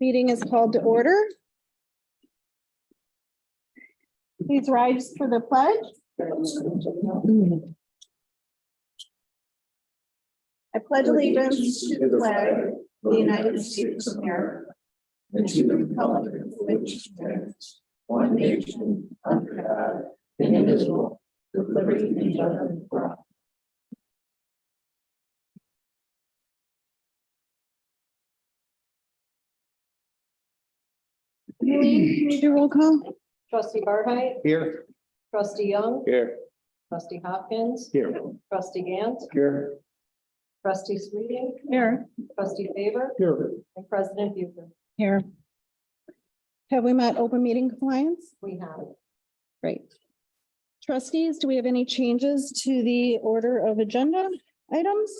Meeting is called to order. Please rise for the pledge. I pledge allegiance to the flag of the United States of America and to the republic for which stands one nation under God, indivisible, with liberty and justice for all. Eileen, can you do roll call? Trustee Barheit, Here. trustee Young, Here. trustee Hopkins, Here. trustee Gant, Here. trustee Sweeting, Here. trustee Faber, Here. and President Bucher. Here. Have we met open meeting compliance? We have. Great. Trustees, do we have any changes to the order of agenda items?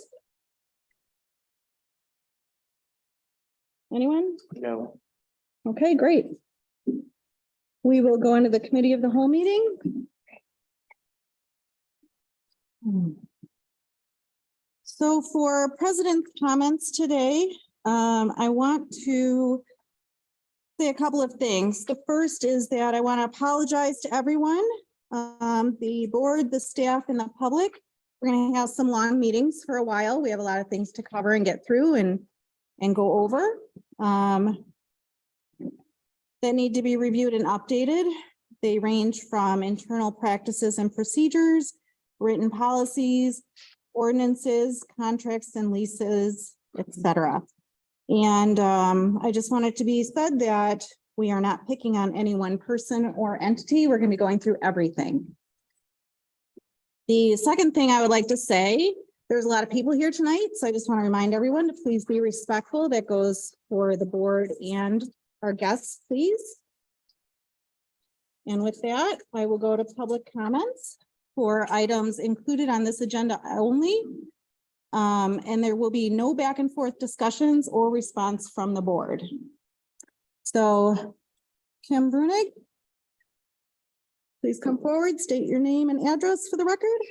Anyone? No. Okay, great. We will go into the committee of the whole meeting. So for president's comments today, I want to say a couple of things. The first is that I want to apologize to everyone, the board, the staff, and the public. We're going to have some long meetings for a while. We have a lot of things to cover and get through and go over. That need to be reviewed and updated. They range from internal practices and procedures, written policies, ordinances, contracts and leases, etc. And I just want it to be said that we are not picking on any one person or entity. We're going to be going through everything. The second thing I would like to say, there's a lot of people here tonight, so I just want to remind everyone to please be respectful. That goes for the board and our guests, please. And with that, I will go to public comments for items included on this agenda only. And there will be no back and forth discussions or response from the board. So Kim Brunig, please come forward, state your name and address for the record.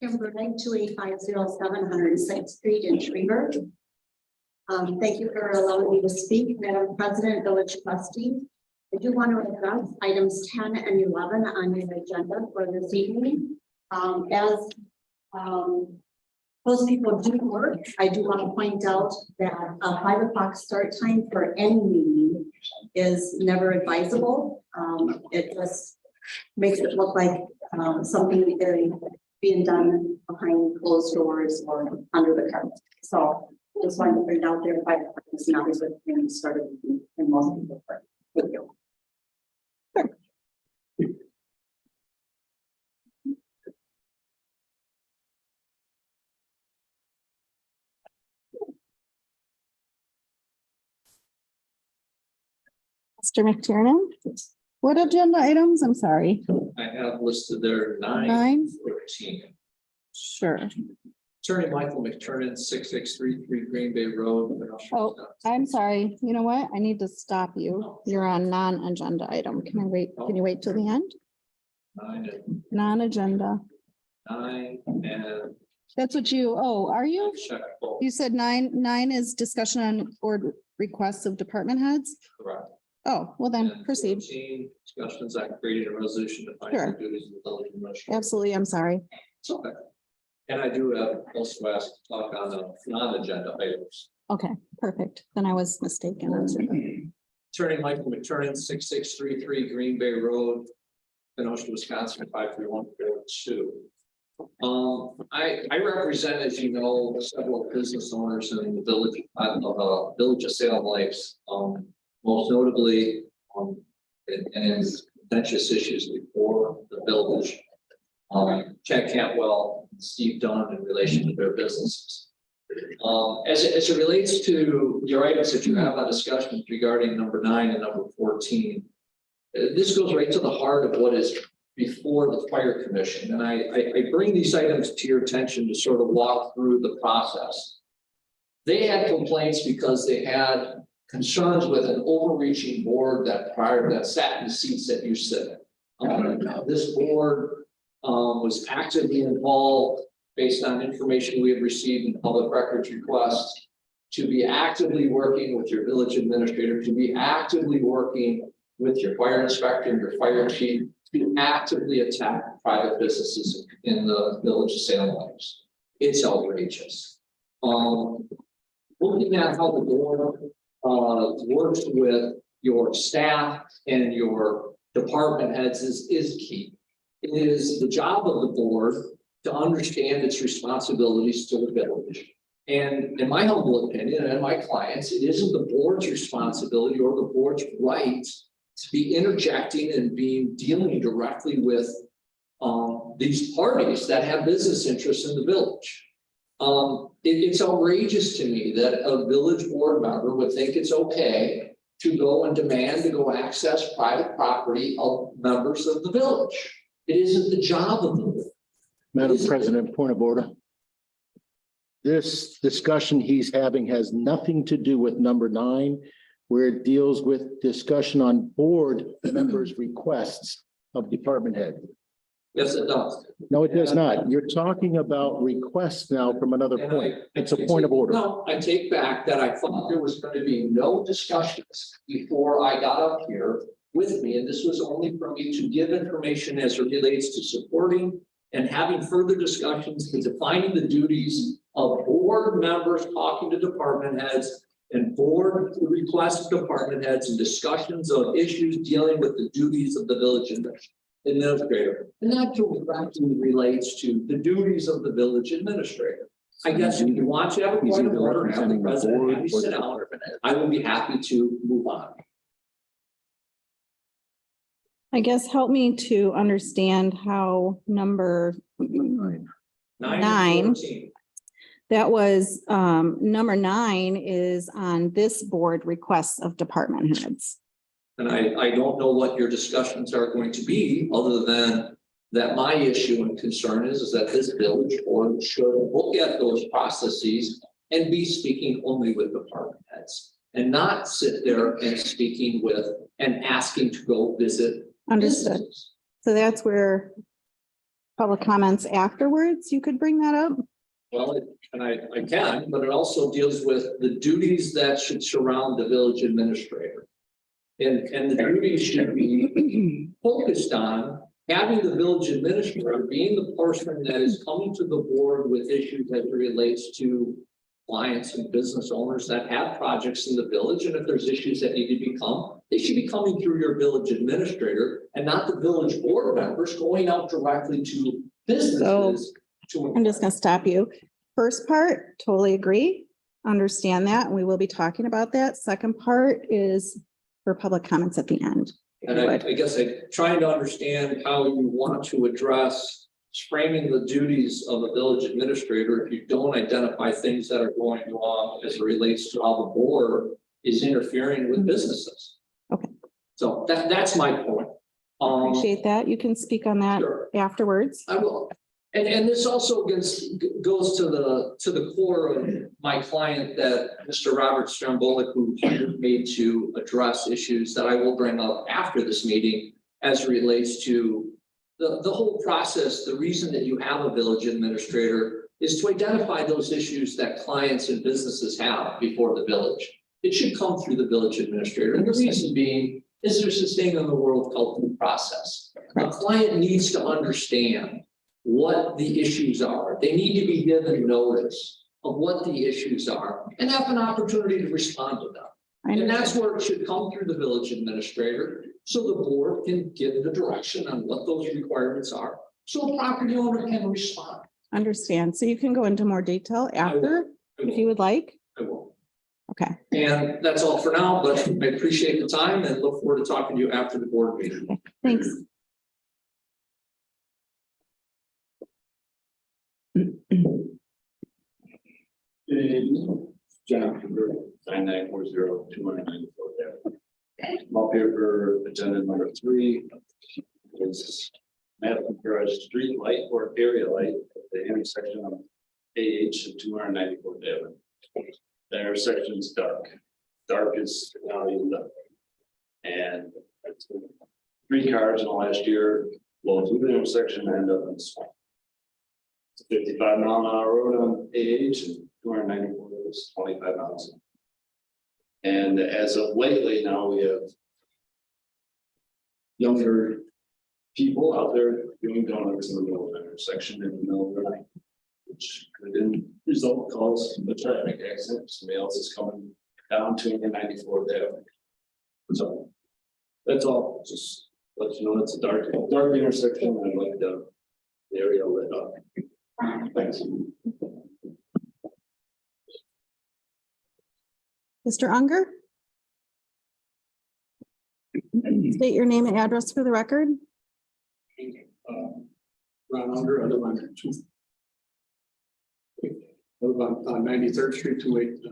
Kim Brunig, 28507 106th Street in Shreveport. Thank you for allowing me to speak, Madam President, village trustee. I do want to address items 10 and 11 on your agenda for this evening. As most people do work, I do want to point out that a 5 o'clock start time for any meeting is never advisable. It just makes it look like something being done behind closed doors or under the carpet. So just wanted to put it out there. 5 o'clock is not as when we started and most people work. Thank you. Mr. McTiernan, what agenda items? I'm sorry. I have listed there 9, Nine? 14. Sure. Attorney Michael McTiernan, 6633 Green Bay Road. Oh, I'm sorry. You know what? I need to stop you. You're on non-agenda item. Can I wait? Can you wait till the end? 9 and Non-agenda. 9 and That's what you, oh, are you? check both. You said 9 is discussion on board requests of department heads? Correct. Oh, well then And proceed. 14, discussions on creating a resolution to find Sure. the duties of the village administrator. Absolutely. I'm sorry. It's okay. And I do have also asked to talk on the non-agenda items. Okay, perfect. Then I was mistaken. Attorney Michael McTiernan, 6633 Green Bay Road, Kenosha, Wisconsin, 53142. I represent, as you know, several business owners in the village of Salem Lakes, most notably, and contentious issues before the village. Chad Cantwell, Steve Dunn in relation to their businesses. As it relates to your items that you have on discussion regarding number 9 and number 14, this goes right to the heart of what is before the fire commission. And I bring these items to your attention to sort of walk through the process. They had complaints because they had concerns with an overreaching board that sat in the seats that you sit in. This board was actively involved based on information we had received in public records requests to be actively working with your village administrator, to be actively working with your fire inspector and your fire chief, to actively attack private businesses in the village of Salem Lakes. It's outrageous. Looking at how the board works with your staff and your department heads is key. It is the job of the board to understand its responsibilities to the village. And in my humble opinion, and my clients, it isn't the board's responsibility or the board's right to be interjecting and dealing directly with these parties that have business interests in the village. It's outrageous to me that a village board member would think it's okay to go and demand to go access private property of members of the village. It isn't the job of the board. Madam President, point of order. This discussion he's having has nothing to do with number 9, where it deals with discussion on board members' requests of department head. Yes, it does. No, it does not. You're talking about requests now from another point. It's a point of order. No, I take back that I thought there was going to be no discussions before I got up here with me, and this was only for me to give information as it relates to supporting and having further discussions and defining the duties of board members talking to department heads and board requests of department heads and discussions of issues dealing with the duties of the village administrator. And that directly relates to the duties of the village administrator. I guess if you want to have a point of order and have the president have me sit down, I will be happy to move on. I guess help me to understand how number 9 9. and 14. that was, number 9 is on this board requests of department heads. And I don't know what your discussions are going to be, other than that my issue and concern is that this village board should look at those processes and be speaking only with department heads and not sit there and speaking with and asking to go visit. Understood. businesses. So that's where public comments afterwards, you could bring that up? Well, and I can, but it also deals with the duties that should surround the village administrator. And the duties should be focused on having the village administrator being the person that is coming to the board with issues as it relates to clients and business owners that have projects in the village. And if there's issues that need to become, they should be coming through your village administrator and not the village board members going out directly to businesses. I'm just gonna stop you. First part, totally agree, understand that, and we will be talking about that. Second part is for public comments at the end. And I guess I'm trying to understand how you want to address framing the duties of a village administrator if you don't identify things that are going on as it relates to how the board is interfering with businesses. Okay. So that's my point. Appreciate that. You can speak on that Sure. afterwards. I will. And this also goes to the core of my client, that Mr. Robert Strambolic, who hired me to address issues that I will bring up after this meeting as it relates to the whole process. The reason that you have a village administrator is to identify those issues that clients and businesses have before the village. It should come through the village administrator. And the reason being is there's this thing in the world called due process. A client needs to understand what the issues are. They need to be given notice of what the issues are and have an opportunity to respond to them. And that's where it should come through the village administrator, so the board can give the direction on what those requirements are, so a property owner can respond. Understand. So you can go into more detail after, if you would like. I will. Okay. And that's all for now, but I appreciate the time and look forward to talking to you after the board meeting. Thanks. John, 9940-294. I'm up here for agenda number 3. Is Madison Garage street light or area light at the intersection of AH and 294 Devon. The intersection is dark. Dark is now even dark. And 3 cars in the last year blow through the intersection and end up in the swamp. It's a 55-mile-an-hour road on AH and 294 was 25 ounces. And as of lately, now we have younger people out there doing donuts in the middle of the intersection in the middle of the night, which could result cause a traffic accident. Somebody else is coming down to 94th Avenue. So that's all. Just let you know it's a dark intersection. And I'd like the area lit up. Thanks. Mr. Unger? State your name and address for the record. Ron Unger, I live on two. I live on 93rd Street, 262.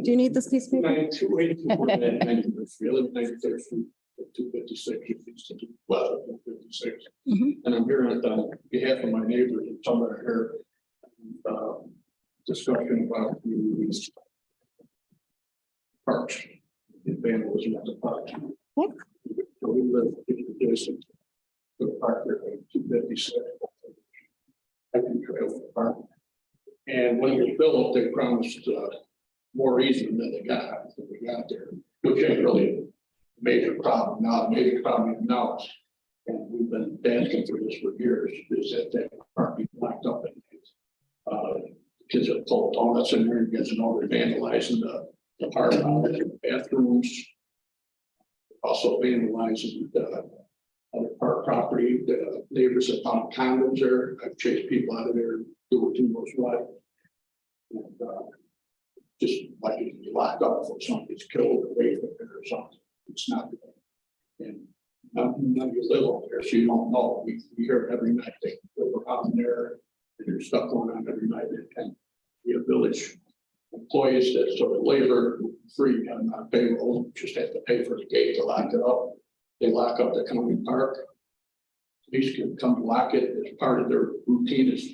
Do you need this piece of paper? 9282. I live on 93rd Street, 256. Well, 256. Mhm. And I'm here on behalf of my neighbors and some are here. Discussion about the parks. The vandalism of the parks. What? So we live adjacent to the park there, 256. Hiking trail for the park. And when it was built, they promised more easement than they got there, which ain't really a major problem now. The major problem now is, and we've been asking for this for years, is that park be locked up at night. Kids are pulled donuts in there, and gets know they're vandalizing the park, bathrooms. Also vandalizing the other park property. The neighbors have found condoms there. I've chased people out of there, do it who knows what. And just like it can be locked up if someone gets killed or raped or something. It's not. And none of you live over there, so you don't know. We hear it every night. They go out in there, and there's stuff going on every night. And we have village employees that sort of labor free and not payroll, just have to pay for the gate to lock it up. They lock up the county park. Police can come to lock it as part of their routine is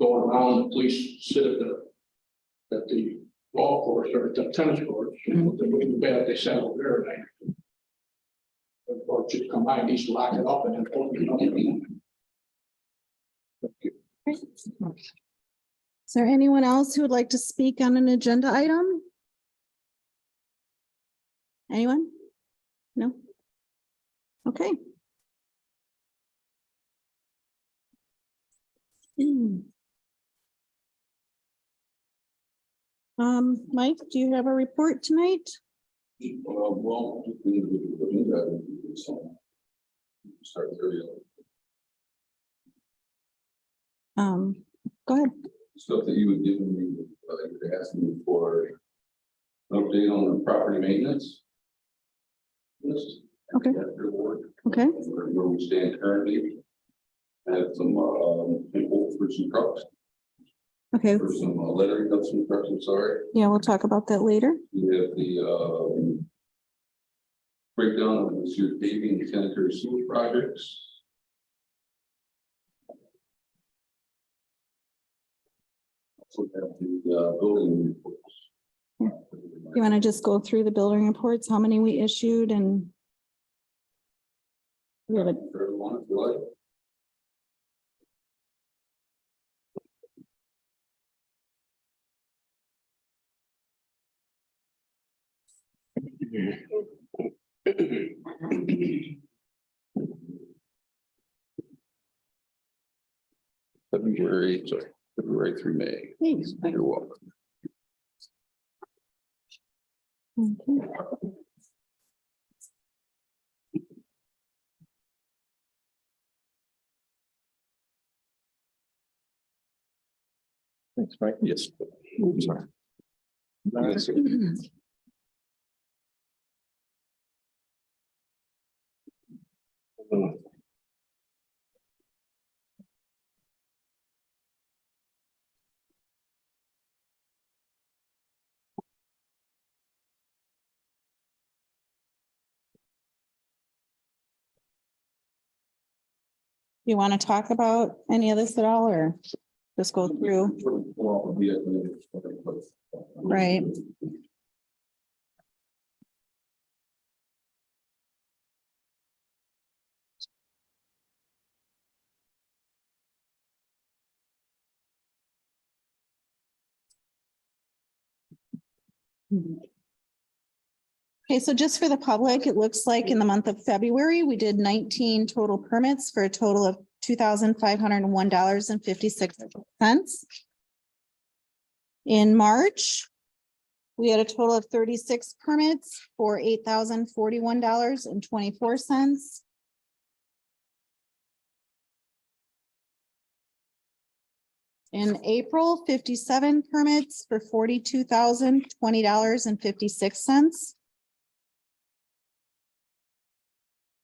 going around. The police sit at the golf course or at the tennis courts. If they're doing bad, they settle there at night. Or just come by and he's lock it up and then open it up. Thank you. Is there anyone else who would like to speak on an agenda item? Anyone? No? Okay. Mike, do you have a report tonight? Well, we need to look into that. Start early. Go ahead. Stuff that you would give me, you were asking me for an update on the property maintenance. List. Okay. After work, Okay. where we stand currently. I have some people for some trucks, Okay. for some lettering of some trucks, I'm sorry. Yeah, we'll talk about that later. We have the breakdown of this year's paving and sanitary sewer projects. Also have the building reports. You want to just go through the building reports, how many we issued and we have a For everyone, if you like. February through May. Thanks. You're welcome. Okay. Thanks, Mike. Yes. Sorry. Yes, sir. You want to talk about any of this at all or just go through? Right. Okay, so just for the public, it looks like in the month of February, we did 19 total permits for a total of $2,501.56. In March, we had a total of 36 permits for $8,041.24. In April, 57 permits for $42,020.56.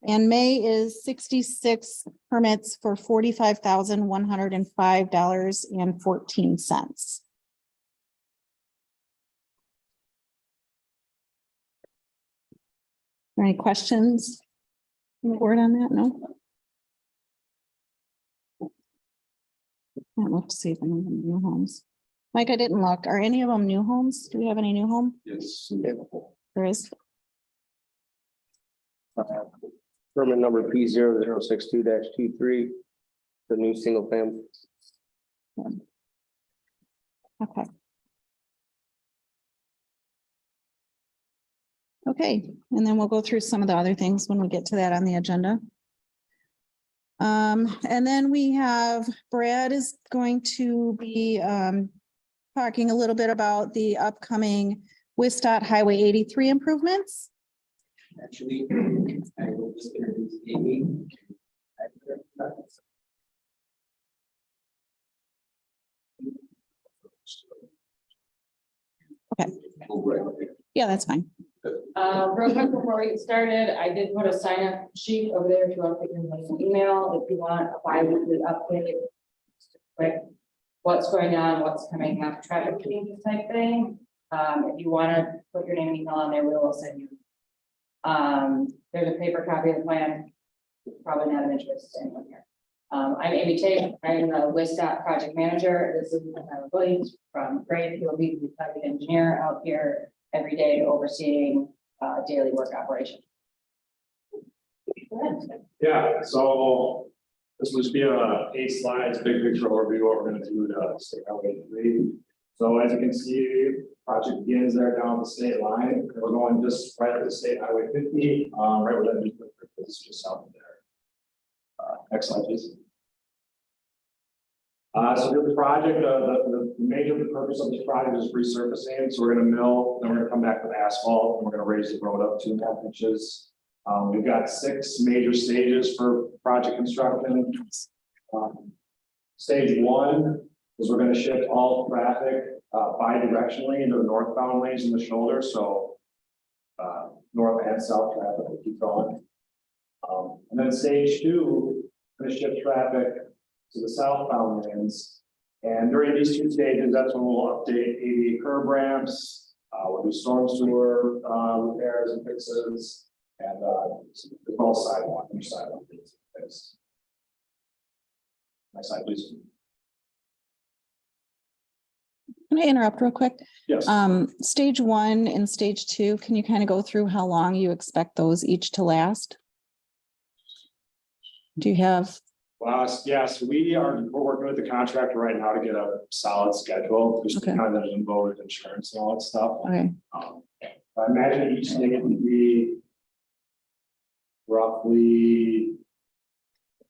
And May is 66 permits for $45,105.14. Any questions? Word on that? No? Can't look to see if any of them are new homes. Mike, I didn't look. Are any of them new homes? Do we have any new home? Yes. There is. Permit number P 0062-23, the new single family. Okay. Okay, and then we'll go through some of the other things when we get to that on the agenda. And then we have Brad is going to be talking a little bit about the upcoming Wisdot Highway 83 improvements. Actually, I will just introduce Amy. Yeah, that's fine. Real quick before we get started, I did put a sign up sheet over there if you want to put in an email, if you want a bi-weekly update. Just a quick, what's going on, what's coming up, traffic changes type thing. If you want to put your name and email on there, we will send you. There's a paper copy of the plan. Probably not of interest to anyone here. I'm Amy Tate. I'm the Wisdot project manager. This is my colleague from Grade. He'll be the project engineer out here every day overseeing daily work operation. Yeah, so this was be a 8 slides, big picture overview, what we're gonna do to State Highway 3. So as you can see, project begins there down the state line. We're going just right at the State Highway 50, right where that new is just south of there. Next slide, please. So the project, the major purpose of this project is resurfacing. So we're gonna mill, then we're gonna come back with asphalt, and we're gonna raise the road up 2.5 inches. We've got 6 major stages for project construction. Stage 1 is we're gonna shift all traffic bi-directionally into the northbound lanes in the shoulder. So north and south traffic will keep going. And then stage 2, we're gonna shift traffic to the southbound lanes. And during these 2 stages, that's when we'll update ADA curb ramps, we'll do storm sewer repairs and fixes, and as well as sidewalk, new sidewalk. Next slide, please. Can I interrupt real quick? Yes. Stage 1 and stage 2, can you kind of go through how long you expect those each to last? Do you have? Yes, we're working with the contractor right now to get a solid schedule, just Okay. kind of limbo with insurance and all that stuff. Okay, I imagine each day would be roughly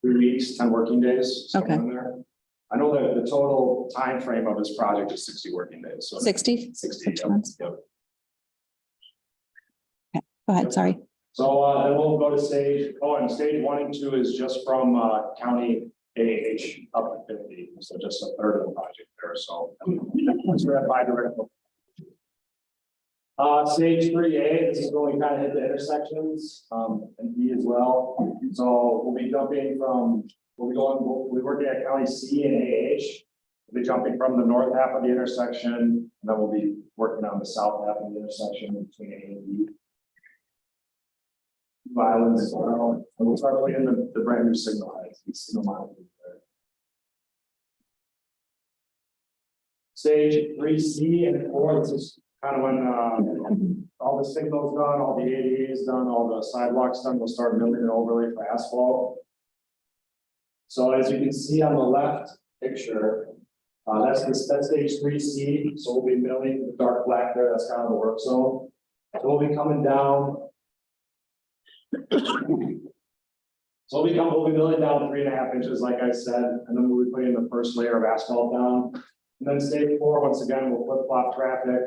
3 weeks, 10 working days. somewhere Okay. in there. I know that the total time frame of this project is 60 working days. So 60? 60. 60 Yep, months. yep. Go ahead, sorry. So then we'll go to stage, and stage 1 and 2 is just from county AH up to 50, so just a third of the project there, so. Once we're at bi-direct. Stage 3A, this is when we kind of hit the intersections, and B as well. So we'll be jumping from, we'll be working at county C and AH. We'll be jumping from the north half of the intersection, and then we'll be working on the south half of the intersection between A and B. Violence as well, and we'll start putting in the brand new signal lights. Stage 3C and 4, this is kind of when all the signals done, all the ADA is done, all the sidewalks done, we'll start milling and overlay for asphalt. So as you can see on the left picture, That's stage 3C, so we'll be milling the dark black there, that's kind of the work zone. So we'll be coming down. So we'll be milling down 3.5 inches, like I said, and then we'll be putting the first layer of asphalt down. And then stage 4, once again, we'll flip flop traffic.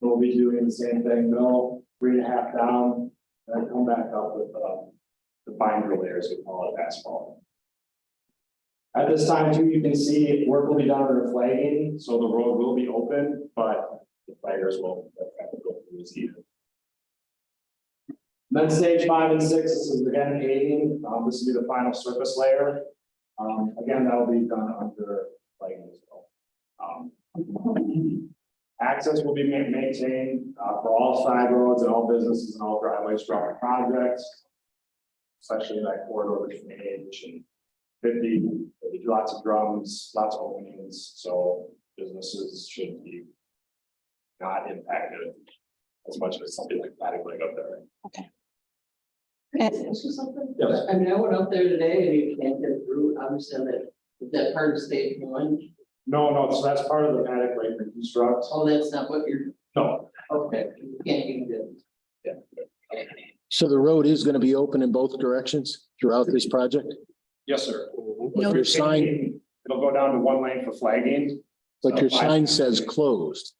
We'll be doing the same thing, mill 3.5 down, and then come back up with the binder layers, we call it asphalt. At this time too, you can see work will be done under flagging, so the road will be open, but the flaggers will have to go through this either. Then stage 5 and 6, this is again paving. This will be the final surface layer. Again, that will be done under flagging as well. Access will be maintained for all side roads and all businesses and all driveways throughout the project, especially that corridor between H and 50. There'll be lots of drums, lots of openings, so businesses should be not impacted as much as something like that going up there. This is something. Yes. I mean, I went up there today and you can't get through, obviously, that part of stage 1. No, so that's part of the paddock lane reconstruct. Oh, that's not what you're, No, okay, you can't even get. So the road is going to be open in both directions throughout this project? yes, sir. But your sign, It'll go down to 1 lane for flagging. but your sign says closed.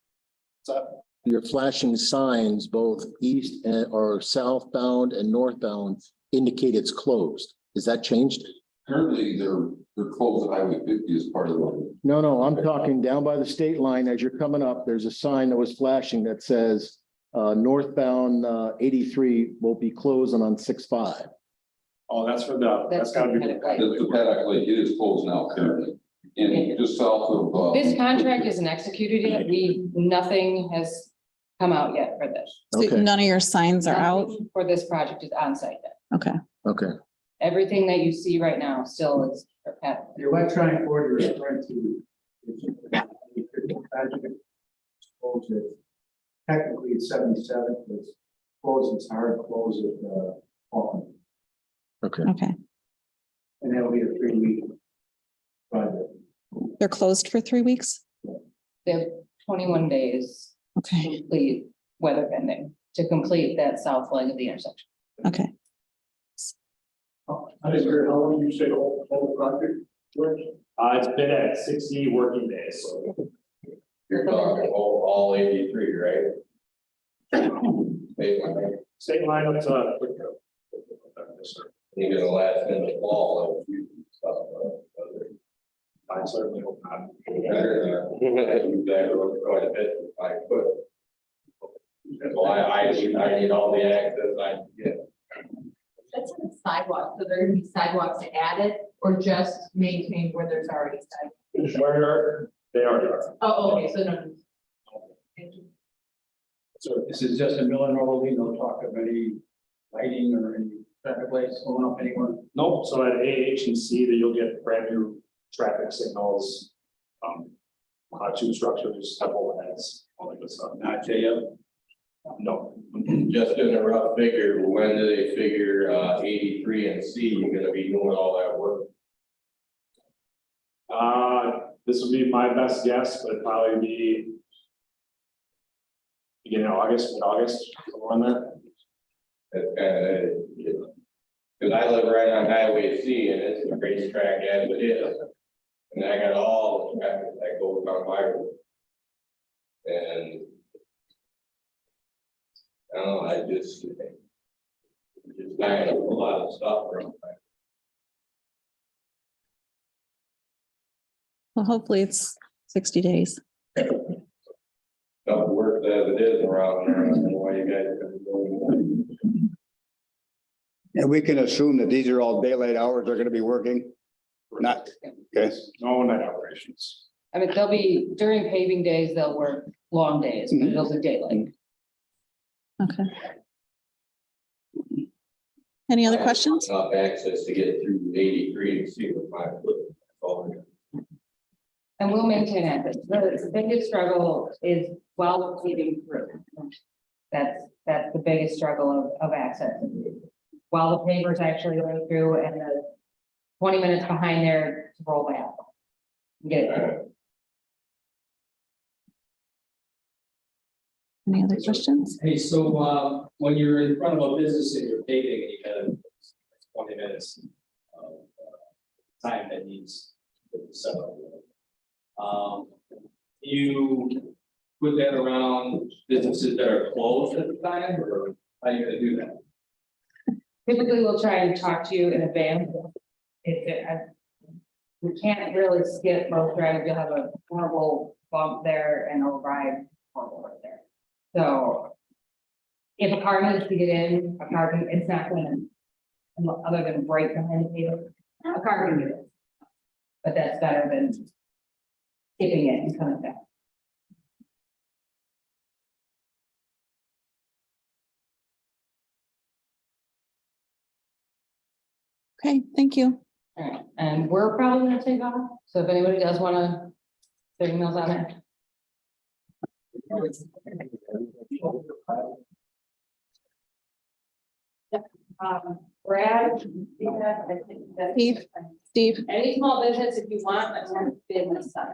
So Your flashing signs, both east or southbound and northbound, indicate it's closed. Is that changed? Currently, they're closed at Highway 50 as part of the. No, I'm talking down by the state line. As you're coming up, there's a sign that was flashing that says northbound 83 will be closing on 6-5. Oh, that's for that's gotta be. The paddock lake is closed now currently. And just south of. This contract isn't executed yet. Nothing has come out yet for this. So Okay. none of your signs are out? Nothing for this project is on site yet. Okay. Okay. Everything that you see right now still is for Pat. Your electronic board you're referring to. Technically, it's 77, it's closed, it's hard close at Falcon, Okay. Okay. and that'll be a 3-week project. They're closed for 3 weeks? They have 21 days to Okay. complete weather bending to complete that south leg of the intersection. Okay. I didn't hear how long you say the whole project was? It's been at 60 working days, so. You're talking all 83, right? State line up to. You're gonna last in the fall. I certainly hope not. Quite a bit, 5 foot. Well, I need all the access I can get. That's on the sidewalk, so there are gonna be sidewalks added or just maintained where there's already sidewalks? Where they are. Oh, okay, so no. Thank you. So this is just a mill and roll, no talk of any lighting or any traffic lights going up anywhere. Nope, so at AH and C that you'll get brand new traffic signals. Tube structures, have overheads, all that good stuff. Not J.O. No, Just in a rough figure, when do they figure 83 and C, you're gonna be doing all that work? this would be my best guess, but it'd probably be beginning of August, mid-August, somewhere in there. That's kind of, because I live right on Highway C and it's a racetrack as it is. And I got all the traffic that goes on my road. And I don't know, I just banging up a lot of stuff around. Well, hopefully it's 60 days. Stuff works as it is around there. I don't know why you guys are going. And we can assume that these are all daylight hours they're gonna be working? Not, okay, No night operations. I mean, they'll be, during paving days, they'll work long days, but it'll be daylight. Okay. Any other questions? Enough access to get through 83 and see with 5 foot. That's all I got. And we'll maintain access. The biggest struggle is while we're paving through. That's the biggest struggle of access. While the paver's actually going through and the 20 minutes behind there to roll back. Get it. Any other questions? Hey, so, when you're in front of a business and you're paving, and you have 20 minutes of time that needs to be set up. You put that around businesses that are closed at the time, or how are you gonna do that? Typically, we'll try and talk to you in advance. We can't really skip most drives. You'll have a horrible bump there and a ride horrible right there. So if a car needs to get in, it's not gonna, other than brake behind the wheel, a car can get in. But that's better than skipping it and coming back. Okay, thank you. All right, and we're probably gonna take off, so if anybody does wanna, their emails on it. Brad, I think that's- Steve, any small business, if you want a temp business sign.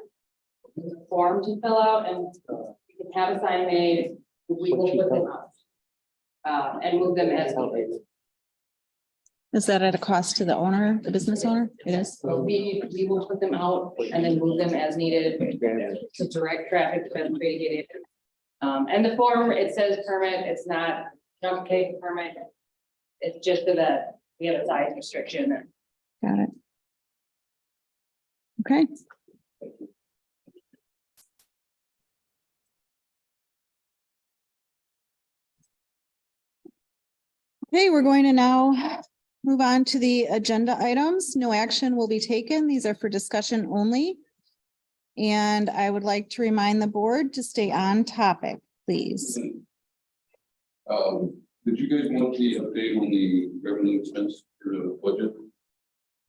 There's a form to fill out and you can have a sign made, we will put them up. And move them as needed. is that at a cost to the owner, the business owner? It is. So we will put them out and then move them as needed to direct traffic to them to get in. And the form, it says permit, it's not junk cake permit. It's just so that we have a size restriction. Got it. Okay. Okay, we're going to now move on to the agenda items. No action will be taken. These are for discussion only. And I would like to remind the board to stay on topic, please. Did you guys want the update on the revenue expense for the budget?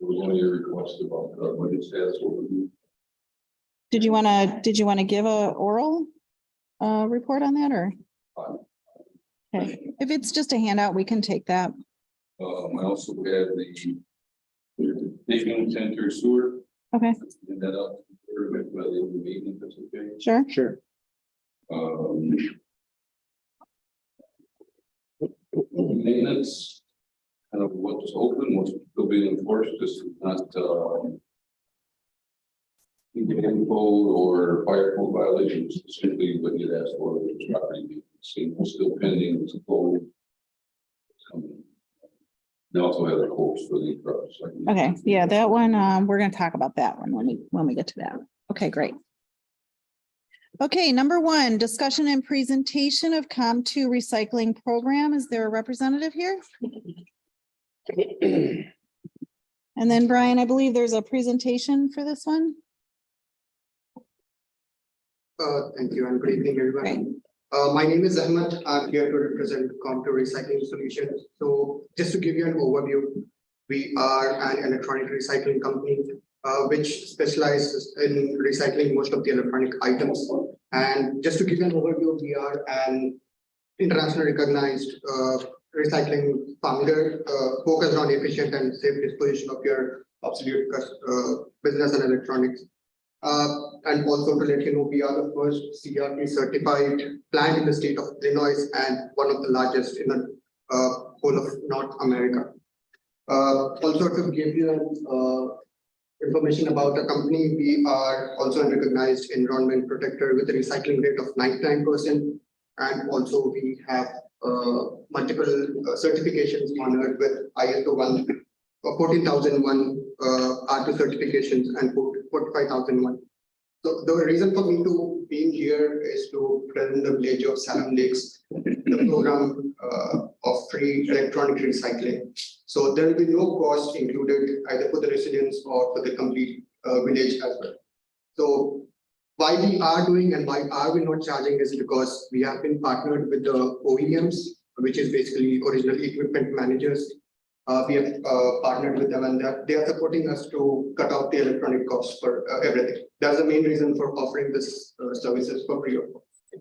There was one of your requests about the budget status overview. Did you want to give a oral report on that or? Okay, if it's just a handout, we can take that. I also have the paving center sewer. Okay, And that up for the meeting, if that's okay. sure. Sure. Maintenance, kind of what's open, what's still being enforced, this is not, code or fire code violations, simply what you'd ask for, which is property maintenance, it's still pending, it's a code. They also have the quotes for the trucks. Okay, yeah, that one, we're gonna talk about that one when we get to that. Okay, great. Okay, number one, discussion and presentation of C.O.W recycling program. Is there a representative here? And then Brian, I believe there's a presentation for this one. Thank you and good evening, everyone. Great. My name is Ahmed. I'm here to represent C.O.W Recycling Solutions. So just to give you an overview, we are an electronic recycling company, which specializes in recycling most of the electronic items. And just to give you an overview, we are an internationally recognized recycling founder focused on efficient and safe disposition of your obsolete business and electronics. And also to let you know, we are the first CRP certified plant in the state of Illinois and one of the largest in the whole of North America. Also to give you information about the company, we are also a recognized environment protector with a recycling rate of 99%. And also we have multiple certifications honored with ISO 14001 R2 certifications and 45001. So the reason for me to being here is to present the village of Salem Lakes, the program of free electronic recycling. So there will be no cost included either for the residents or for the complete village as well. So why we are doing and why are we not charging is because we have been partnered with the OEMs, which is basically original equipment managers. We have partnered with them and they are supporting us to cut out the electronic costs for everything. That's the main reason for offering this services for free of cost.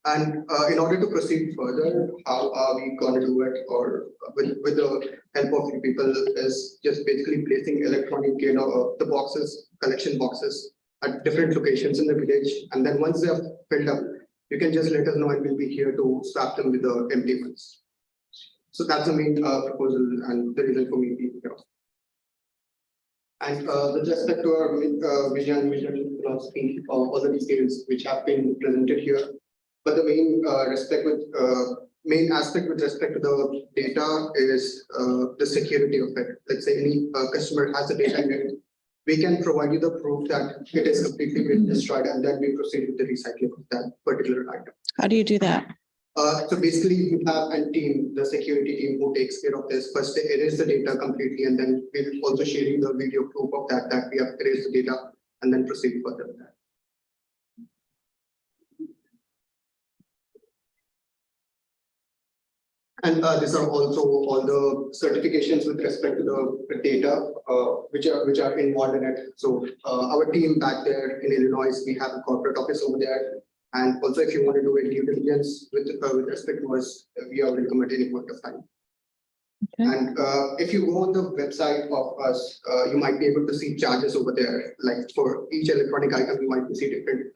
And in order to proceed further, how are we going to do it, or with the help of you people, is just basically placing electronic, the boxes, collection boxes at different locations in the village. And then once they are filled up, you can just let us know and we'll be here to swap them with the empty ones. So that's the main proposal and the reason for me being here. And with respect to our vision, mission, philosophy, all the details which have been presented here. But the main main aspect with respect to the data is the security of it. Let's say any customer has the data in it, we can provide you the proof that it is completely been destroyed, and then we proceed with the recycling of that particular item. How do you do that? So basically, we have a team, the security team, who takes care of this. First, they erase the data completely, and then we'll also share you the video proof of that we have erased the data, and then proceed further with that. And these are also all the certifications with respect to the data which are involved in it. So our team back there in Illinois, we have a corporate office over there. And also, if you want to do a due diligence with respect to us, we are welcome at any point of time. Okay. And if you go on the website of us, you might be able to see charges over there. Like for each electronic item, you might see different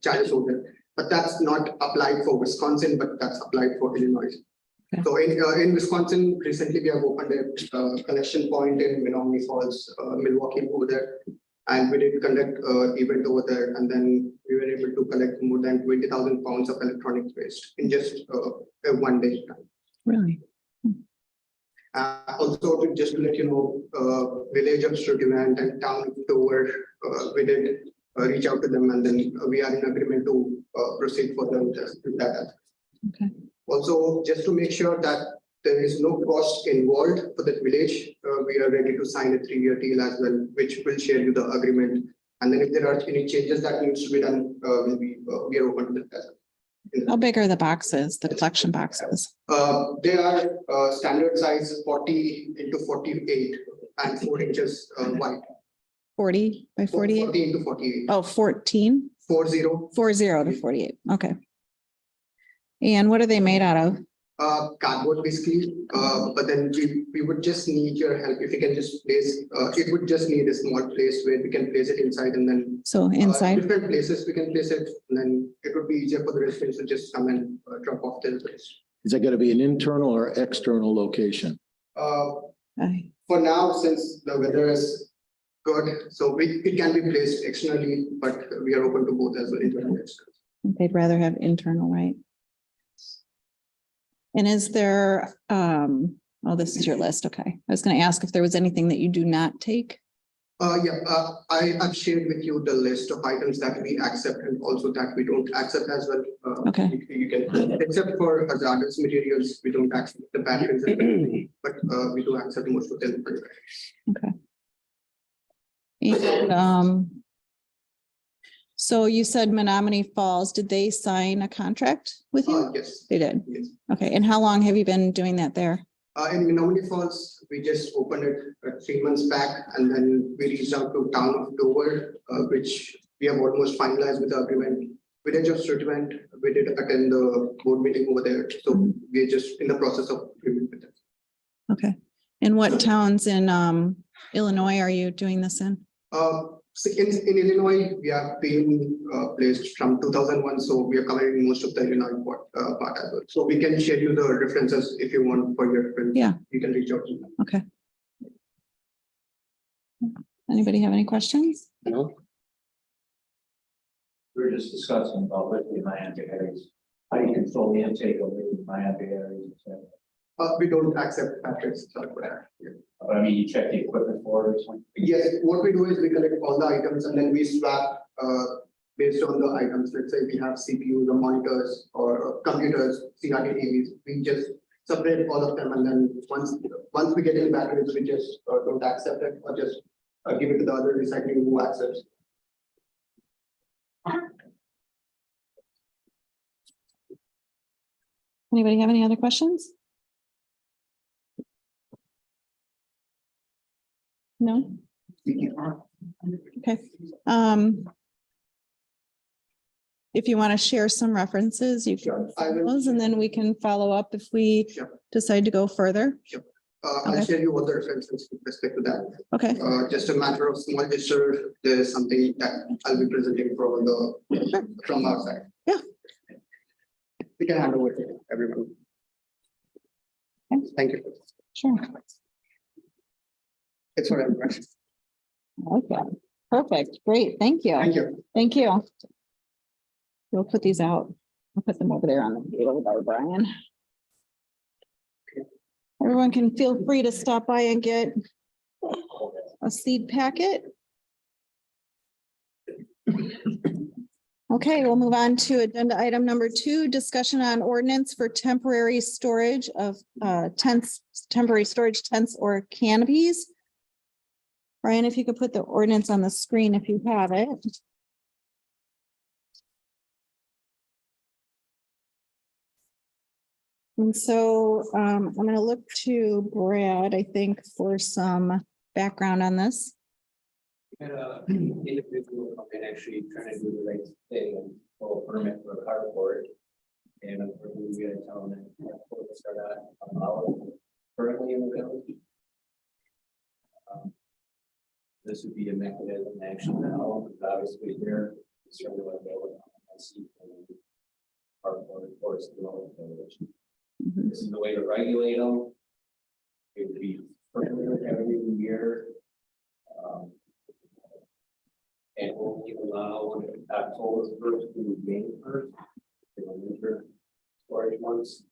charges over there. But that's not applied for Wisconsin, but that's applied for Illinois. Okay. So in Wisconsin, recently we have opened a collection point in Menominee Falls, Milwaukee over there. And we did conduct an event over there, and then we were able to collect more than 20,000 pounds of electronic waste in just a 1 day time. Really? Also, just to let you know, village of Student and town of Dover, we did reach out to them, and then we are in agreement to proceed further with that. Okay. Also, just to make sure that there is no cost involved for that village, we are ready to sign a 3-year deal as well, which will share you the agreement. And then if there are any changes that needs to be done, we are open to that as well. How big are the boxes, the collection boxes? They are standard size 40 into 48 and 4 inches wide. 40 by 48? 40 into 48. Oh, 14? 40. 40 to 48. Okay. And what are they made out of? Cardboard basically, but then we would just need your help if you can just place, it would just need a small place where we can place it inside, and then So inside? different places we can place it, and then it would be easier for the residents to just come and drop off their waste. Is that going to be an internal or external location? Okay. For now, since the weather is good, so it can be placed externally, but we are open to both as well, internal and external. They'd rather have internal, right? And is there, oh, this is your list. Okay. I was going to ask if there was anything that you do not take. I've shared with you the list of items that we accept and also that we don't accept as well. Okay. You can, except for hazardous materials, we don't accept the batteries, but we do accept most of them. Okay. And so you said Menominee Falls, did they sign a contract with you? Yes. They did? Yes. Okay. And how long have you been doing that there? In Menominee Falls, we just opened it 3 months back, and then we reached out to town of Dover, which we have almost finalized with the agreement. Village of Student, we did attend the board meeting over there, so we're just in the process of agreement with them. Okay. And what towns in Illinois are you doing this in? So in Illinois, we have been placed from 2001, so we are covering most of the Illinois part as well. So we can share you the references if you want for your reference. Yeah. You can reach out to them. Okay. Anybody have any questions? No. We're just discussing about lithium ion batteries. How do you control the intake of lithium ion batteries? We don't accept batteries. But I mean, you check the equipment for it or something? Yes, what we do is we collect all the items and then we swap based on the items. Let's say we have CPUs or monitors or computers, CRT TVs. We just separate all of them, and then once we get in batteries, we just don't accept it or just give it to the other recycling who accepts. Anybody have any other questions? No? Okay. If you want to share some references, you can, I will. those, and then we can follow up if we Sure. decide to go further. I'll Okay. share you all the references with respect to that. Okay. Just a matter of small gesture, there is something that I'll be presenting from our side. we can hand over to everyone. Thank you. Sure. It's for everyone. Okay, perfect. Great. Thank you. Thank you. Thank you. We'll put these out. I'll put them over there on the table by Brian. Everyone can feel free to stop by and get a seed packet. Okay, we'll move on to agenda item number 2, discussion on ordinance for temporary storage of tents, temporary storage tents or canopies. Brian, if you could put the ordinance on the screen if you have it. And so I'm going to look to Brad, I think, for some background on this. Had a individual come in actually trying to do the right thing and pull a permit for a carport. And unfortunately, we gotta tell them that carports are not allowed currently in the village. This would be a mechanism actually now, because obviously they're certainly like they would. I see. Carport, of course, the village. This is the way to regulate them. It would be every year. And only allow when October first to May first, in the winter storage months.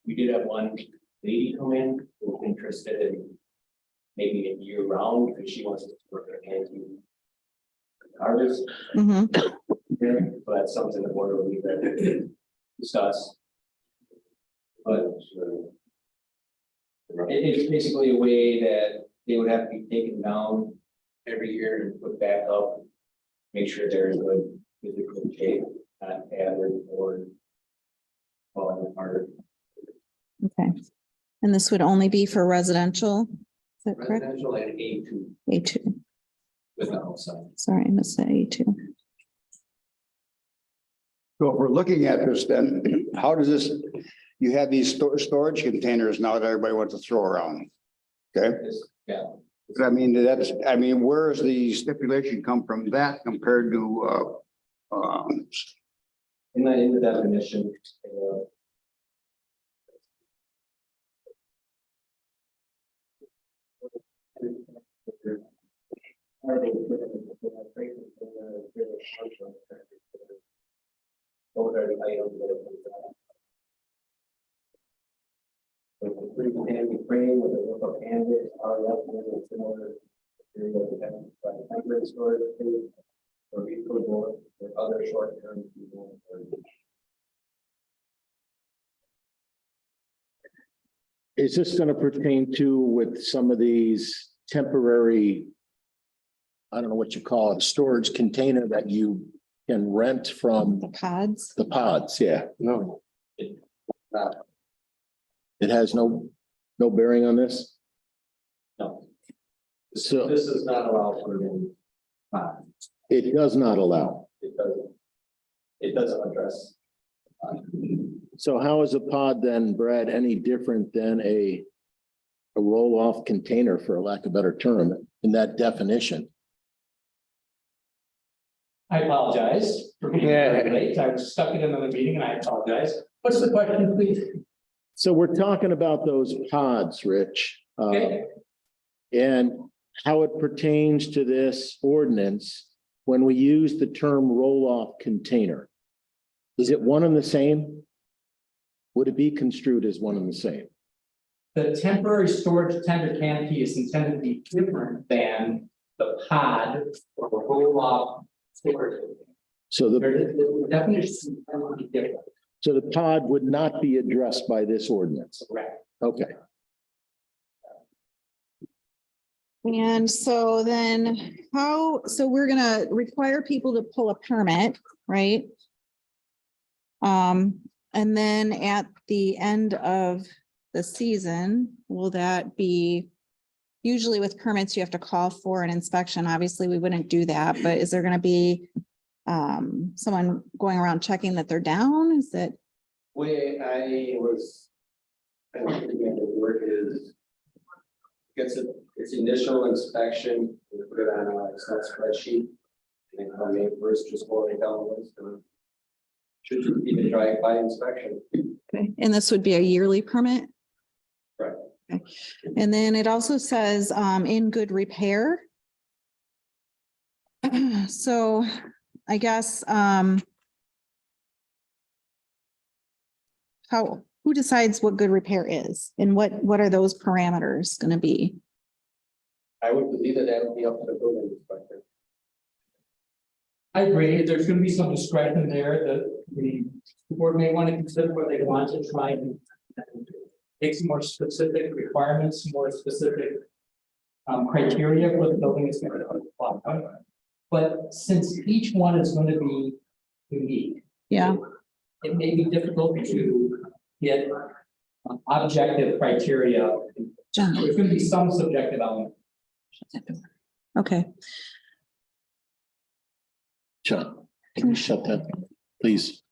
We did have one lady come in who was interested in maybe a year round, because she wants to work at a antique harvest. There, so that's something the board will need to discuss. But it's basically a way that they would have to be taken down every year and put back up, make sure they're in good physical shape, not average or falling apart. Okay. And this would only be for residential? Is that correct? Residential and A2 A2. with the outside. Sorry, I missed the A2. So if we're looking at this, then how does this, you have these storage containers now that everybody wants to throw around. Okay, Yeah. I mean, where does the stipulation come from that compared to, In the definition. Those are the items that are. With the three-handed frame with a look of canvas, similar material depending on temporary storage or refillable or other short-term. Is this going to pertain to with some of these temporary, I don't know what you call it, storage container that you can rent from The pods? the pods? Yeah. No. It has no bearing on this? No. So This is not allowed for them. it does not allow. It doesn't address. So how is a pod then, Brad, any different than a roll-off container, for lack of a better term, in that definition? I apologize for being very late. I was stuck in another meeting and I apologize. What's the question, please? So we're talking about those pods, Rich. Okay. And how it pertains to this ordinance when we use the term roll-off container. Is it one and the same? Would it be construed as one and the same? The temporary storage tender canopy is intended to be different than the pod or roll-off storage. So The definition is different. so the pod would not be addressed by this ordinance. Correct. Okay. And so then so we're gonna require people to pull a permit, right? And then at the end of the season, will that be, usually with permits, you have to call for an inspection. Obviously, we wouldn't do that, but is there gonna be someone going around checking that they're down? Is that? Way I was. I think the word is. Gets its initial inspection, we put it on a Excel spreadsheet. And then come May first, just going down the list. Should be a drive-by inspection. Okay, and this would be a yearly permit? Right. Okay. And then it also says, in good repair. So I guess, who decides what good repair is and what are those parameters gonna be? I would believe that would be up to the building inspector. I agree, there's gonna be some discretion there that the board may want to consider where they want to try and take some more specific requirements, more specific criteria for the building is going to apply. But since each one is going to be unique, Yeah, it may be difficult to get objective criteria. John. There's going to be some subjective element. Okay. John, can you shut that, please?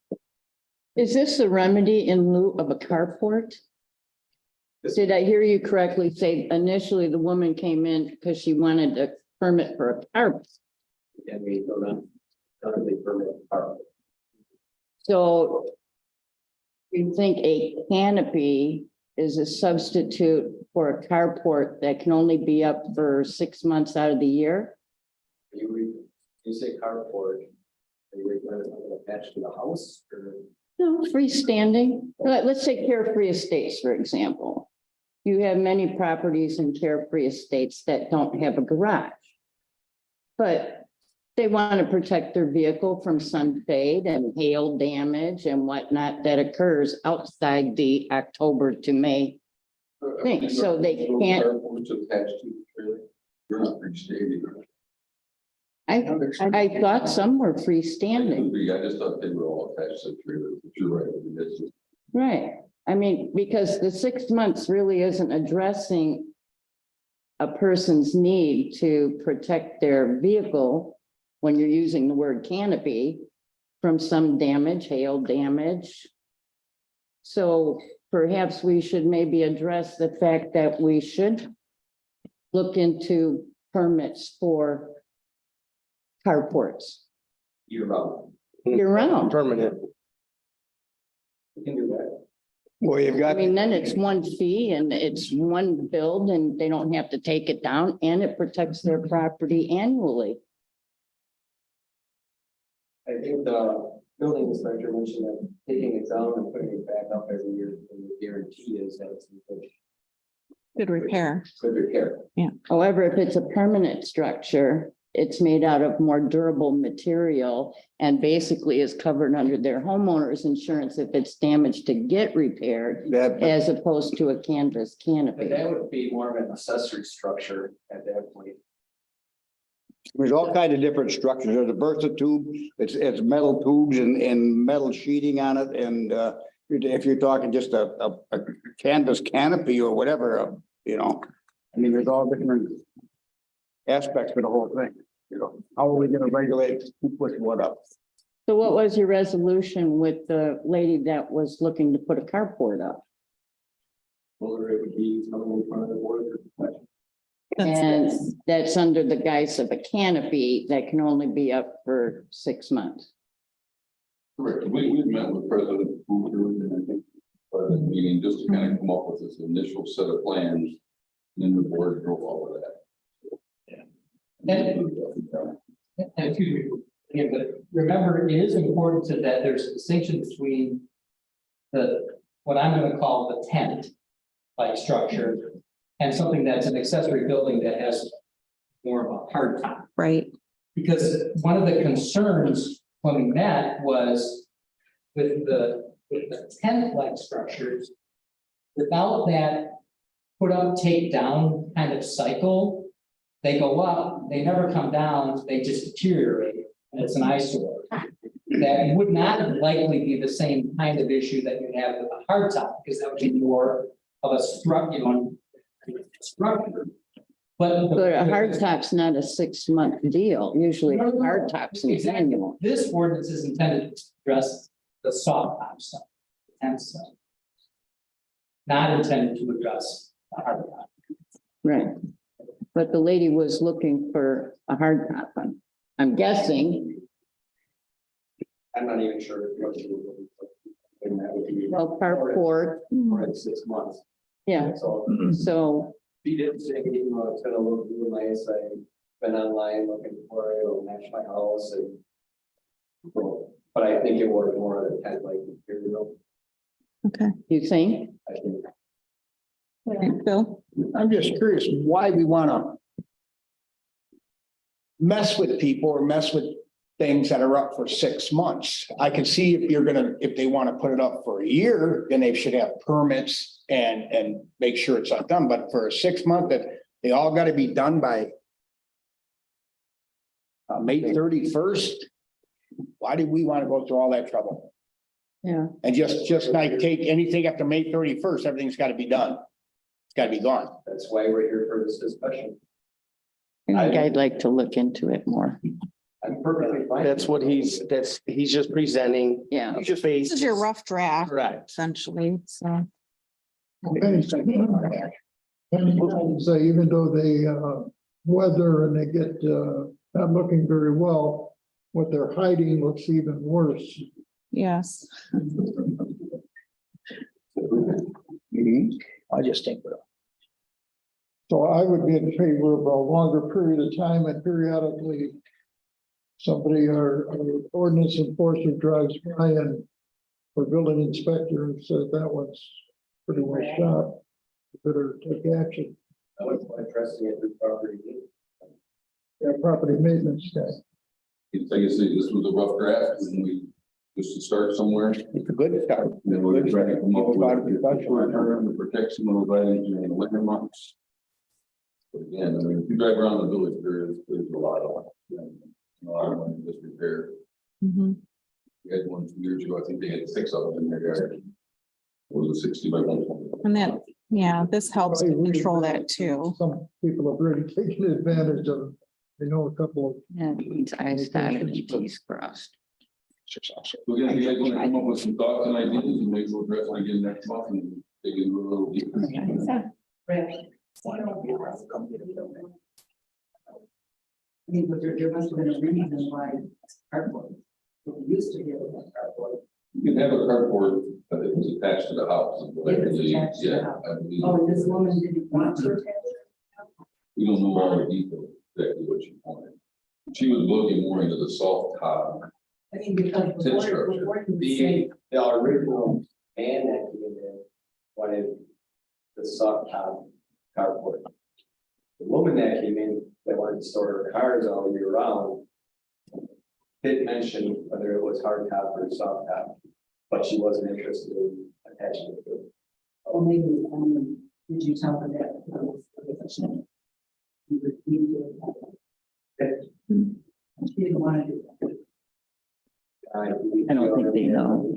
Is this a remedy in lieu of a carport? Did I hear you correctly say initially the woman came in because she wanted a permit for a carport? And we don't currently permit park. So you think a canopy is a substitute for a carport that can only be up for 6 months out of the year? You say carport, are you going to attach to the house or? No, freestanding. Let's say Carefree Estates, for example. You have many properties in Carefree Estates that don't have a garage. But they want to protect their vehicle from sun fade and hail damage and whatnot that occurs outside the October to May thing. So they can't. You're not freestanding. I thought some were freestanding. I just thought they were all attached to the trailer, but you're right. I mean, that's just- Right. I mean, because the 6 months really isn't addressing a person's need to protect their vehicle when you're using the word canopy from some damage, hail damage. So perhaps we should maybe address the fact that we should look into permits for carports Year round. year round. Permanent. We can do that. Well, you've I got, mean, then it's one fee and it's one build and they don't have to take it down and it protects their property annually. I think the building inspector mentioned that taking it down and putting it back up every year, and the guarantee is that it's Good repair. good repair. However, if it's a permanent structure, it's made out of more durable material and basically is covered under their homeowner's insurance if it's damaged to get repaired, that, as opposed to a canvas But canopy. that would be more of an accessory structure at that point. there's all kinds of different structures. There's a Bertha tube, it's metal tubes and metal sheeting on it. And if you're talking just a canvas canopy or whatever, I mean, there's all different aspects of the whole thing. How are we gonna regulate who puts what up? So what was your resolution with the lady that was looking to put a carport up? Whether it would be coming in front of the board. And that's under the guise of a canopy that can only be up for 6 months. Correct. We met with President Booker and I think part of the meeting just to kind of come up with this initial set of plans. And then the board drove all of that. And excuse me, again, but remember, it is important that there's a distinction between what I'm gonna call the tent-like structure and something that's an accessory building that has more of a hard top. Right. Because one of the concerns when we met was with the tent-like structures, without that put up, take down kind of cycle, they go up, they never come down, they just deteriorate, and it's an eyesore. That would not likely be the same kind of issue that you have with a hard top, because that would be more of a structure. But But a hard top's not a 6 month deal. Usually a hard top's an annual. this ordinance is intended to address the soft top stuff, the tent stuff. Not intended to address the hard top. Right. But the lady was looking for a hard top. I'm guessing. I'm not even sure. And that would be. Well, carport, For 6 months. yeah, so, He did say, you know, it's gonna look really nice. I've been online looking for it, it'll match my house and. But I think it was more of a kind of like material, Okay. you think? I think. Bill? I'm just curious why we wanna mess with people or mess with things that are up for 6 months. I can see if they wanna put it up for a year, then they should have permits and make sure it's not done, but for a 6 month, that they all gotta be done by May 31st. Why did we wanna go through all that trouble? Yeah, And just not take anything after May 31st, everything's gotta be done. It's gotta be gone. That's why we're here for this discussion. I think I'd like to look into it more. I'm perfectly fine. That's what he's just presenting. Yeah. Just This is your rough draft, Correct. essentially, so. And say, even though they weather and they get not looking very well, what they're hiding looks even worse. Yes. I just think. So I would be in favor of a longer period of time and periodically somebody or ordinance enforcer drives by and or building inspector and says that one's pretty well shot. Better take action. I was addressing it with property. Yeah, property maintenance guy. Like I say, this was a rough draft and we just to start somewhere. It's a good start. Then we're trying to come up with the protection of the items in the liquor months. But again, I mean, if you drive around the village, there's a lot of disrepair. Mhm. We had one 2 years ago, I think they had 6 of them in their yard. Was it 60 by 120? And that, yeah, this helps to control that too. Some people have really taken advantage of it. I know a couple of. Yeah, it means I started T's crossed. So again, you guys want to come up with some thoughts and ideas and maybe we'll address it again next month and dig into it a little deeper. I mean, but there must have been a reason why cardboard. We used to be able to have cardboard. You can have a cardboard, but it was attached to the house. I It was believe. attached to the Yeah, house. I believe. Oh, and this woman didn't want to attach it? We don't know all the details, exactly what she wanted. She was looking more into the soft top. I mean, because Tin before, structure. before he said, The original man that came in wanted the soft top cardboard. The woman that came in that wanted to store her cars all year round did mention whether it was hard top or soft top, but she wasn't interested in attaching it to it. oh, maybe, did you tell her that? You would need to. She didn't want to do that. I don't think they know.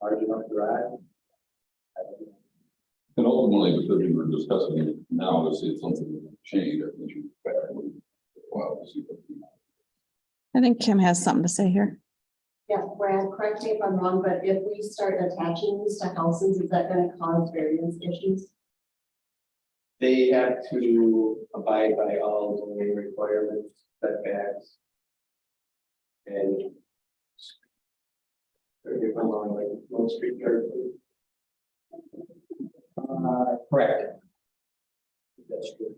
Hard enough to ride. I don't know. And ultimately, because we were discussing it now, to see if something would change, I think you better. Wow, to see what. I think Kim has something to say here. Yeah, Brad, correct me if I'm wrong, but if we start attaching these to houses, is that gonna cause variance issues? They have to abide by all zoning requirements, setbacks. And. If I'm on like Main Street Yard. Correct. That's true.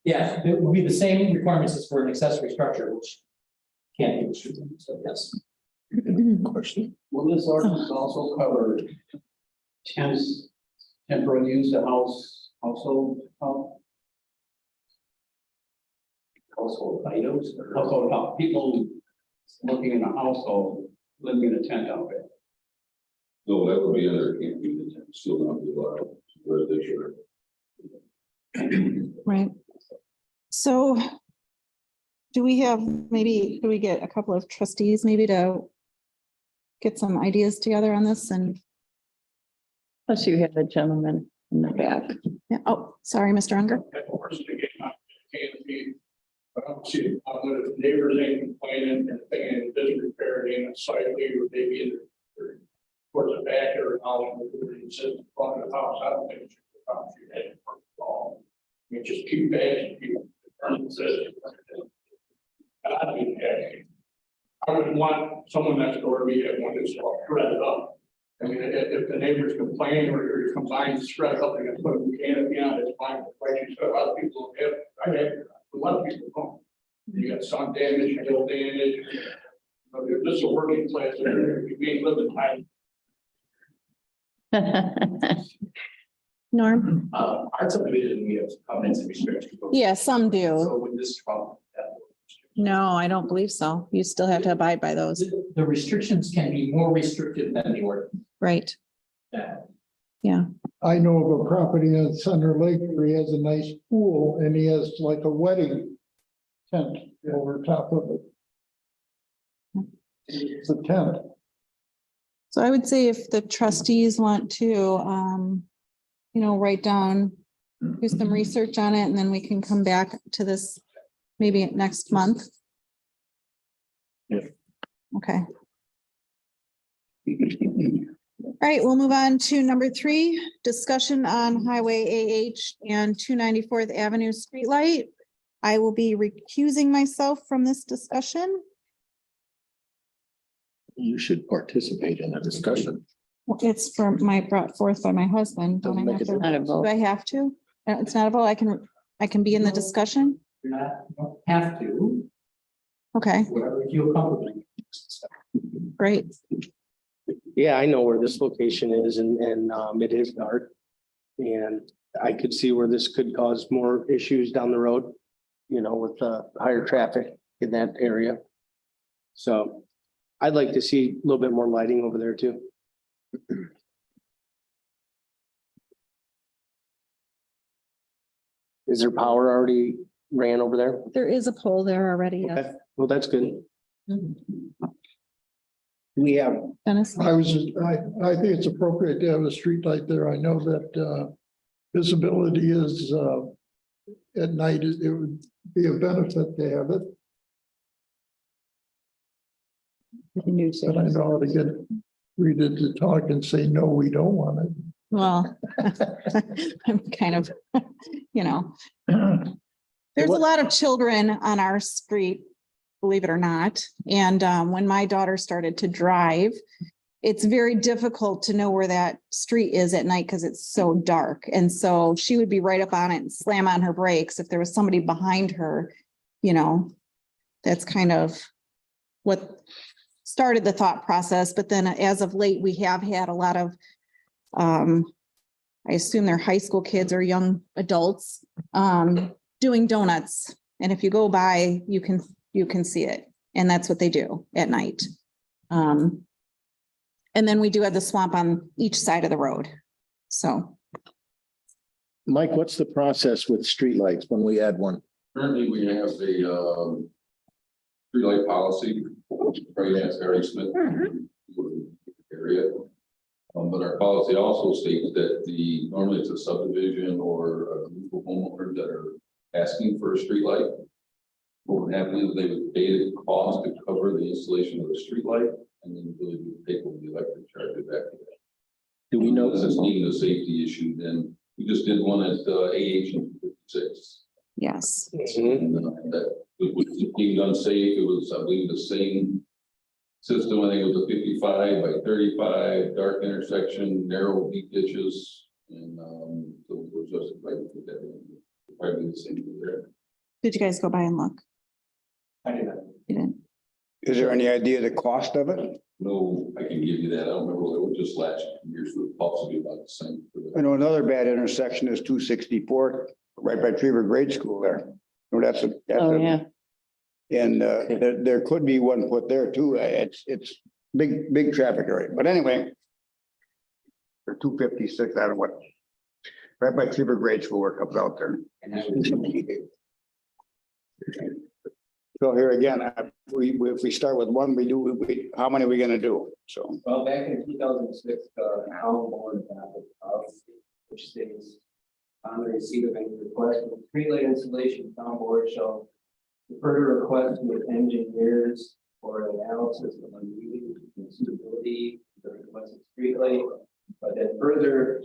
Yeah, it would be the same requirements as for an accessory structure, which can't be restricted, so yes. Question. Will this ordinance also cover temporary use of household Household items. household, people working in a household, living in a tent out there? No, that would be under, can't be, still not be allowed, where they should. Right. So do we get a couple of trustees maybe to get some ideas together on this and, Plus you have a gentleman in the back. yeah, oh, sorry, Mr. Unger. But I'm seeing, the neighbors ain't complaining, and thinking disrepair ain't slightly, or maybe in the, towards the back or house, it says in front of the house, I don't think it should be a problem. You just keep adding, keep. wouldn't want someone next door to me that wanted to shred it up. I mean, if the neighbors complain or you combine to shred it up, they can put a canopy on, it's fine. Like you said, a lot of people have, a lot of people don't. You got sun damage, hail damage. If this is a working place, you ain't living high. Norm? Our subdivision, we have covenants and restrictions. Yeah, some do. So with this problem, No, I don't believe so. You still have to abide by those. The restrictions can be more restrictive than the ordinance. Right. Yeah. I know of a property on Thunder Lake where he has a nice pool and he has like a wedding tent over top of it. It's a tent. So I would say if the trustees want to, write down, do some research on it, and then we can come back to this maybe next month. Yeah. Okay. All right, we'll move on to number 3, discussion on Highway AH and 294th Avenue streetlight. I will be recusing myself from this discussion. You should participate in the discussion. It's brought forth by my husband. Don't I have to? Not a Do vote. I have to? It's not a vote. I can be in the discussion. You're not, you don't have to, Okay, whatever you feel comfortable. great. Yeah, I know where this location is and it is dark. And I could see where this could cause more issues down the road, with higher traffic in that area. So I'd like to see a little bit more lighting over there too. Is there power already ran over there? There is a pole there already. Yes. Okay, well, that's good. We have, Dennis? I think it's appropriate to have a street light there. I know that visibility is at night, it would be a benefit to have it. But I know how to get Rita to talk and say, no, we don't want it. Well, I'm kind of, there's a lot of children on our street, believe it or not. And when my daughter started to drive, it's very difficult to know where that street is at night because it's so dark. And so she would be right up on it and slam on her brakes if there was somebody behind her, that's kind of what started the thought process. But then as of late, we have had a lot of, I assume they're high school kids or young adults, doing donuts. And if you go by, you can see it. And that's what they do at night. And then we do have the swamp on each side of the road. So. Mike, what's the process with streetlights when we add one? Currently, we have a streetlight policy, right at Harry Smith area. But our policy also states that normally it's a subdivision or a group of homeowners that are asking for a streetlight. What would happen is they would pay the cost to cover the installation of the streetlight, and then the village would take over the electric charge after that. Do we know? This is needing a safety issue, then we just did one at AH in 56. Yes. And that was deemed unsafe. It was, I believe, the same system. I think it was a 55 by 35, dark intersection, narrow deep ditches, and so we're just right with that. Probably the same there. Did you guys go by and look? I do not. You didn't? Is there any idea the cost of it? No, I can give you that. I don't remember what it was just last year, so it's possibly about the same. I know another bad intersection is 264, right by Trevor Grade School there. No, that's Oh, yeah. and there could be one put there too. It's big traffic area. But anyway, for 256, I don't know what. Right by Trevor Grade School, where it comes out there. So here again, if we start with one, how many are we gonna do? So. Well, back in 2006, the House Board adopted a policy which states, on the receipt of any request for streetlight installation, town board shall refer to request with engineers for analysis of unused and suitability of the requested streetlight, but then further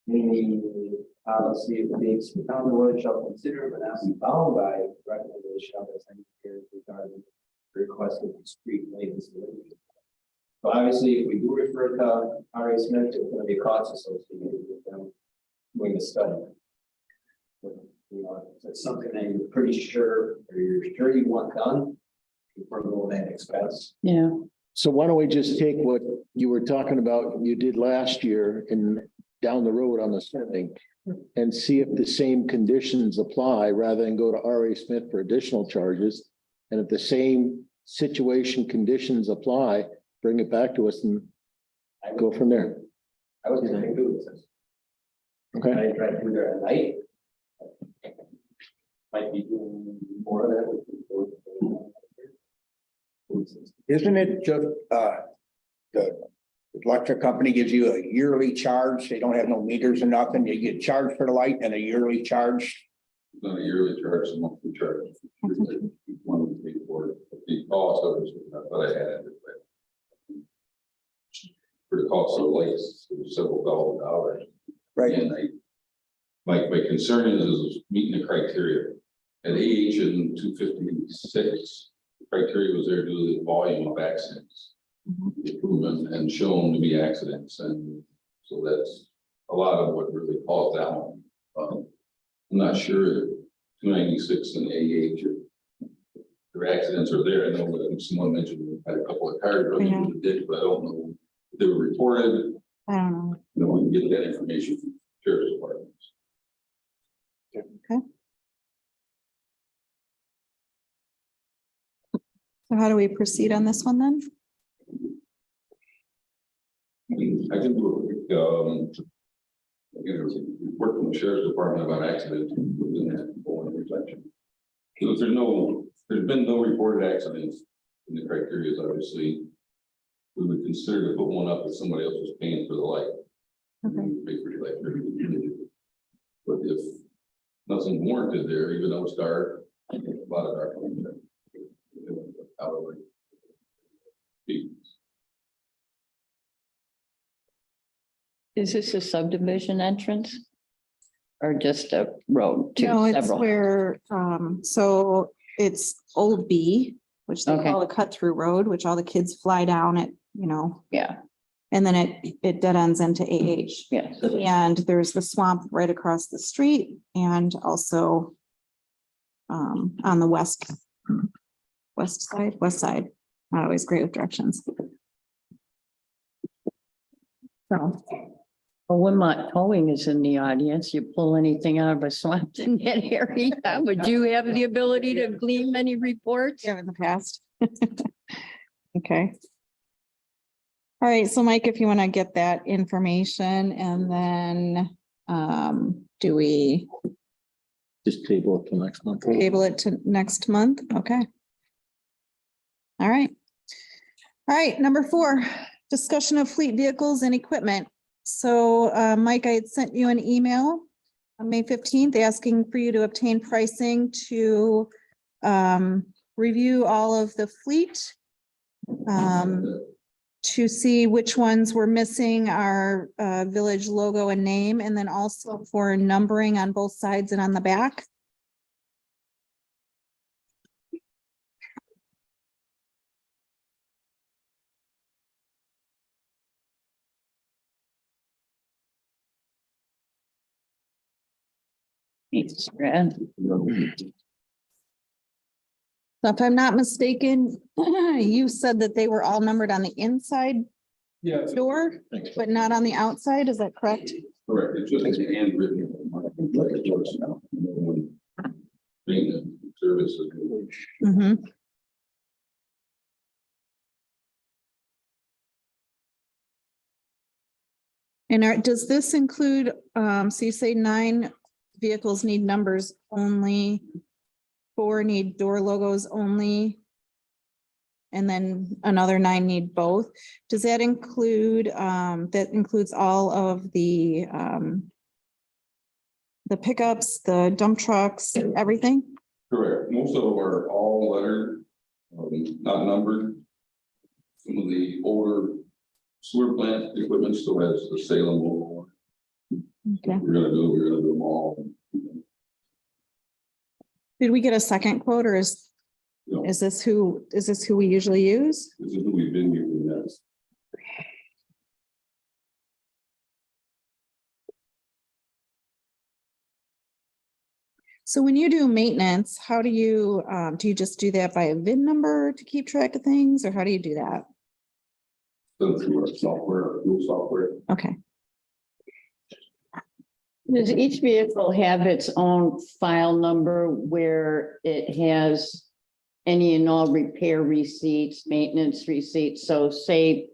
in the policy, it states the town board shall consider but not be bound by recommendation of its engineers regarding the request requested street lane installation. So obviously, if we do refer to RA Smith, there's gonna be costs associated with them doing the study. You know, if it's something that you're pretty sure, or you're sure you want done, before going that expense. Yeah. So why don't we just take what you were talking about, you did last year and down the road on the survey and see if the same conditions apply rather than go to RA Smith for additional charges. And if the same situation conditions apply, bring it back to us and go from there. I was gonna do this. Okay. I tried to do there at night. Might be doing more of that. Isn't it just, the electric company gives you a yearly charge? They don't have no meters or nothing. You get charged for the light and a yearly charge. Not a yearly charge, it's a monthly charge. One would pay for it. The cost of it, I thought I had it. For the cost of lights, it was several $1,000s. Right. And my concern is meeting the criteria. At AH in 256, the criteria was there due to the volume of accidents. Proven and shown to be accidents, and so that's a lot of what really caused that one. I'm not sure 296 and AH their accidents are there. I know that someone mentioned we had a couple of cars running into the ditch, but I don't know if they were reported. I don't know. You know, we can get that information from sheriff's departments. Okay. So how do we proceed on this one then? I can do a quick, report from the sheriff's department about accidents within that whole intersection. So if there's been no reported accidents in the criteria, obviously, we would consider to put one up if somebody else was paying for the light. Okay. Pay for the light. But if nothing warranted there, even though it's dark, a lot of dark. However. Is this a subdivision entrance? Or just a road to No, it's several? where, so it's Old B, which they Okay. call the cut-through road, which all the kids fly down at, you know, Yeah, and then it dead ends into AH. yeah. And there's the swamp right across the street and also on the west side, not always great with directions. So, Well, when my towing is in the audience, you pull anything out of a swamp in that area, would you have the ability to glean any reports? yeah, in the past. Okay. All right, so Mike, if you want to get that information and then do we Just table it till next month. table it to next month? Okay. All right. All right, number 4, discussion of fleet vehicles and equipment. So Mike, I had sent you an email on May 15th asking for you to obtain pricing to review all of the fleet. To see which ones were missing our village logo and name, and then also for numbering on both sides and on the back. It's grand. So if I'm not mistaken, you said that they were all numbered on the inside Yeah. door, but not on the outside. Is that correct? Correct, it's just a handwritten. Like a notice now. Maintenance services. Mhm. And does this include, so you say 9 vehicles need numbers only, 4 need door logos only, and then another 9 need both. Does that include, that includes all of the pickups, the dump trucks, everything? Correct, most of them are all lettered, not numbered. Some of the older sewer plant equipment still has the Salem logo. Okay. We're gonna do them all. Did we get a second quote, or is No, Is this who we usually use? this is who we've been using, that's. So when you do maintenance, how do you just do that by a VIN number to keep track of things, or how do you do that? Done through our software, our fuel software. Okay, Does each vehicle have its own file number where it has any and all repair receipts, maintenance receipts? So say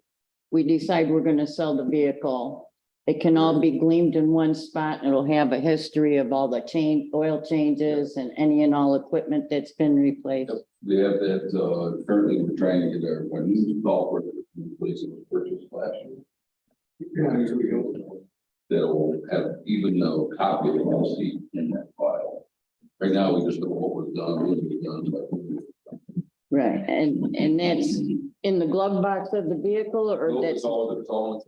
we decide we're gonna sell the vehicle, it can all be gleamed in one spot and it'll have a history of all the oil changes and any and all equipment that's been replaced. We have that, currently we're trying to get our new software in place that was purchased last year. That'll have even a copy of all seats in that file. Right now, we just know what was done, what was done, but. Right, and that's in the glove box of the vehicle or No, that's it's all.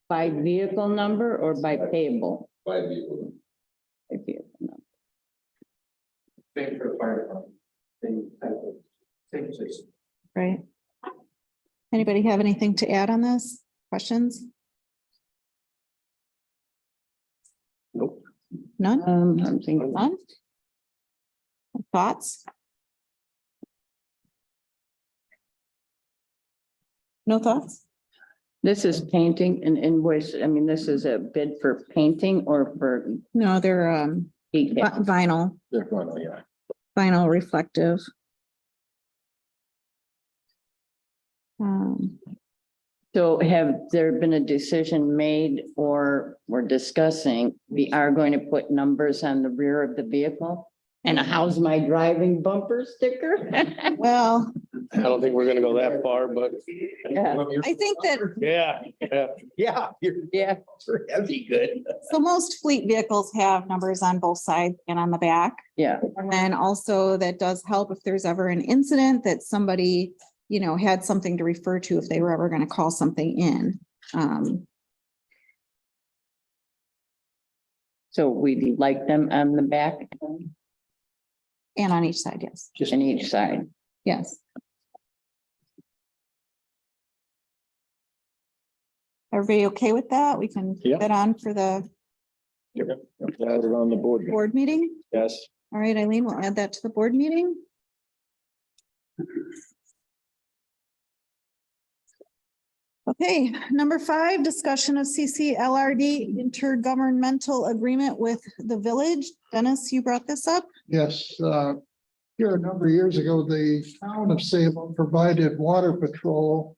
by vehicle number or by payable? By vehicle. By vehicle number. Same for the fire department. Same type of, same system. right. Anybody have anything to add on this? Questions? Nope. None? I'm thinking, None? Thoughts? No thoughts? this is painting an invoice. I mean, this is a bid for painting or for No, they're detail. vinyl, They're fine, yeah. vinyl reflective. So have there been a decision made or we're discussing, we are going to put numbers on the rear of the vehicle? And a how's my driving bumper sticker? Well, I don't think we're gonna go that far, but. Yeah. I think that, Yeah. Yeah. That'd be good. so most fleet vehicles have numbers on both sides and on the back. Yeah, And then also that does help if there's ever an incident that somebody, you know, had something to refer to if they were ever going to call something in. so we like them on the back And on each side, yes, just on each side. yes. Everybody okay with that? We can Yeah. put that on for the Add it on the board. board meeting. Yes. All right, Eileen, we'll add that to the board meeting. Okay, number 5, discussion of CCLRD intergovernmental agreement with the village. Dennis, you brought this up? Yes, here a number of years ago, the town of Salem provided water patrol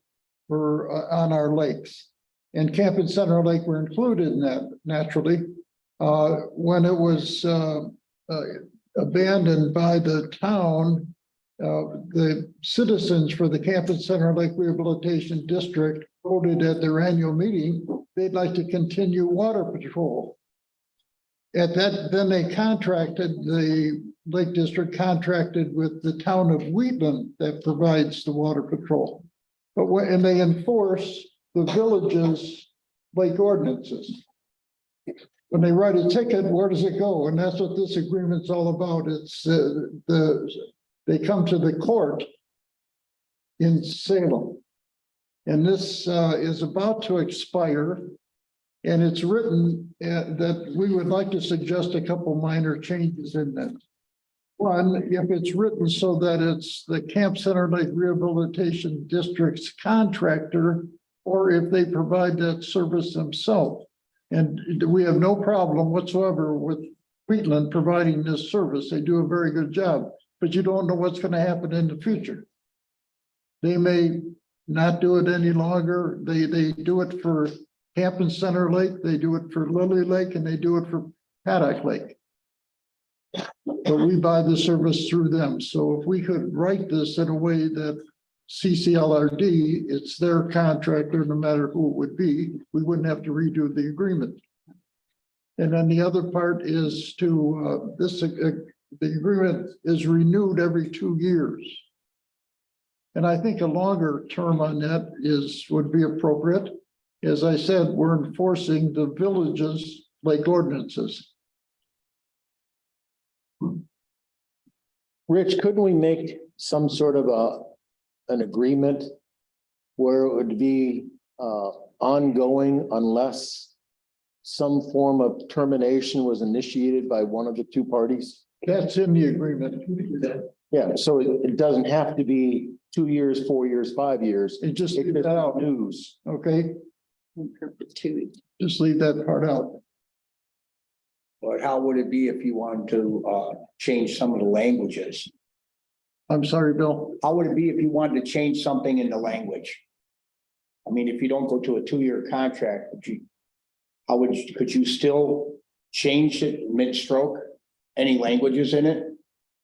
for, on our lakes. And Camp and Center Lake were included in that naturally. When it was abandoned by the town, the citizens for the Camp and Center Lake Rehabilitation District voted at their annual meeting, they'd like to continue water patrol. At that, then they contracted, the Lake District contracted with the town of Wheatland that provides the water patrol. But when, and they enforce the village's lake ordinances. When they write a ticket, where does it go? And that's what this agreement's all about. It's they come to the court in Salem. And this is about to expire. And it's written that we would like to suggest a couple minor changes in that. One, if it's written so that it's the Camp Center Lake Rehabilitation District's contractor, or if they provide that service themselves. And we have no problem whatsoever with Wheatland providing this service. They do a very good job, but you don't know what's going to happen in the future. They may not do it any longer. They do it for Camp and Center Lake, they do it for Lily Lake, and they do it for Paddock Lake. But we buy the service through them. So if we could write this in a way that CCLRD, it's their contractor, no matter who it would be, we wouldn't have to redo the agreement. And then the other part is to, the agreement is renewed every 2 years. And I think a longer term on that would be appropriate. As I said, we're enforcing the village's lake ordinances. Rich, couldn't we make some sort of an agreement where it would be ongoing unless some form of termination was initiated by one of the two parties? That's in the agreement. Yeah, so it doesn't have to be 2 years, 4 years, 5 years. It just It leave just that out, renews. okay? In perpetuity. Just leave that part out. But how would it be if you wanted to change some of the languages? I'm sorry, Bill. How would it be if you wanted to change something in the language? I mean, if you don't go to a 2-year contract, could you still change it mid-stroke? Any languages in it?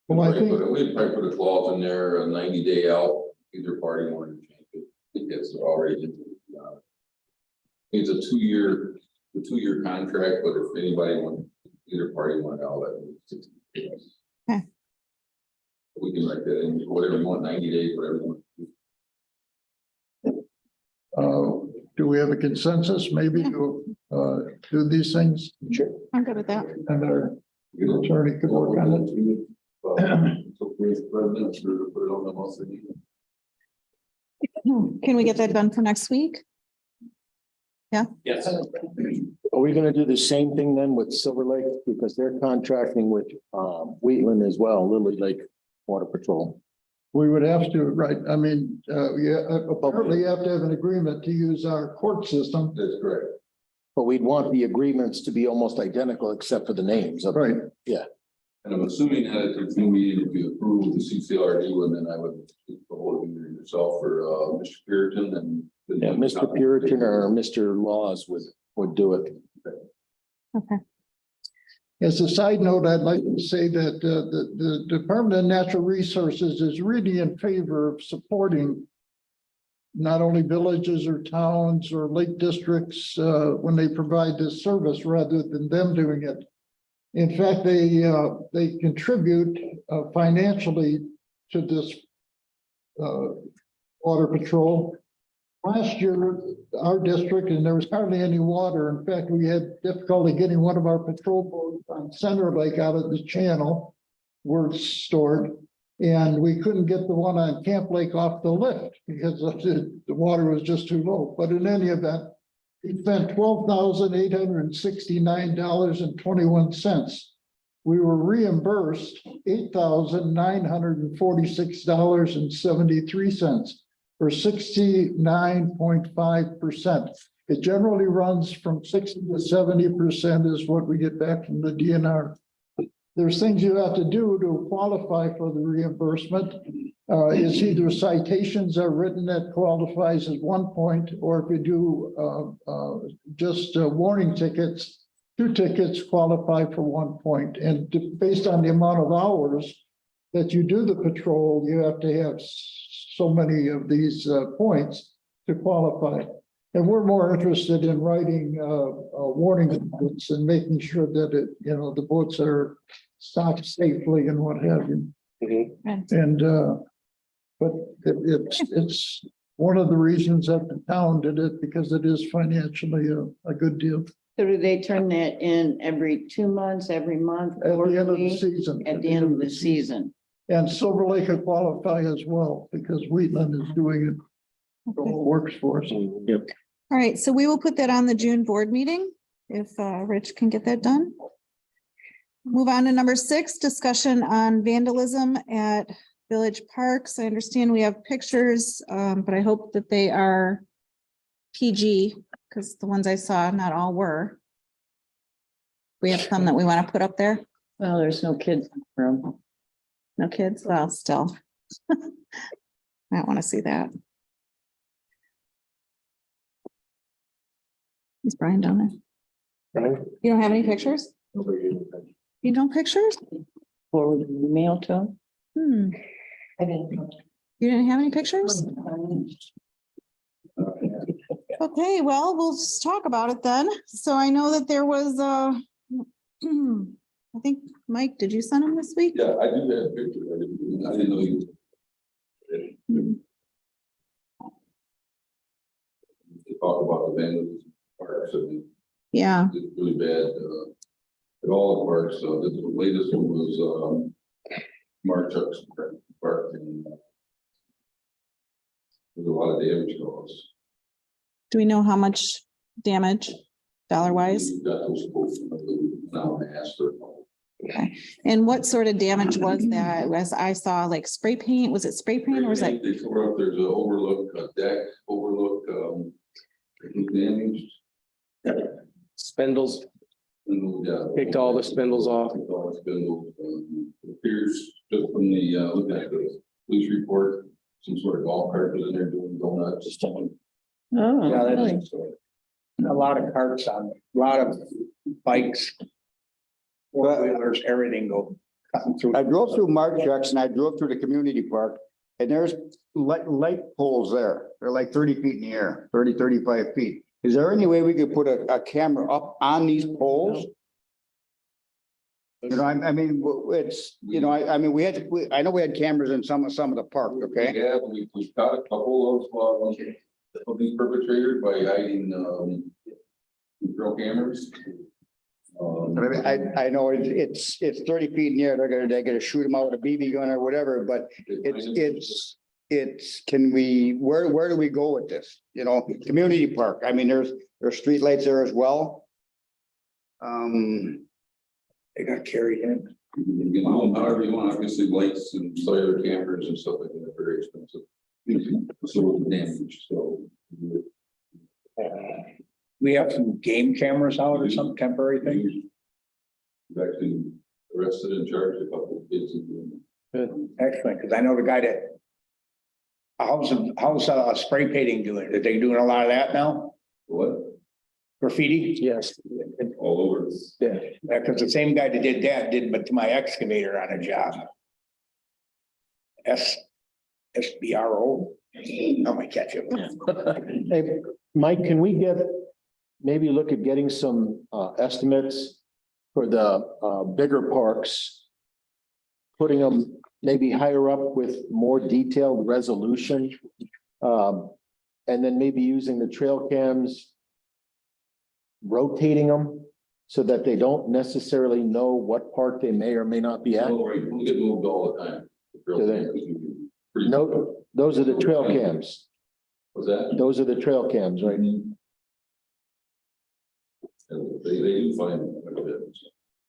Well, I think, We'd probably put a clause in there, a 90-day out, either party wanted to change it. It's already. It's a 2-year contract, but if anybody wants, either party want out, that would be 60 days. Okay. We can write that in, whatever you want, 90 days, whatever you want. do we have a consensus maybe to do these things? Sure. I'm good with that. And our attorney could work on it. So please, President, to put it on the most. Can we get that done for next week? Yes. Are we gonna do the same thing then with Silver Lake? Because they're contracting with Wheatland as well, Lily Lake Water Patrol. We would have to, right, I mean, apparently you have to have an agreement to use our court system. That's correct. But we'd want the agreements to be almost identical except for the names. Right. Yeah. And I'm assuming that at the June meeting, if you approve the CCRD, and then I would hold you yourself for Mr. Puritan and. Yeah, Mr. Puritan or Mr. Laws would do it. Okay. As a side note, I'd like to say that the Department of Natural Resources is really in favor of supporting not only villages or towns or lake districts when they provide this service rather than them doing it. In fact, they contribute financially to this water patrol. Last year, our district, and there was hardly any water. In fact, we had difficulty getting one of our patrol boats on Center Lake out of the channel where it's stored. And we couldn't get the one on Camp Lake off the lift because the water was just too low. But in any event, we spent $12,869.21. We were reimbursed $8,946.73. for 69.5%. It generally runs from 60 to 70% is what we get back from the DNR. There's things you have to do to qualify for the reimbursement. It's either citations are written that qualifies as 1 point, or if you do just warning tickets, 2 tickets qualify for 1 point. And based on the amount of hours that you do the patrol, you have to have so many of these points to qualify. And we're more interested in writing warning tickets and making sure that the boats are stocked safely and what have you. And but it's one of the reasons that the town did it, because it is financially a good deal. So do they turn that in every 2 months, every month? At the end of the quarterly? season. At the end of the season. And Silver Lake could qualify as well, because Wheatland is doing it. The whole works for us. Yep. All right, so we will put that on the June board meeting if Rich can get that done. Move on to number 6, discussion on vandalism at village parks. I understand we have pictures, but I hope that they are PG, because the ones I saw, not all were. We have some that we want to put up there. Well, there's no kids in the room. No kids, well, still. I don't want to see that. Is Brian down there? You don't have any pictures? You don't pictures? Forward the mail to them. You didn't have any pictures? Okay, well, we'll just talk about it then. So I know that there was I think, Mike, did you send him this week? Yeah, I do have pictures. I didn't know you. To talk about the vandalism parks, I mean, Yeah, it's really bad. at all the parks, so this the latest one was, Mark Chuck's park and there's a lot of damage caused. Do we know how much damage dollar wise? We've got those quotes now and asked for. Okay. And what sort of damage was that? As I saw like spray paint, was it spray paint or was that? They tore up, there's an overlook, a deck overlook, damaged. Spindles, And, yeah. picked all the spindles off. Picked all the spindles, it appears just from the, looking at the police report, some sort of golf cart was in there doing donuts, just something. Oh, Yeah, that's- really? A lot of carts on, a lot of bikes. Four-wheelers, everything go cutting through. I drove through Mark Chuck's and I drove through the community park and there's light poles there. They're like 30 feet in the air, 30, 35 feet. Is there any way we could put a camera up on these poles? You know, I mean, it's, you know, I mean, I know we had cameras in some of the park, okay? Yeah, we caught a couple of these perpetrators by hiding, drill cameras. I know it's 30 feet in the air. They're gonna shoot them out with a BB gun or whatever, but can we, where do we go with this? You know, community park. I mean, there's streetlights there as well. They got carried in. You know, however you want, obviously lights and cellular cameras and stuff like that are very expensive. So damage, so. We have some game cameras out or some temporary things. We've actually arrested and charged a couple of kids. Good, excellent, because I know the guy that. How's spray painting doing? Are they doing a lot of that now? What? Graffiti? Yes. All over. Yeah, because the same guy that did that did but to my excavator on a job. SBRO. I might catch him. Hey, Mike, can we maybe look at getting some estimates for the bigger parks? Putting them maybe higher up with more detailed resolution. And then maybe using the trail cams, rotating them so that they don't necessarily know what part they may or may not be at. Oh, right, we get moved all the time. Do they? No, those are the trail cams. What's that? Those are the trail cams, right? They do find.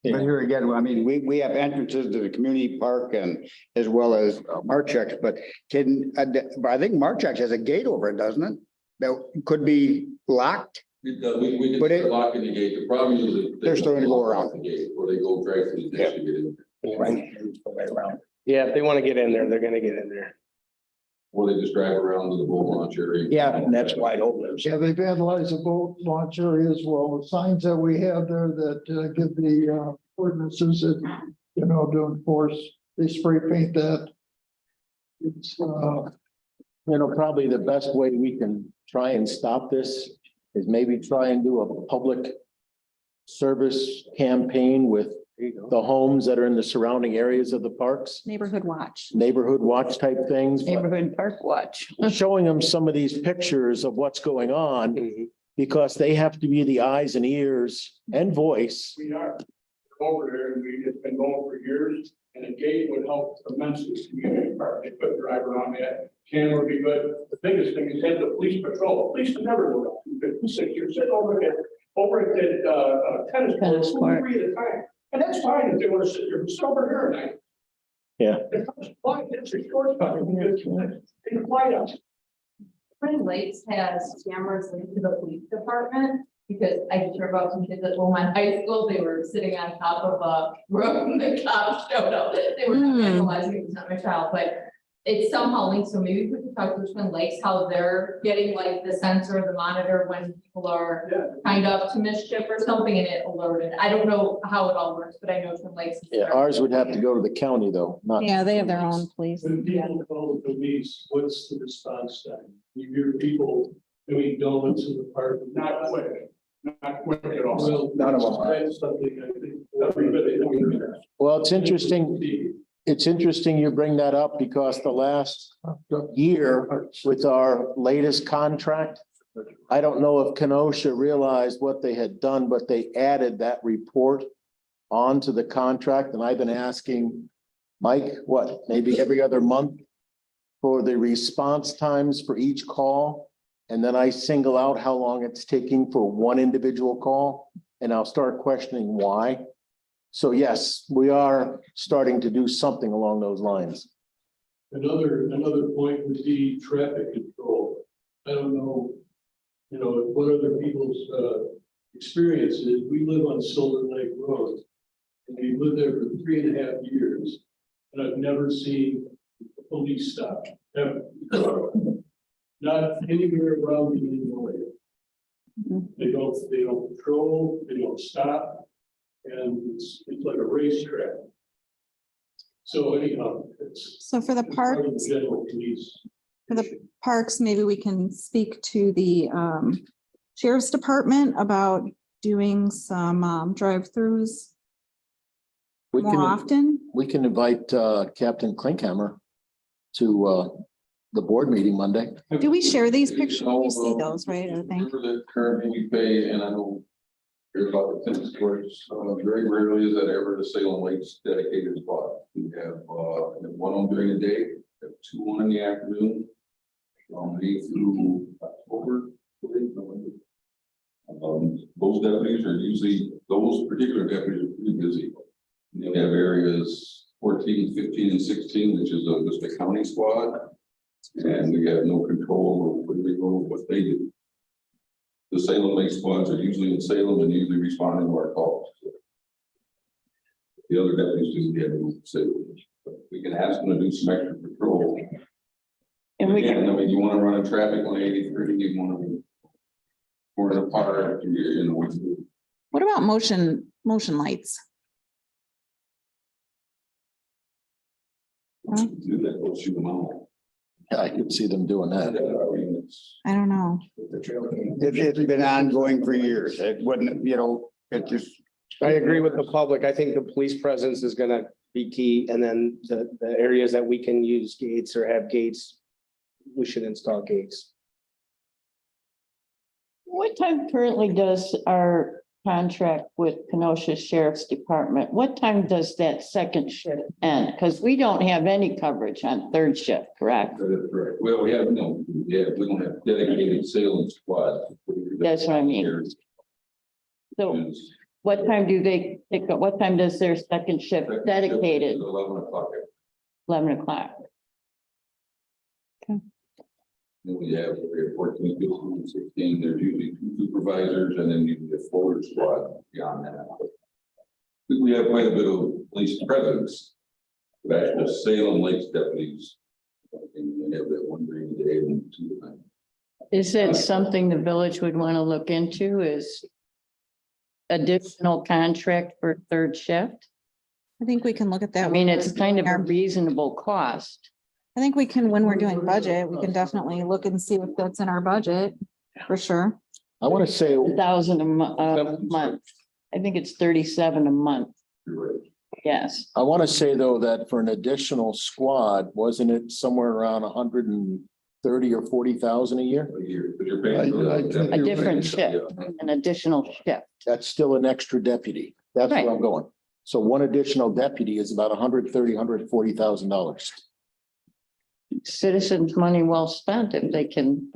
But here again, I mean, we have entrances to the community park and as well as Marchek's, but but I think Marchek's has a gate over it, doesn't it? That could be locked. We can lock in the gate. The problem is that They're still gonna go around. the gate, or they go drive through the ditch to get in. Right around. Yeah, if they want to get in there, they're gonna get in there. Or they just drive around to the boat launch area. Yeah, and that's wide open. Yeah, they vandalize the boat launch area as well. The signs that we have there that give the ordinances that, you know, to enforce, they spray paint that. It's, Probably the best way we can try and stop this is maybe try and do a public service campaign with the homes that are in the surrounding areas of the parks, Neighborhood watch. neighborhood watch type things. Neighborhood park watch. Showing them some of these pictures of what's going on, because they have to be the eyes and ears and voice. We are over there and it's been going for years and a gate would help immensely. Community park, they could drive around that. Camera would be good. The biggest thing is have the police patrol. Police can never go down. 56 years sitting over at tennis court, 3 at a time. And that's fine if they want to sit there, sit over here at night. Yeah. Why, it's a short cut. They can fly us. Twin Lakes has cameras linked to the police department, because I just heard about some kids at Wilmot High School, they were sitting on top of a road and the cops showed up. They were not vandalizing, it was not my child, but it's somehow linked, so maybe we could talk to Twin Lakes, how they're getting like the sensor, the monitor when people are kind of up to mischief or something and it alerted. I don't know how it all works, but I know Twin Lakes. Yeah, ours would have to go to the county though, not. Yeah, they have their own police. When people call the police, what's the response time? You hear people doing donuts in the park, not quick at all. None of them are. That's something I think everybody knows. Well, it's interesting. It's interesting you bring that up because the last year with our latest contract, I don't know if Kenosha realized what they had done, but they added that report onto the contract, and I've been asking Mike, what, maybe every other month for the response times for each call. And then I single out how long it's taking for one individual call, and I'll start questioning why. So yes, we are starting to do something along those lines. Another point would be traffic control. I don't know, what other people's experience is. We live on Silver Lake Road. And we lived there for 3.5 years. And I've never seen a police stop, ever. Not anywhere around the Illinois. They don't patrol, they don't stop. And it's like a racetrack. So anyhow, it's. So for the it's part of parks, the general police. for the parks, maybe we can speak to the sheriff's department about doing some drive-throughs We more can, often. we can invite Captain Klinkhammer to the board meeting Monday. Do we share these pictures? You see those, right? I think. That currently we pay, and I know here's about the tennis courts, very rarely is that ever the Salem Lakes dedicated spot. We have one on during the day, we have 2 on in the afternoon, May through October. Those deputies are usually, those particular deputies are pretty busy. And then we have areas 14, 15, and 16, which is just a county squad. And we have no control over what they do. The Salem Lake squads are usually in Salem and usually responding to our calls. The other deputies do get in Salem, but we can ask them to do some extra patrol. And we I mean, you want to run a traffic on 83, you want to. Or in a park, What about motion lights? do that, we'll shoot them out. I could see them doing that. I mean, it's. I don't know. It's been ongoing for years. It wouldn't, it just. I agree with the public. I think the police presence is gonna be key, and then the areas that we can use gates or have gates, we should install gates. What time currently does our contract with Kenosha Sheriff's Department, what time does that second shift end? Because we don't have any coverage on third shift, correct? That is correct. Well, we have, we don't have dedicated Salem squad. That's what I mean. So what time do they pick up? What time does their second shift dedicated? 11 o'clock. 11 o'clock. We have 14, 15, and 16. There's usually 2 supervisors and then usually a forward squad beyond that. We have quite a bit of police presence. But actually, the Salem Lakes deputies. And they have that 1 during the day and 2 at night. Is that something the village would want to look into, is additional contract for third shift? I think we can look at that. I mean, it's kind of a reasonable cost. I think we can, when we're doing budget, we can definitely look and see what that's in our budget, for sure. I want to say, 1,000 a month. I think it's 37 a month. You're right. Yes. I want to say though, that for an additional squad, wasn't it somewhere around 130 or 40,000 a year? A year, but you're paying for A different shift, an additional shift. That's still an extra deputy. That's where I'm going. So one additional deputy is about $140,000. Citizens' money well spent if they can.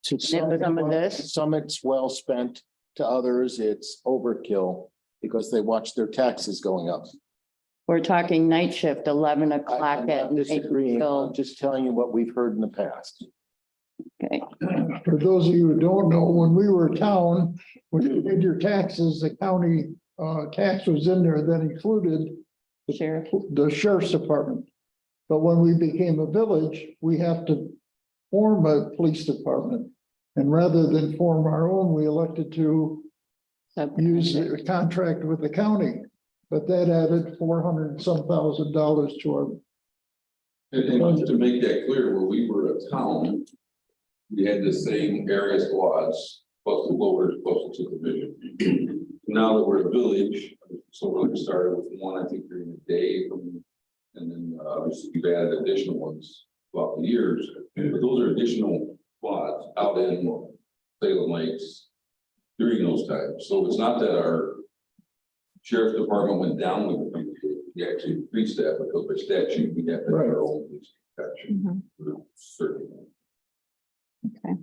To some of this. some it's well spent, to others it's overkill because they watch their taxes going up. We're talking night shift, 11 I'm o'clock not at night. disagreeing, I'm till- just telling you what we've heard in the past. Okay. For those of you who don't know, when we were a town, when you did your taxes, the county tax was in there that included Sheriff. the sheriff's department. But when we became a village, we have to form a police department. And rather than form our own, we elected to use a contract with the county. But that added $400 and some thousand to our. And to make that clear, where we were a town, we had the same area squads, plus the lower, plus the supervision. Now that we're a village, so we started with 1, I think, during the day, and then obviously we've added additional ones throughout the years. But those are additional squads out in Salem Lakes during those times. So it's not that our Sheriff's Department went down with the, we actually increased that because by statute, we have to have our own police protection. Certainly. Okay.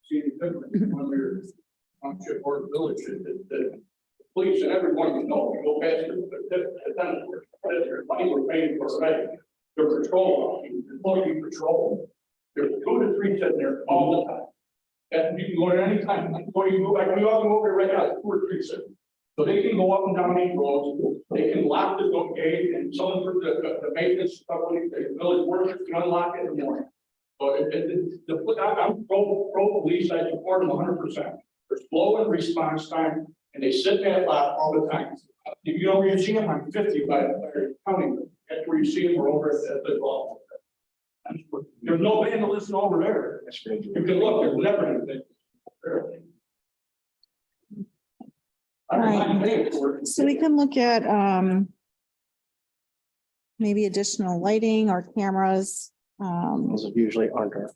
See, the difference when we're township or village, the police and everyone, you know, you go past the money we're paying for, right? Your patrol, employee patrol, there's 2 to 3 sitting there all the time. And you can go there anytime, like, go, you go, like, we all go over there right now, 2 or 3 sitting. So they can go up and down these roads, they can lock the gate, and someone for the maintenance company, the village workers can unlock it in the morning. So I'm pro police, I support them 100%. They're slow in response time, and they sit in that lot all the time. If you know where you see them, I'm 50 by counting them. That's where you see them, we're over at the law. There's no vandalism over there. You can look, there's never anything. I don't mind paying for it. So we can look at, maybe additional lighting or cameras. Those usually aren't our.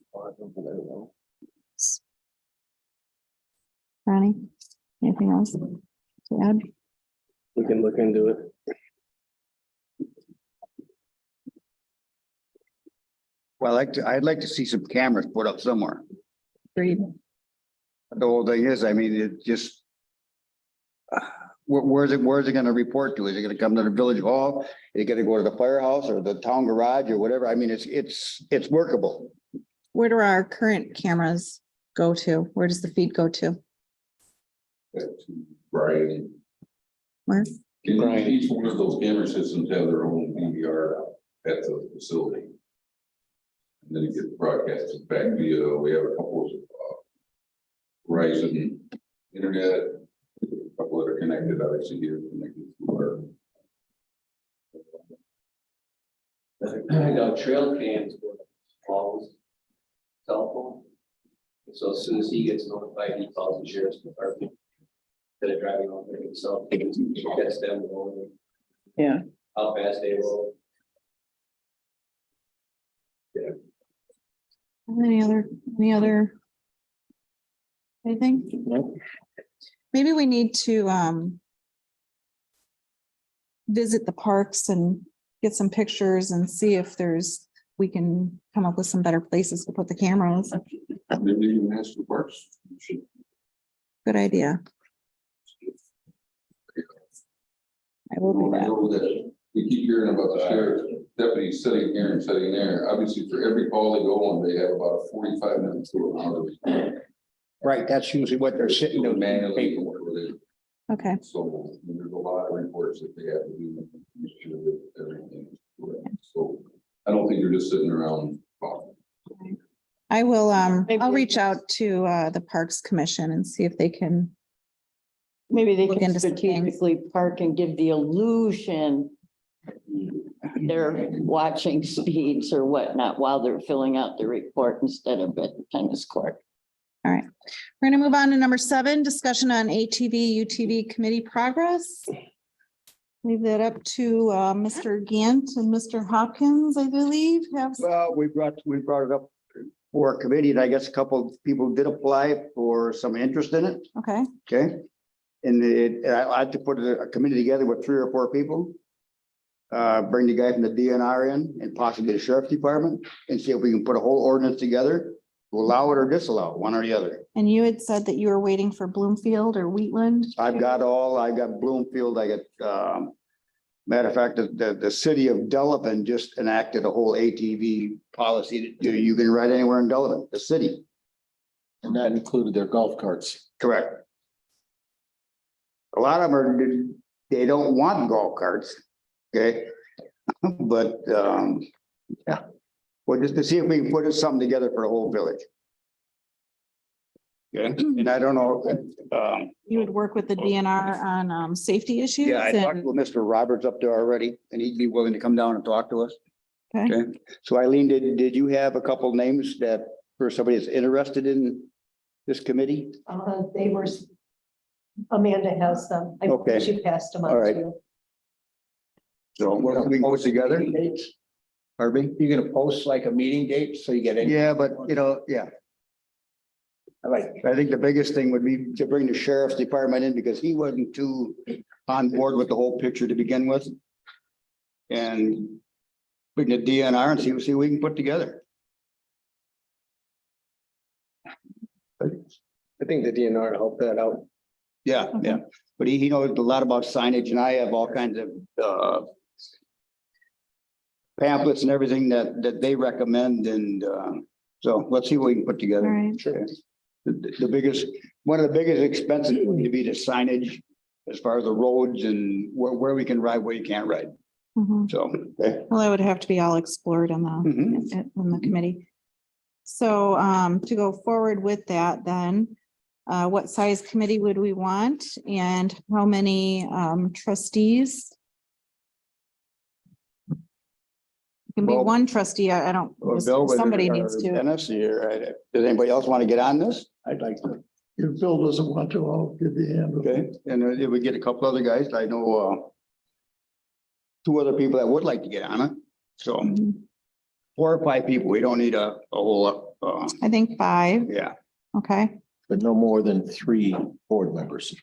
Ronnie, anything else to add? We can look into it. Well, I'd like to see some cameras put up somewhere. Agreed. The whole thing is, I mean, it just. Where's it gonna report to? Is it gonna come to the village hall? Is it gonna go to the firehouse or the town garage or whatever? I mean, it's workable. Where do our current cameras go to? Where does the feed go to? Brian. Where? Each one of those camera systems have their own DVR at the facility. And then it gets broadcasted back via, we have a couple of Verizon internet, a couple that are connected, obviously here connected to our. I know trail cams calls cell phone. So as soon as he gets notified, he calls the sheriff's department. Instead of driving on there himself, he gets them going. Yeah. How fast they roll. Any other? Anything? Nope. Maybe we need to, visit the parks and get some pictures and see if we can come up with some better places to put the cameras. Maybe even ask the parks. Good idea. I will do I that. know that we keep hearing about the sheriff deputies sitting here and sitting there. Obviously, for every call they go on, they have about a 45 minutes to an hour. Right, that's usually what they're sitting You know, there manually. paperwork. Okay. So there's a lot of reports that they have to do to make sure that everything is correct. So I don't think you're just sitting around talking. I will, I'll reach out to, the Parks Commission and see if they can. Maybe they Look can into some things. strategically park and give the illusion they're watching speeds or whatnot while they're filling out the report instead of at the tennis court. All right, we're gonna move on to number 7, discussion on ATV, UTV committee progress. Leave that up to Mr. Gant and Mr. Hopkins, I believe, have. Well, we brought it up for a committee, and I guess a couple of people did apply for some interest in it. Okay, Okay. And I had to put a committee together with 3 or 4 people. Bring the guy from the DNR in and possibly the sheriff's department and see if we can put a whole ordinance together to allow it or disallow it, one or the other. and you had said that you were waiting for Bloomfield or Wheatland. I got Bloomfield, I got, matter of fact, the city of Delavan just enacted a whole ATV policy that you can ride anywhere in Delavan, the city. And that included their golf carts. Correct. A lot of them they don't want golf carts, okay? But, yeah, well, just to see if we can put something together for the whole village. Okay, and I don't know, You would work with the DNR on safety issues. yeah, I talked and- with Mr. Roberts up there already, and he'd be willing to come down and talk to us. Okay, Okay, so Eileen, did you have a couple names that for somebody that's interested in this committee? They were, Amanda has them. I Okay. She passed them All on right. to you. So what we can put together? Pardon me? You're gonna post like a meeting date, so you get Yeah, but yeah. I think the biggest thing would be to bring the sheriff's department in because he wasn't too on board with the whole picture to begin with. And bring the DNR and see what we can put together. I think the DNR helped that out. Yeah, yeah, but he knows a lot about signage and I have all kinds of pamphlets and everything that they recommend and so let's see what we can put together. All right. Sure. The biggest, one of the biggest expenses would be the signage as far as the roads and where we can ride, where you can't ride. Mhm. So, okay. Well, that would have to be all explored in Mhm. the committee. So, to go forward with that, then, what size committee would we want and how many, trustees? It can be Well- one trustee. I don't, Or Bill, somebody or needs to. Dennis, does anybody else want to get on this? I'd like to. If Bill doesn't want to, I'll give the hand. Okay, and if we get a couple other guys, I know two other people that would like to get on it. So Mhm. 4 or 5 people, we don't need a whole I think 5. yeah, Okay. But no more than 3 board members.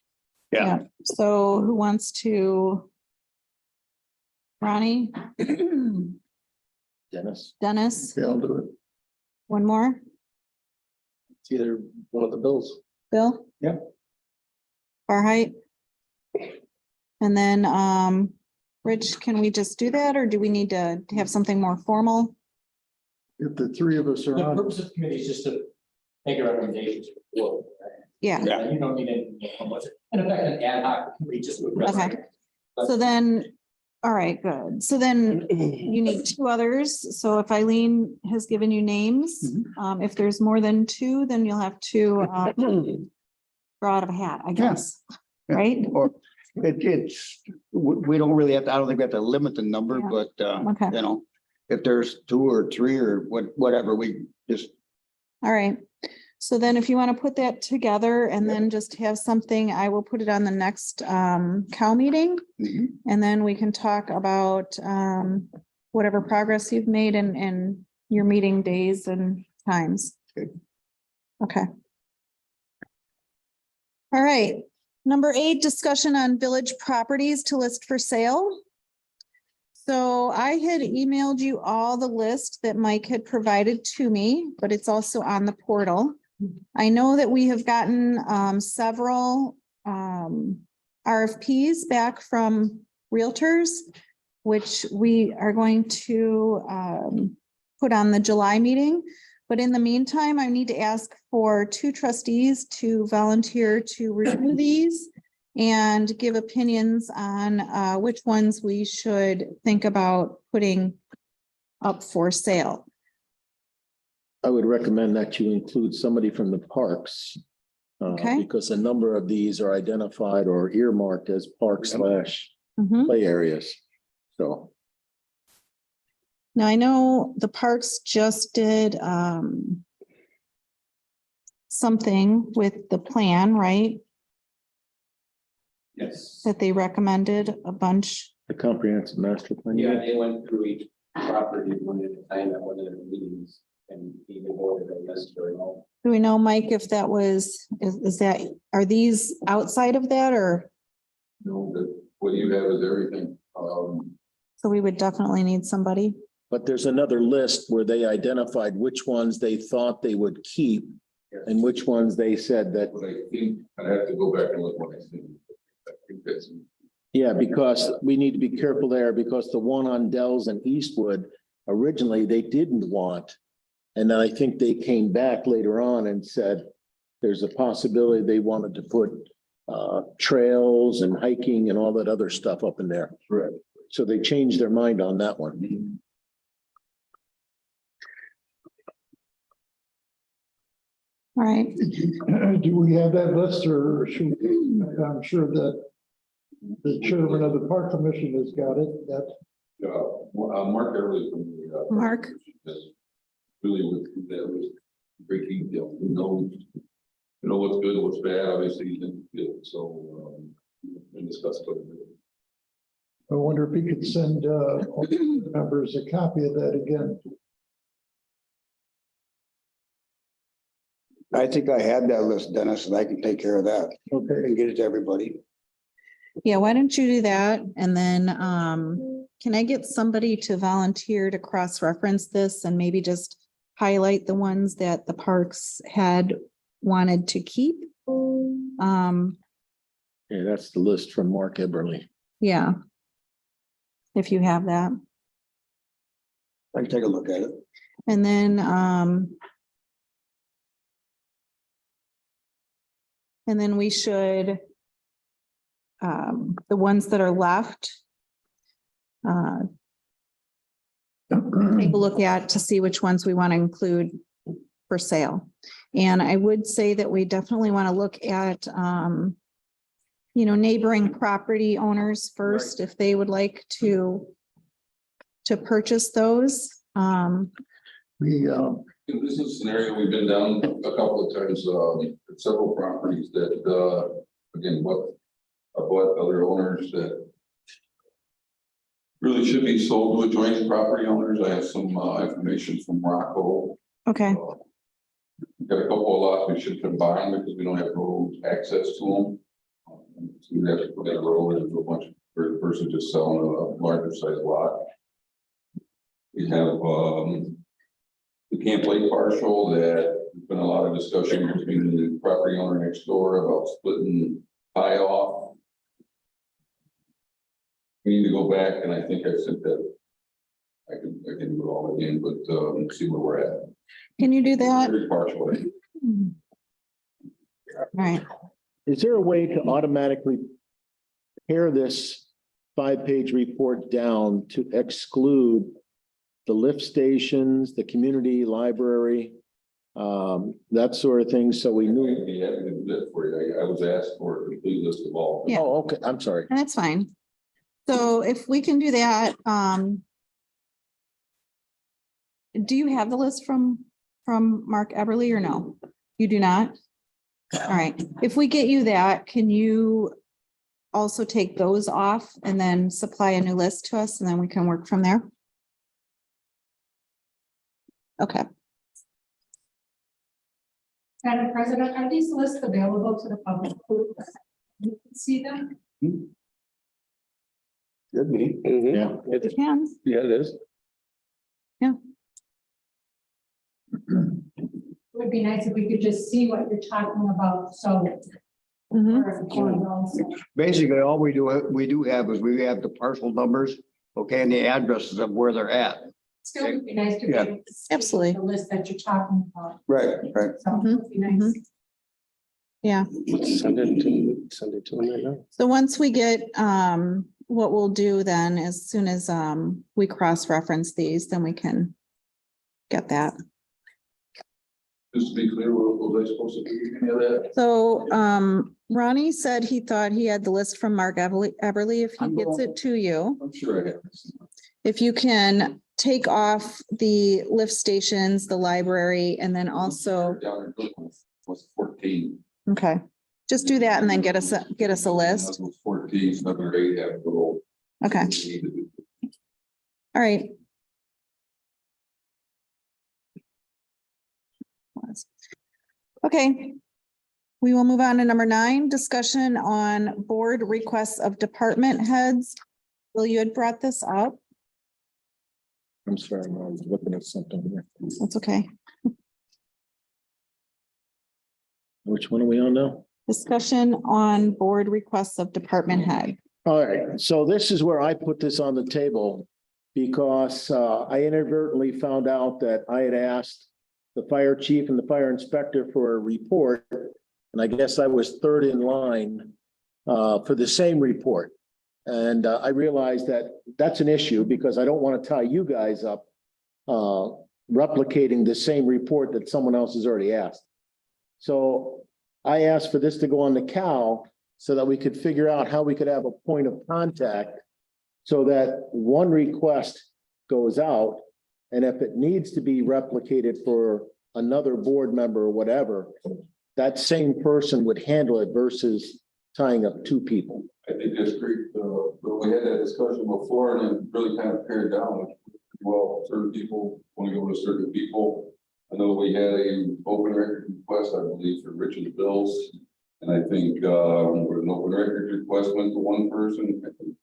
yeah. So who wants to? Ronnie? Dennis? Dennis? Yeah, I'll do it. One more? It's either one of the bills. Bill? Yeah. Farheight? And then, Rich, can we just do that or do we need to have something more formal? If the 3 of us are The on, purpose of the committee is just to make a recommendation to the board. Yeah, Yeah. You don't need anything from us. In effect, an ad hoc committee just to address. Okay. So then, all right, good. So then you need 2 others. So if Eileen has given you names, if there's more than 2, then you'll have to draw out of a hat, I guess. Yeah. Right? Or we don't really have to, I don't think we have to limit the number, Yeah. but Okay. you know, if there's 2 or 3 or whatever, we just, All right. So then if you want to put that together and then just have something, I will put it on the next cow meeting. Mhm. And then we can talk about whatever progress you've made in your meeting days and times. Good. Okay. All right. Number 8, discussion on village properties to list for sale. So I had emailed you all the list that Mike had provided to me, but it's also on the portal. I know that we have gotten several RFPs back from realtors, which we are going to put on the July meeting. But in the meantime, I need to ask for 2 trustees to volunteer to review these and give opinions on which ones we should think about putting up for sale. I would recommend that you include somebody from the parks. Okay. Because a number of these are identified or earmarked as park / Mhm. play areas. So Now, I know the parks just did something with the plan, right? Yes. That they recommended a bunch. the comprehensive master plan. Yeah, they went through each property one at a time at one of their meetings and even voted on yes or no. Do we know, Mike, if that was, is that, are these outside of that or? No, but what you have is everything. So we would definitely need somebody. But there's another list where they identified which ones they thought they would keep and which ones they said that, But I think I'd have to go back and look what I think. I think that's. yeah, because we need to be careful there because the one on Dells and Eastwood, originally they didn't want. And then I think they came back later on and said, there's a possibility they wanted to put trails and hiking and all that other stuff up in there. Right. So they changed their mind on that one. All right. do we have that list or should we, I'm sure that the chairman of the park commission has got it. That Mark Early from the. Mark. Really with that was great detail, you know what's good, what's bad, obviously, you didn't feel, so, and discuss it. I wonder if he could send all the members a copy of that again. I think I had that list, Dennis, and I can take care of that Okay. and get it to everybody. Yeah, why don't you do that? And then, can I get somebody to volunteer to cross-reference this and maybe just highlight the ones that the parks had wanted to keep? Yeah, that's the list from Mark Eberly. Yeah. If you have that. I can take a look at it. And then, we should, the ones that are left, take a look at to see which ones we want to include for sale. And I would say that we definitely want to look at, neighboring property owners first, if they would like to purchase those. This is a scenario we've been down a couple of times, at several properties that, again, what other owners that really should be sold to adjoining property owners. I have some information from Rocco. Okay. Got a couple of lots we should combine because we don't have road access to them. So we have to put in a road and a bunch for the person just selling a larger size lot. We have the Camp Lake parcel that there's been a lot of discussion between the property owner next door about splitting pie off. We need to go back, and I think I said that I can do it all again, but see where we're at. Can you do that? Very partial. All right. Is there a way to automatically pare this 5-page report down to exclude the lift stations, the community library, that sort of thing, so we knew? I'd be happy to do that for you. I was asked for a complete list of all. Yeah. Oh, okay, I'm sorry. And that's fine. So if we can do that, do you have the list from Mark Eberly or no? You do not? All right. If we get you that, can you also take those off and then supply a new list to us and then we can work from there? Okay. Madam President, are these lists available to the public? You can see them? Good me. Yeah. You can. Yeah, it is. It would be nice if we could just see what you're talking about, so. Basically, all we do have is we have the parcel numbers, okay, and the addresses of where they're at. Still would be nice to be Yeah. able to see Absolutely. the list that you're talking about. Right, right. So it would be nice. Yeah. Send it to them right now. So once we get, what we'll do then, as soon as, we cross-reference these, then we can get that. Just to be clear, what was I supposed to do? Any of that? So, Ronnie said he thought he had the list from Mark Eberly, if he gets it to you. I'm sure I have. If you can take off the lift stations, the library, and then also, Down there, was 14. okay, just do that and then get us a list. 14, another 8 have to go. Okay, all right. Okay. We will move on to number 9, discussion on board requests of department heads. Will, you had brought this up? I'm sorry, I was looking at something here. That's okay. Which one are we on now? Discussion on board requests of department head. All right, so this is where I put this on the table because I inadvertently found out that I had asked the fire chief and the fire inspector for a report, and I guess I was third in line for the same report. And I realized that that's an issue because I don't want to tie you guys up replicating the same report that someone else has already asked. So I asked for this to go on the COW so that we could figure out how we could have a point of contact so that one request goes out, and if it needs to be replicated for another board member or whatever, that same person would handle it versus tying up 2 people. I think that's great. We had that discussion before and it really kind of pared down. Well, certain people want to go to certain people. I know we had a open record request, I believe, for Richard's bills. And I think, with an open record request went to one person. I think,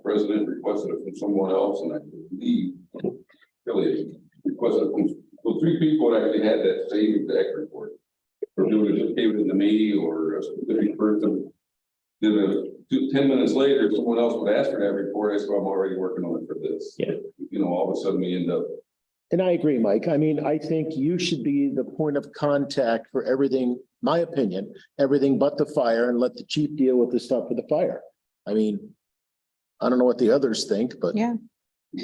President requested it from someone else, and I believe Billy requested it from, well, three people that actually had that same exact report. Or they would have just gave it to me, or a specific person. Did it 10 minutes later, someone else would ask for that report. I said, I'm already working on it for this. Yeah. You know, all of a sudden we end up. And I agree, Mike. I mean, I think you should be the point of contact for everything, my opinion, everything but the fire, and let the chief deal with the stuff for the fire. I mean, I don't know what the others think, but. Yeah.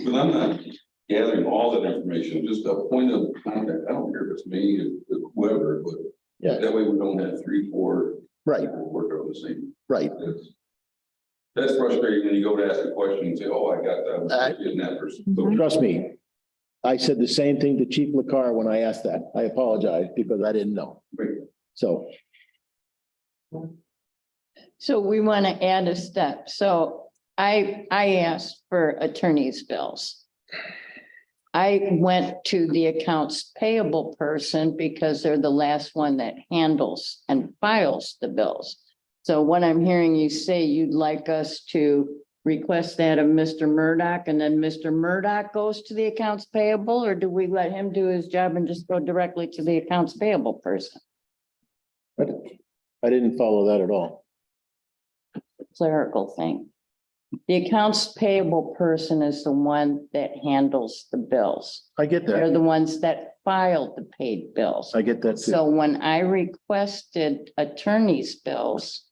But I'm not gathering all that information, just a point of contact. I don't care if it's me, if whoever, but Yeah. that way we don't have 3, 4 Right, people working on the same. right. That's frustrating when you go to ask a question and say, oh, I got that, I'm getting that person. So Trust me. I said the same thing to Chief LaCar when I asked that. I apologize because I didn't know. So. So we want to add a step. So I asked for attorney's bills. I went to the accounts payable person because they're the last one that handles and files the bills. So what I'm hearing you say, you'd like us to request that of Mr. Murdoch, and then Mr. Murdoch goes to the accounts payable, or do we let him do his job and just go directly to the accounts payable person? I didn't follow that at all. Clerical thing. The accounts payable person is the one that handles the bills. I get They're that. the ones that filed the paid bills. I get that too. So when I requested attorney's bills,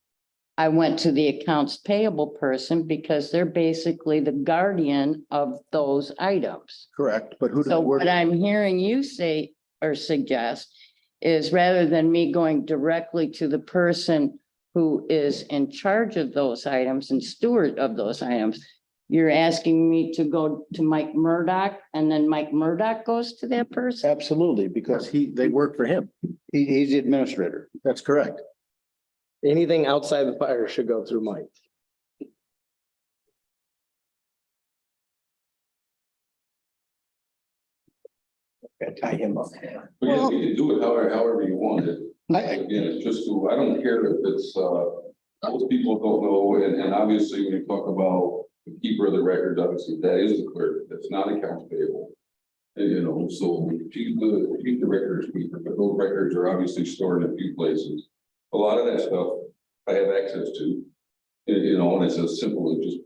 I went to the accounts payable person because they're basically the guardian of those items. Correct, but who does So it work? what I'm hearing you say or suggest is rather than me going directly to the person who is in charge of those items and steward of those items, you're asking me to go to Mike Murdoch, and then Mike Murdoch goes to that person? Absolutely, because they work for him. He's the administrator. That's correct. Anything outside the fire should go through Mike. Gotta tie him up. But yeah, you can do it however you want it. Again, it's just, I don't care if it's, most people don't know, and obviously when you talk about the keeper of the records, obviously that is the clerk, that's not accounts payable. And, you know, so she's the records keeper, but those records are obviously stored in a few places. A lot of that stuff I have access to, you know, and it's as simple as just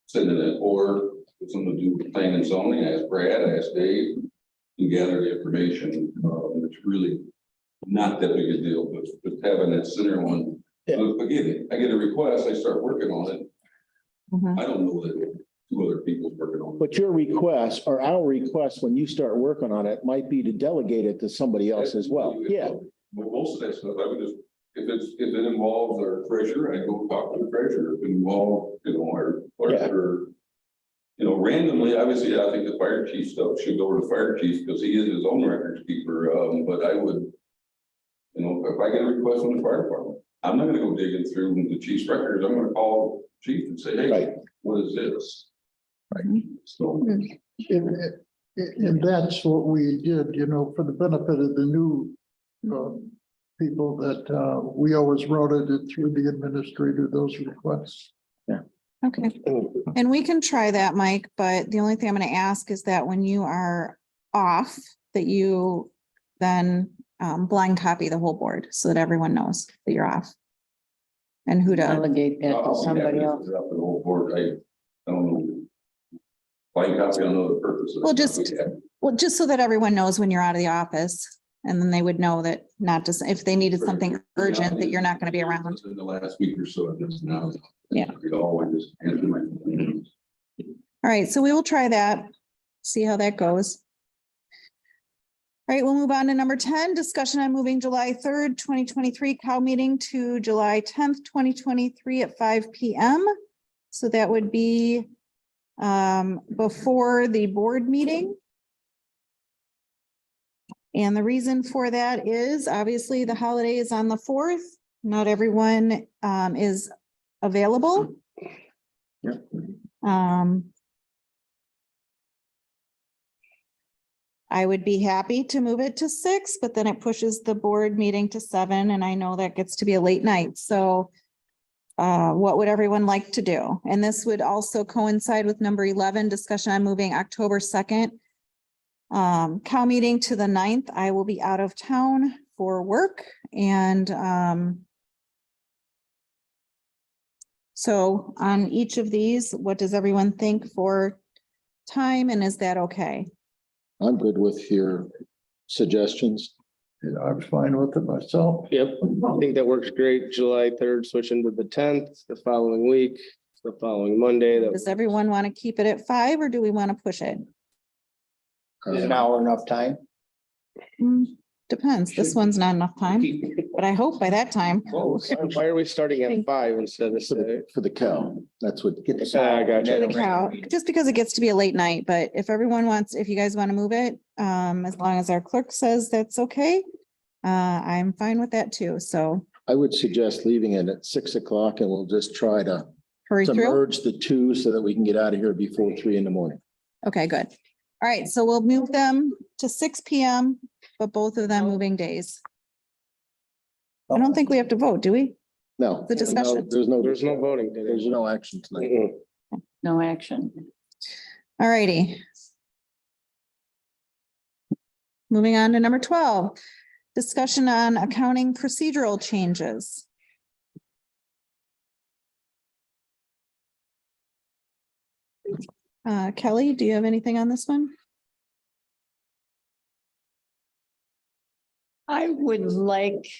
sending it, or if someone do with planning and zoning, ask Brad, ask Dave, and gather the information. It's really not that big a deal, but just having that center one. Again, I get a request, I start working on it. I don't know that 2 other people's working on it. But your request or our request, when you start working on it, might be to delegate it to somebody else as well. Yeah. But most of that stuff, I would just, if it involves our treasurer, I go talk to the treasurer. If it involves, you know, our clerk or, you know, randomly, obviously, I think the fire chief stuff should go to the fire chief because he is his own records keeper. But I would, you know, if I get a request from the fire department, I'm not gonna go digging through the chief's records. I'm gonna call chief and say, hey, what is this? Right. So. And that's what we did, you know, for the benefit of the new people that we always routed it through the administrator, those requests. Yeah. Okay. And we can try that, Mike, but the only thing I'm going to ask is that when you are off, that you then blind copy the whole board so that everyone knows that you're off. And who to delegate that to somebody else. The whole board, I don't know. Blind copy, I don't know the purpose of it. Well, just so that everyone knows when you're out of the office, and then they would know that not to, if they needed something urgent, that you're not going to be around. In the last week or so, just now. Yeah. You know, I just answer my phone. All right, so we will try that, see how that goes. All right, we'll move on to number 10, discussion on moving July 3rd, 2023 COW meeting to July 10th, 2023 at 5 p.m. So that would be before the board meeting. And the reason for that is obviously the holiday is on the 4th. Not everyone is available. I would be happy to move it to 6, but then it pushes the board meeting to 7, and I know that gets to be a late night, so what would everyone like to do? And this would also coincide with number 11, discussion on moving October 2nd. Cow meeting to the 9th. I will be out of town for work, and so on each of these, what does everyone think for time, and is that okay? I'm good with your suggestions. Yeah, I was fine with it myself. Yep, I think that works great. July 3rd, switching to the 10th, the following week, the following Monday. Does everyone want to keep it at 5, or do we want to push it? Is an hour enough time? Depends. This one's not enough time, but I hope by that time. Why are we starting at 5 instead of 6? For the cow, that's what. Get the. I got you. The cow, just because it gets to be a late night, but if everyone wants, if you guys want to move it, as long as our clerk says that's okay, I'm fine with that too, so I would suggest leaving it at 6 o'clock, and we'll just try to hurry through. merge the two so that we can get out of here before 3 in the morning. Okay, good. All right, so we'll move them to 6 PM, but both of them moving days. I don't think we have to vote, do we? No. The discussion. There's no voting today. There's no action tonight. No action. All righty. Moving on to number 12, discussion on accounting procedural changes. Kelly, do you have anything on this one? I would like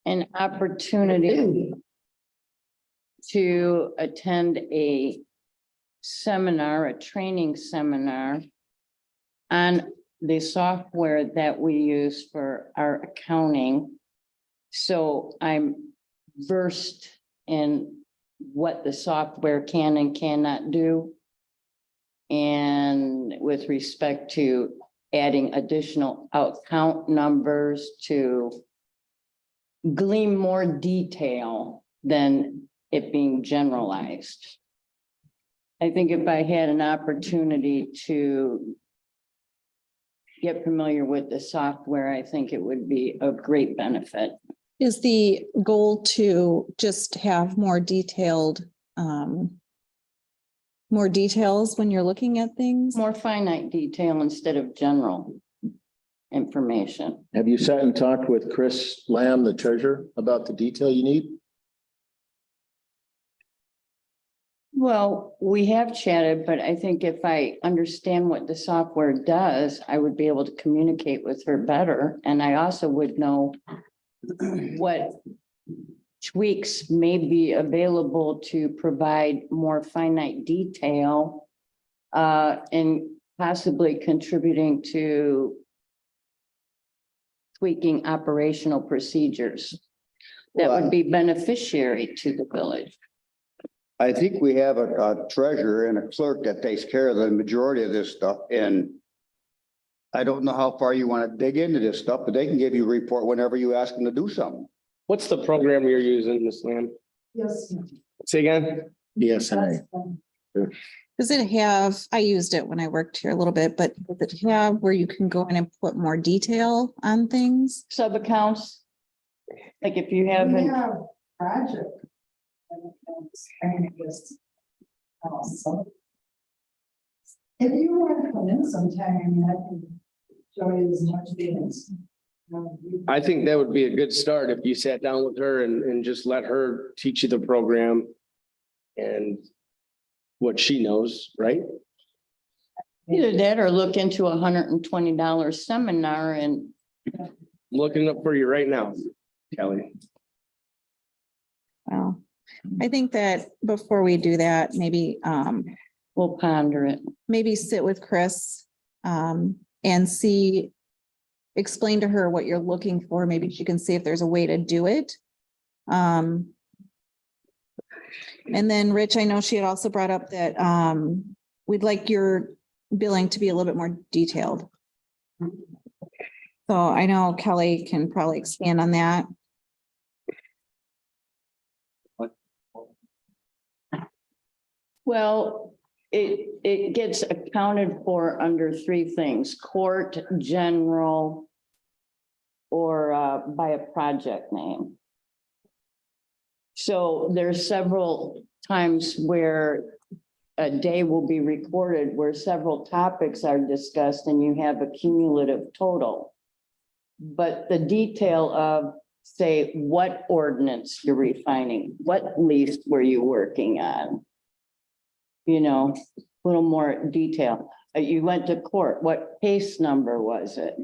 an opportunity to attend a seminar, a training seminar on the software that we use for our accounting. So I'm versed in what the software can and cannot do. And with respect to adding additional account numbers to glean more detail than it being generalized. I think if I had an opportunity to get familiar with the software, I think it would be a great benefit. Is the goal to just have more detailed, more details when you're looking at things? More finite detail instead of general information. Have you sat and talked with Chris Lamb, the treasurer, about the detail you need? Well, we have chatted, but I think if I understand what the software does, I would be able to communicate with her better. And I also would know what tweaks may be available to provide more finite detail and possibly contributing to tweaking operational procedures that would be beneficiary to the village. I think we have a treasurer and a clerk that takes care of the majority of this stuff, and I don't know how far you want to dig into this stuff, but they can give you a report whenever you ask them to do something. What's the program you're using, Ms. Lamb? Yes. Say again? BSNA. Does it have, I used it when I worked here a little bit, but does it have where you can go in and put more detail on things? Sub accounts, like if you have an Project. If you want to come in sometime, I mean, I can show you as much as. I think that would be a good start if you sat down with her and just let her teach you the program and what she knows, right? either that or look into $120 seminar and I'm looking up for you right now, Kelly. Well, I think that before we do that, maybe, we'll ponder it. maybe sit with Chris, and see, explain to her what you're looking for. Maybe she can see if there's a way to do it. And then Rich, I know she had also brought up that, we'd like your billing to be a little bit more detailed. So I know Kelly can probably expand on that. Well, it gets accounted for under three things: court, general, or by a project name. So there's several times where a day will be recorded where several topics are discussed and you have a cumulative total. But the detail of, say, what ordinance you're refining, what lease were you working on? You know, a little more detail. You went to court, what case number was it?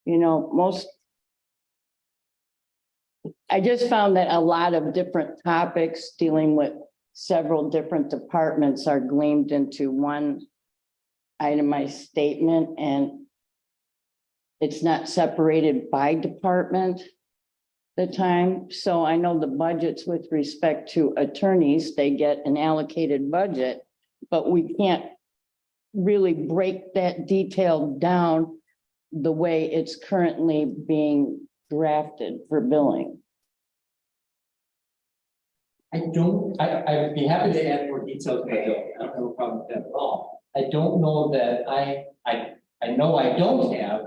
You know, I just found that a lot of different topics dealing with several different departments are gleamed into one itemized statement, and it's not separated by department the time. So I know the budgets with respect to attorneys, they get an allocated budget, but we can't really break that detail down the way it's currently being drafted for billing. I'd be happy to add more details, but I don't have a problem with that at all. I don't know that I know I don't have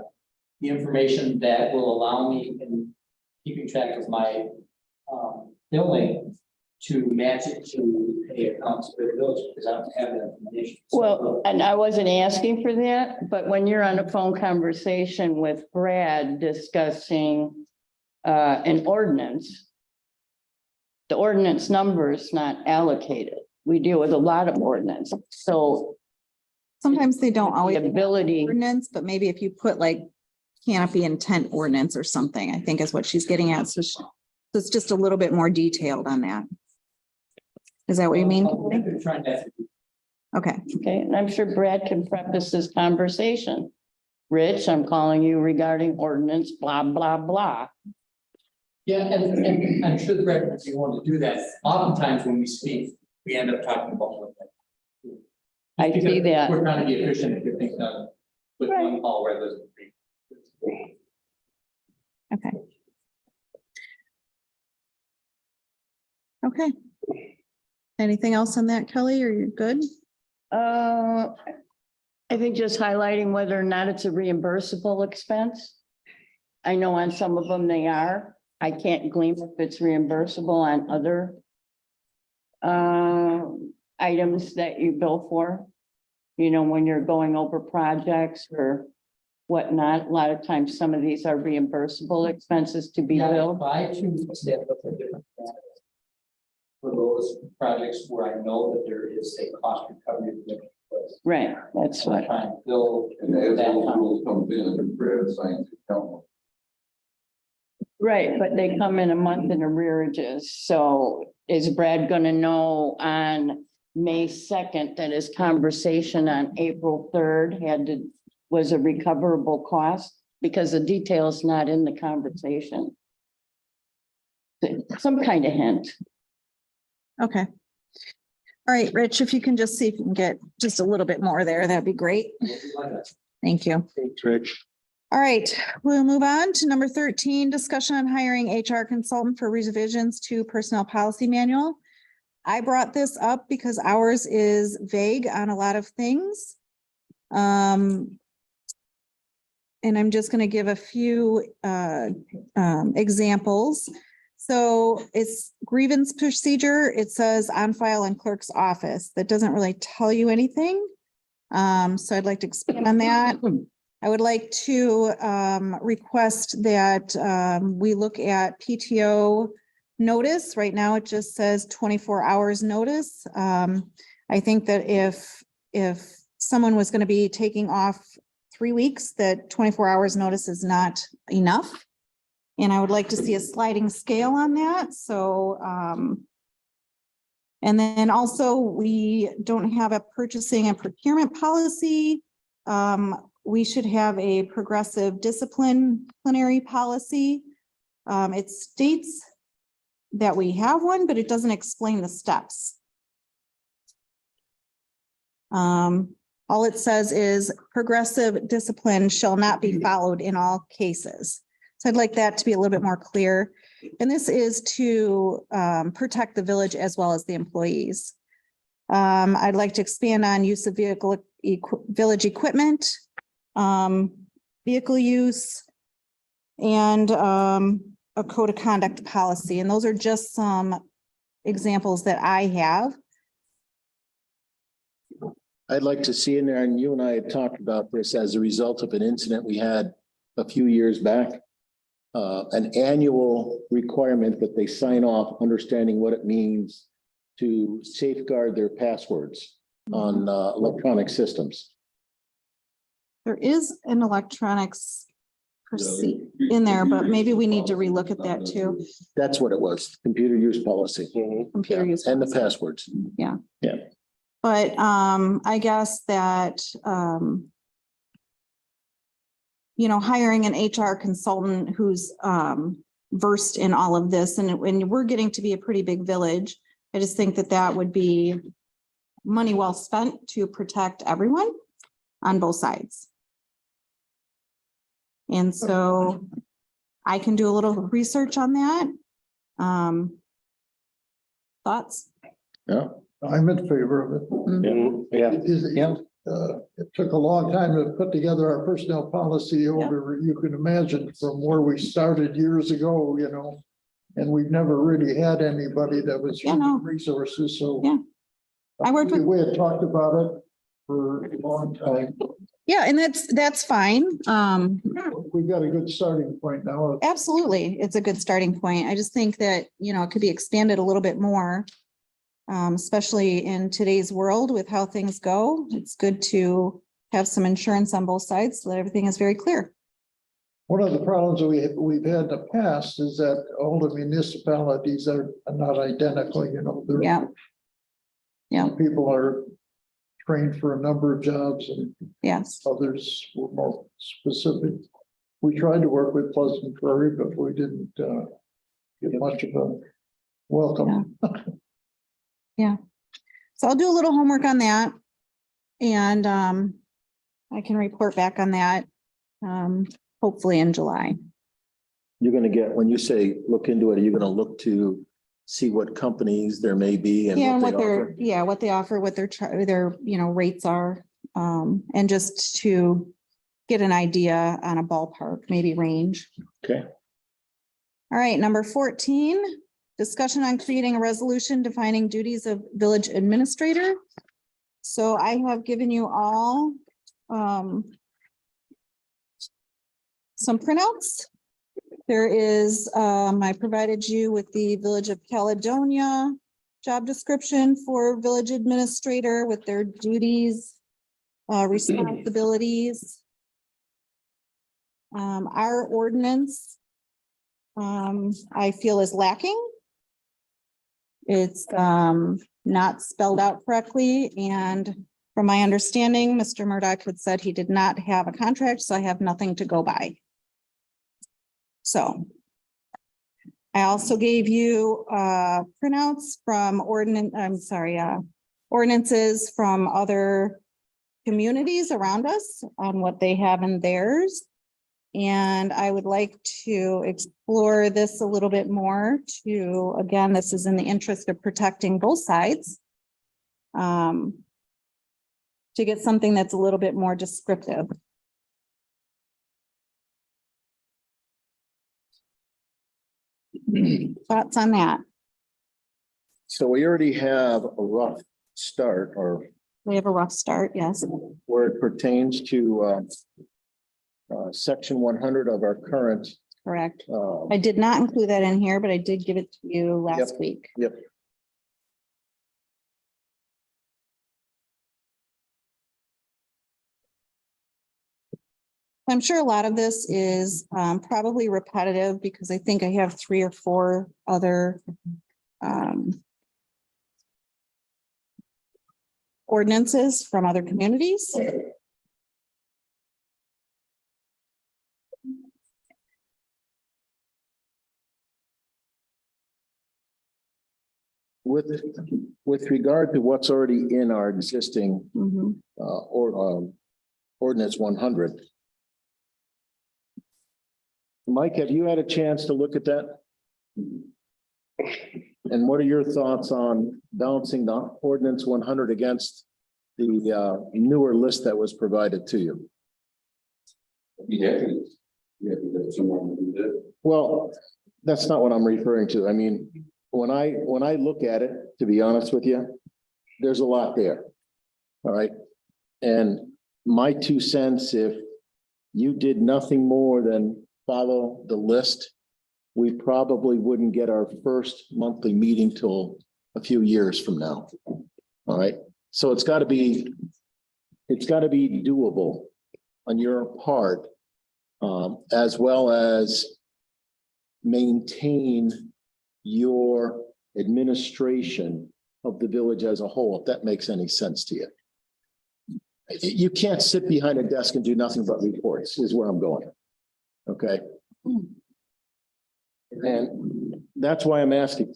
the information that will allow me in keeping track of my billing to match it to pay accounts for those, because I don't have that information. Well, and I wasn't asking for that, but when you're on a phone conversation with Brad discussing an ordinance, the ordinance number is not allocated. We deal with a lot of ordinance, so Sometimes they don't always the have ability, ordinance, but maybe if you put like canopy intent ordinance or something, I think is what she's getting at. So it's just a little bit more detailed on that. Is that what you mean? I'm trying to. Okay. okay, and I'm sure Brad can preface this conversation. Rich, I'm calling you regarding ordinance, blah, blah, blah. Yeah, and I'm sure the Brad, if you want to do that, oftentimes when we speak, we end up talking about what that. I see that. We're trying to be efficient and get things done with one call rather than three. Okay. Okay. Anything else on that, Kelly? Are you good? I think just highlighting whether or not it's a reimbursable expense. I know on some of them they are. I can't glean if it's reimbursable on other items that you bill for. You know, when you're going over projects or whatnot, a lot of times some of these are reimbursable expenses to be billed. Try to stand up for different for those projects where I know that there is a cost recovery. Right, that's what. Try and bill. And as those rules comes in, Brad signs it down. Right, but they come in a month in arrearages. So is Brad gonna know on May 2nd that his conversation on April 3rd was a recoverable cost? Because the detail's not in the conversation. Some kind of hint. Okay. All right, Rich, if you can just see if you can get just a little bit more there, that'd be great. Thank you. Thanks, Rich. All right, we'll move on to number 13, discussion on hiring HR consultant for revisions to personnel policy manual. I brought this up because ours is vague on a lot of things. And I'm just going to give a few examples. So it's grievance procedure. It says on file in clerk's office. That doesn't really tell you anything. So I'd like to expand on that. I would like to request that we look at PTO notice. Right now, it just says 24 hours notice. I think that if someone was going to be taking off 3 weeks, that 24 hours notice is not enough. And I would like to see a sliding scale on that. So, and then also we don't have a purchasing and procurement policy. We should have a progressive disciplinary policy. It states that we have one, but it doesn't explain the steps. All it says is progressive discipline shall not be followed in all cases. So I'd like that to be a little bit more clear. And this is to protect the village as well as the employees. I'd like to expand on use of village equipment, vehicle use, and a code of conduct policy. And those are just some examples that I have. I'd like to see in there, and you and I had talked about this as a result of an incident we had a few years back. An annual requirement that they sign off, understanding what it means to safeguard their passwords on electronic systems. There is an electronics proceed in there, but maybe we need to relook at that too. That's what it was, computer use policy. Computer use And the policy. passwords. Yeah. Yeah. But I guess that hiring an HR consultant who's versed in all of this, and we're getting to be a pretty big village. I just think that that would be money well spent to protect everyone on both sides. And so I can do a little research on that. Thoughts? Yeah. I'm in favor of it. Yeah. It took a long time to put together our personnel policy over, you can imagine from where we started years ago, and we've never really had anybody that was human resources, so. Yeah. I worked with. We had talked about it for a long time. Yeah, and that's fine. We've got a good starting point now. Absolutely. It's a good starting point. I just think that, it could be expanded a little bit more. Especially in today's world with how things go, it's good to have some insurance on both sides so that everything is very clear. One of the problems we've had in the past is that all the municipalities are not identical, they're. Yeah. People are trained for a number of jobs and yes, others were more specific. We tried to work with Pleasant Prairie, but we didn't get much of a welcome. Yeah. So I'll do a little homework on that. And I can report back on that hopefully in July. You're going to get, when you say look into it, are you going to look to see what companies there may be and Yeah, what they offer? what they offer, what their rates are, and just to get an idea on a ballpark, maybe range. Okay. All right, number 14, discussion on creating a resolution defining duties of village administrator. So I have given you all some printouts. There is, I provided you with the Village of Caledonia job description for village administrator with their duties, responsibilities. Our ordinance, I feel is lacking. It's not spelled out correctly, and from my understanding, Mr. Murdoch had said he did not have a contract, so I have nothing to go by. So I also gave you printouts from ordinances from other communities around us on what they have in theirs. And I would like to explore this a little bit more to, again, this is in the interest of protecting both sides. To get something that's a little bit more descriptive. Thoughts on that? So we already have a rough start, or We have a rough start, yes. where it pertains to section 100 of our current. Correct. I did not include that in here, but I did give it to you last week. Yep. I'm sure a lot of this is probably repetitive because I think I have 3 or 4 other ordinances from other communities. With regard to what's already in our existing ordinance 100. Mike, have you had a chance to look at that? And what are your thoughts on balancing the ordinance 100 against the newer list that was provided to you? Be happy. Yeah, because someone do that. Well, that's not what I'm referring to. I mean, when I look at it, to be honest with you, there's a lot there. All right. And my 2 cents, if you did nothing more than follow the list, we probably wouldn't get our first monthly meeting till a few years from now. All right. So it's got to be doable on your part, as well as maintain your administration of the village as a whole, if that makes any sense to you. You can't sit behind a desk and do nothing but reports, is where I'm going. Okay. And that's why I'm asking,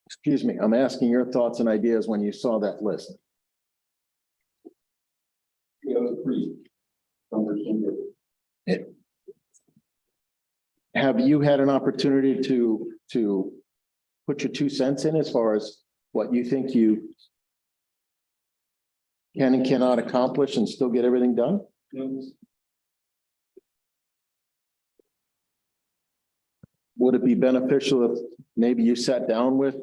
excuse me, I'm asking your thoughts and ideas when you saw that list. Yeah, it was pretty. Have you had an opportunity to put your 2 cents in as far as what you think you can and cannot accomplish and still get everything done? Would it be beneficial if maybe you sat down with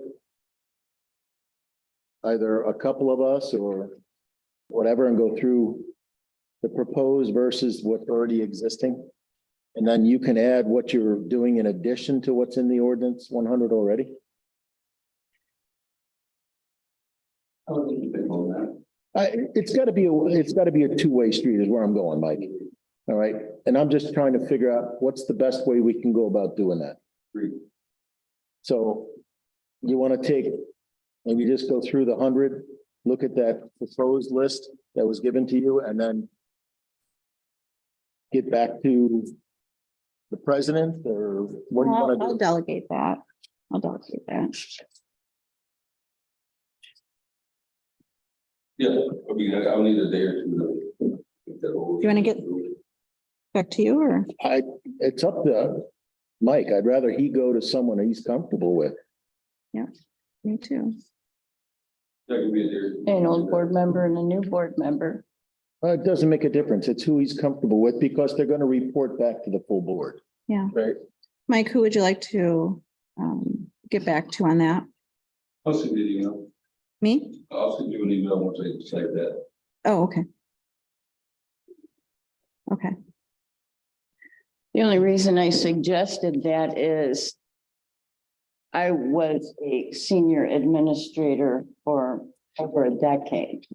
either a couple of us or whatever and go through the proposed versus what's already existing? And then you can add what you're doing in addition to what's in the ordinance 100 already? I would think on that. It's gotta be a two-way street is where I'm going, Mike. All right, and I'm just trying to figure out what's the best way we can go about doing that. So you want to take, maybe just go through the 100, look at that proposed list that was given to you, and then get back to the president, or what do you want to I'll do? delegate that. I'll delegate that. Yeah, I mean, I'll need a day or two to. Do you want to get back to you or? It's up to Mike. I'd rather he go to someone he's comfortable with. Yeah, me too. That could be a day or two. An old board member and a new board member. It doesn't make a difference. It's who he's comfortable with because they're going to report back to the full board. Yeah. Right. Mike, who would you like to get back to on that? I'll send you an email. Me? I'll send you an email once I decide that. Oh, okay. Okay. The only reason I suggested that is I was a senior administrator for over a decade.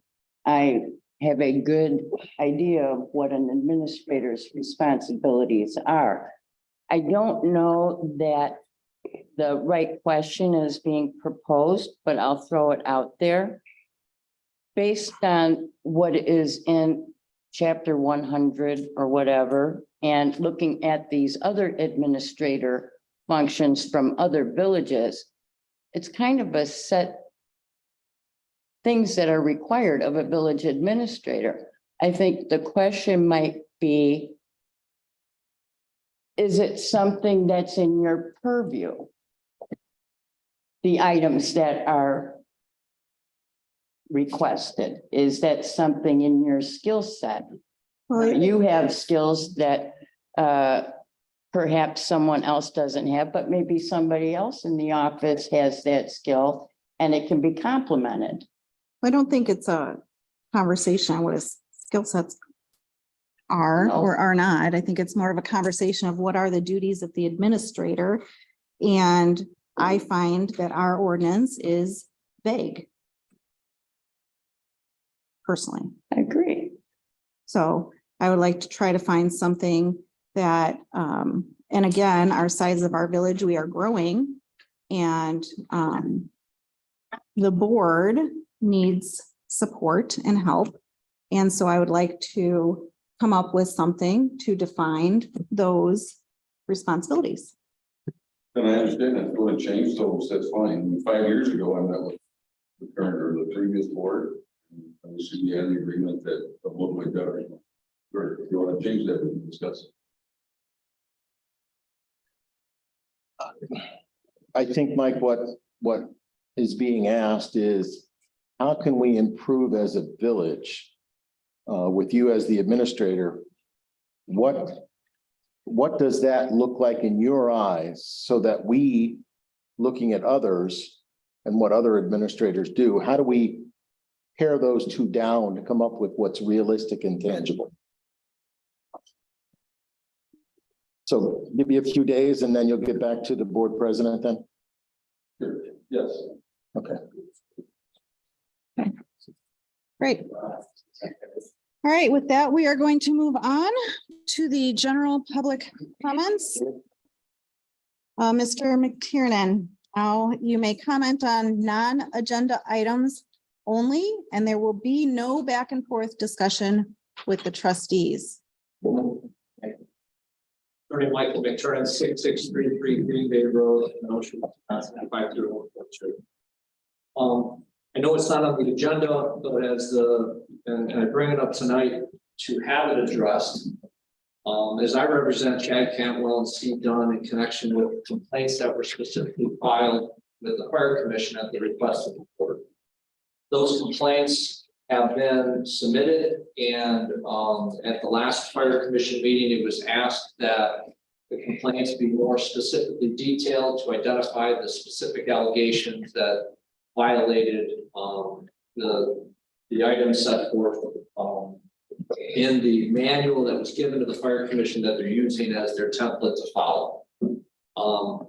I have a good idea of what an administrator's responsibilities are. I don't know that the right question is being proposed, but I'll throw it out there. Based on what is in chapter 100 or whatever, and looking at these other administrator functions from other villages, it's kind of a set things that are required of a village administrator. I think the question might be, is it something that's in your purview? The items that are requested, is that something in your skill set? Well, You have skills that perhaps someone else doesn't have, but maybe somebody else in the office has that skill and it can be complemented. I don't think it's a conversation on what his skill sets are or are not. I think it's more of a conversation of what are the duties of the administrator. And I find that our ordinance is vague. Personally. I agree. So I would like to try to find something that, and again, our size of our village, we are growing. And the board needs support and help. And so I would like to come up with something to define those responsibilities. And I understand that's going to change, so that's fine. 5 years ago, I met with the current or the previous board. And we should be in the agreement that of what we've done. Or if you want to change that, we can discuss. I think, Mike, what is being asked is, how can we improve as a village? With you as the administrator, what does that look like in your eyes so that we, looking at others and what other administrators do, how do we pare those two down to come up with what's realistic and tangible? So give me a few days and then you'll get back to the board president then? Yes. Okay. Great. All right, with that, we are going to move on to the general public comments. Mr. McTiernan, now you may comment on non-agenda items only, and there will be no back and forth discussion with the trustees. Attorney Michael McTurnan, 6633 Green Bay Road, Kenosha, Wisconsin, 50142. I know it's not on the agenda, but and I bring it up tonight to have it addressed. As I represent Chad Cantwell and Steve Dunn in connection with complaints that were specifically filed with the Fire Commission at the request of the court. Those complaints have been submitted, and at the last Fire Commission meeting, it was asked that the complaints be more specifically detailed to identify the specific allegations that violated the items set forth in the manual that was given to the Fire Commission that they're using as their template to follow.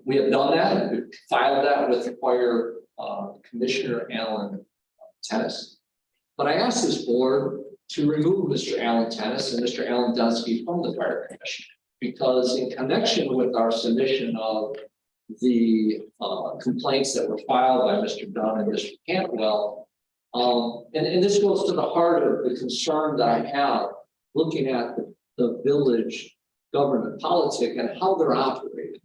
We have done that. We've filed that with the Fire Commissioner Alan Tennis. But I asked this board to remove Mr. Alan Tennis and Mr. Alan Dunsky from the Fire Commission, because in connection with our submission of the complaints that were filed by Mr. Dunn and Mr. Cantwell, and this goes to the heart of the concern that I have looking at the village government politic and how they're operating,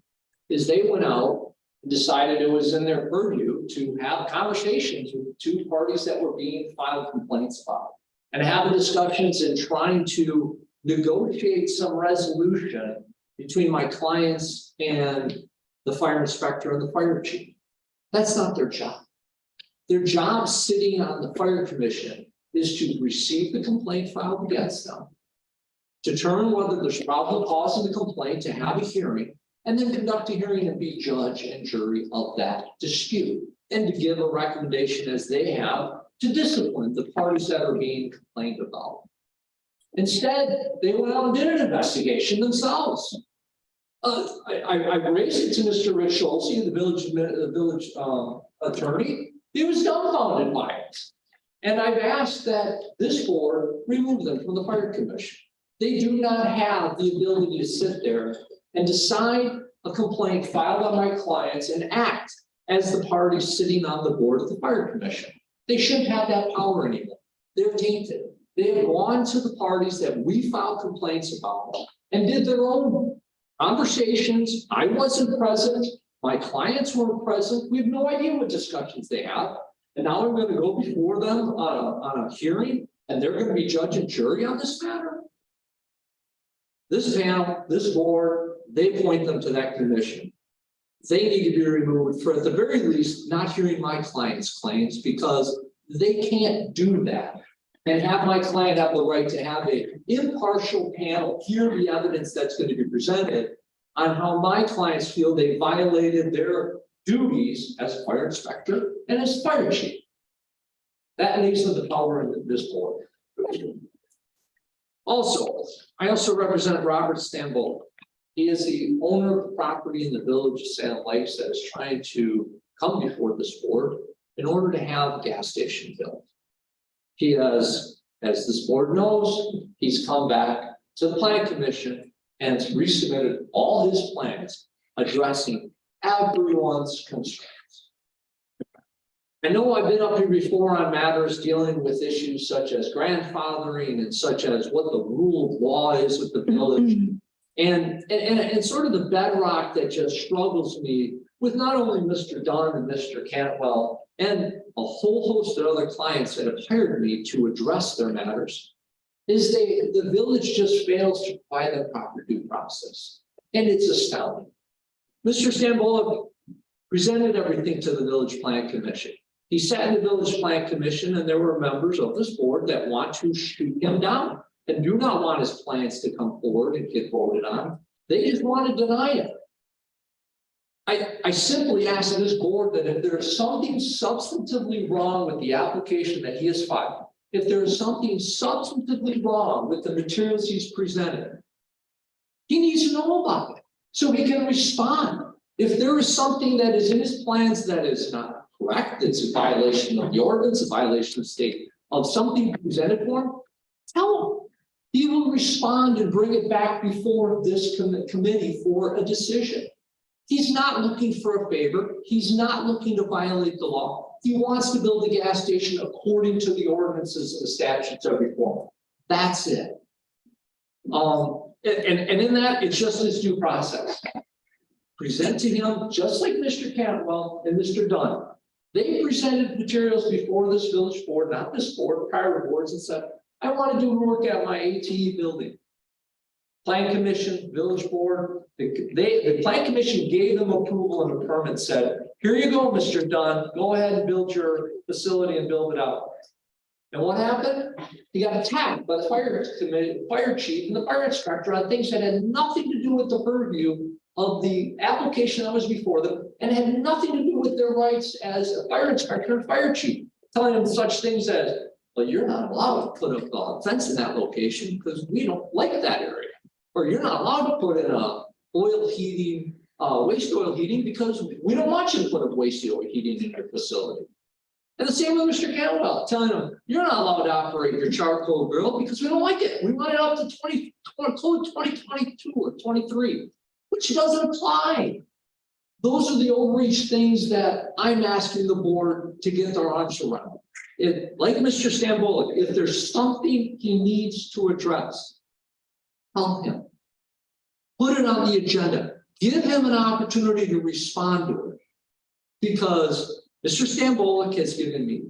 is they went out and decided it was in their purview to have conversations with two parties that were being filed complaints about, and have discussions and trying to negotiate some resolution between my clients and the fire inspector and the fire chief. That's not their job. Their job sitting on the Fire Commission is to receive the complaint filed against them, determine whether there's probable cause in the complaint, to have a hearing, and then conduct a hearing and be judge and jury of that dispute, and to give a recommendation as they have to discipline the parties that are being complained about. Instead, they went out and did an investigation themselves. I raised it to Mr. Rich Schultz, the village attorney. He was dumbfounded by it. And I've asked that this board remove them from the Fire Commission. They do not have the ability to sit there and decide a complaint filed by my clients and act as the party sitting on the board of the Fire Commission. They shouldn't have that power anymore. They're tainted. They have gone to the parties that we filed complaints about and did their own conversations. I wasn't present. My clients weren't present. We have no idea what discussions they have. And now I'm going to go before them on a hearing, and they're going to be judge and jury on this matter. This panel, this board, they point them to that commission. They need to be removed for, at the very least, not hearing my client's claims, because they can't do that and have my client have the right to have an impartial panel hear the evidence that's going to be presented on how my clients feel they violated their duties as fire inspector and as fire chief. That leaves them the power in this board. Also, I also represent Robert Stanbol. He is the owner of the property in the village of Salem Lakes that is trying to come before this board in order to have a gas station built. He has, as this board knows, he's come back to the Planning Commission and resubmitted all his plans addressing everyone's concerns. I know I've been up here before on matters dealing with issues such as grandfathering and such as what the rule of law is with the village. And sort of the bedrock that just struggles me with not only Mr. Dunn and Mr. Cantwell and a whole host of other clients that have hired me to address their matters is the village just fails to provide the proper due process. And it's astounding. Mr. Stanbol, presented everything to the village plan commission. He sat in the village plan commission and there were members of this board that want to shoot him down and do not want his plans to come forward and get voted on. They just want to deny it. I simply ask this board that if there is something substantively wrong with the application that he has filed, if there is something substantively wrong with the materials he's presented, he needs to know about it so he can respond. If there is something that is in his plans that is not correct, it's a violation of the ordinance, a violation of state of something presented for him, tell him. He will respond and bring it back before this committee for a decision. He's not looking for a favor. He's not looking to violate the law. He wants to build a gas station according to the ordinances and the statutes of reform. That's it. And in that, it's just this due process. Present to him, just like Mr. Cantwell and Mr. Dunn. They presented materials before this village board, not this board, prior boards, and said, I want to do work at my ATE building. Plan commission, village board, the plan commission gave them approval and a permit, said, here you go, Mr. Dunn, go ahead and build your facility and build it out. And what happened? He got attacked by the fire chief and the fire inspector on things that had nothing to do with the purview of the application that was before them and had nothing to do with their rights as a fire inspector and fire chief, telling them such things as, well, you're not allowed to put up a fence in that location because we don't like that area. Or you're not allowed to put in a oil heating, waste oil heating because we don't want you to put up waste oil heating in your facility. And the same with Mr. Cantwell, telling him, you're not allowed to operate your charcoal grill because we don't like it. We want it up to code 2022 or 23, which doesn't apply. Those are the overreach things that I'm asking the board to get their arms around. If, like Mr. Stambolic, if there's something he needs to address, tell him. Put it on the agenda. Give him an opportunity to respond to it. Because Mr. Stambolic has given me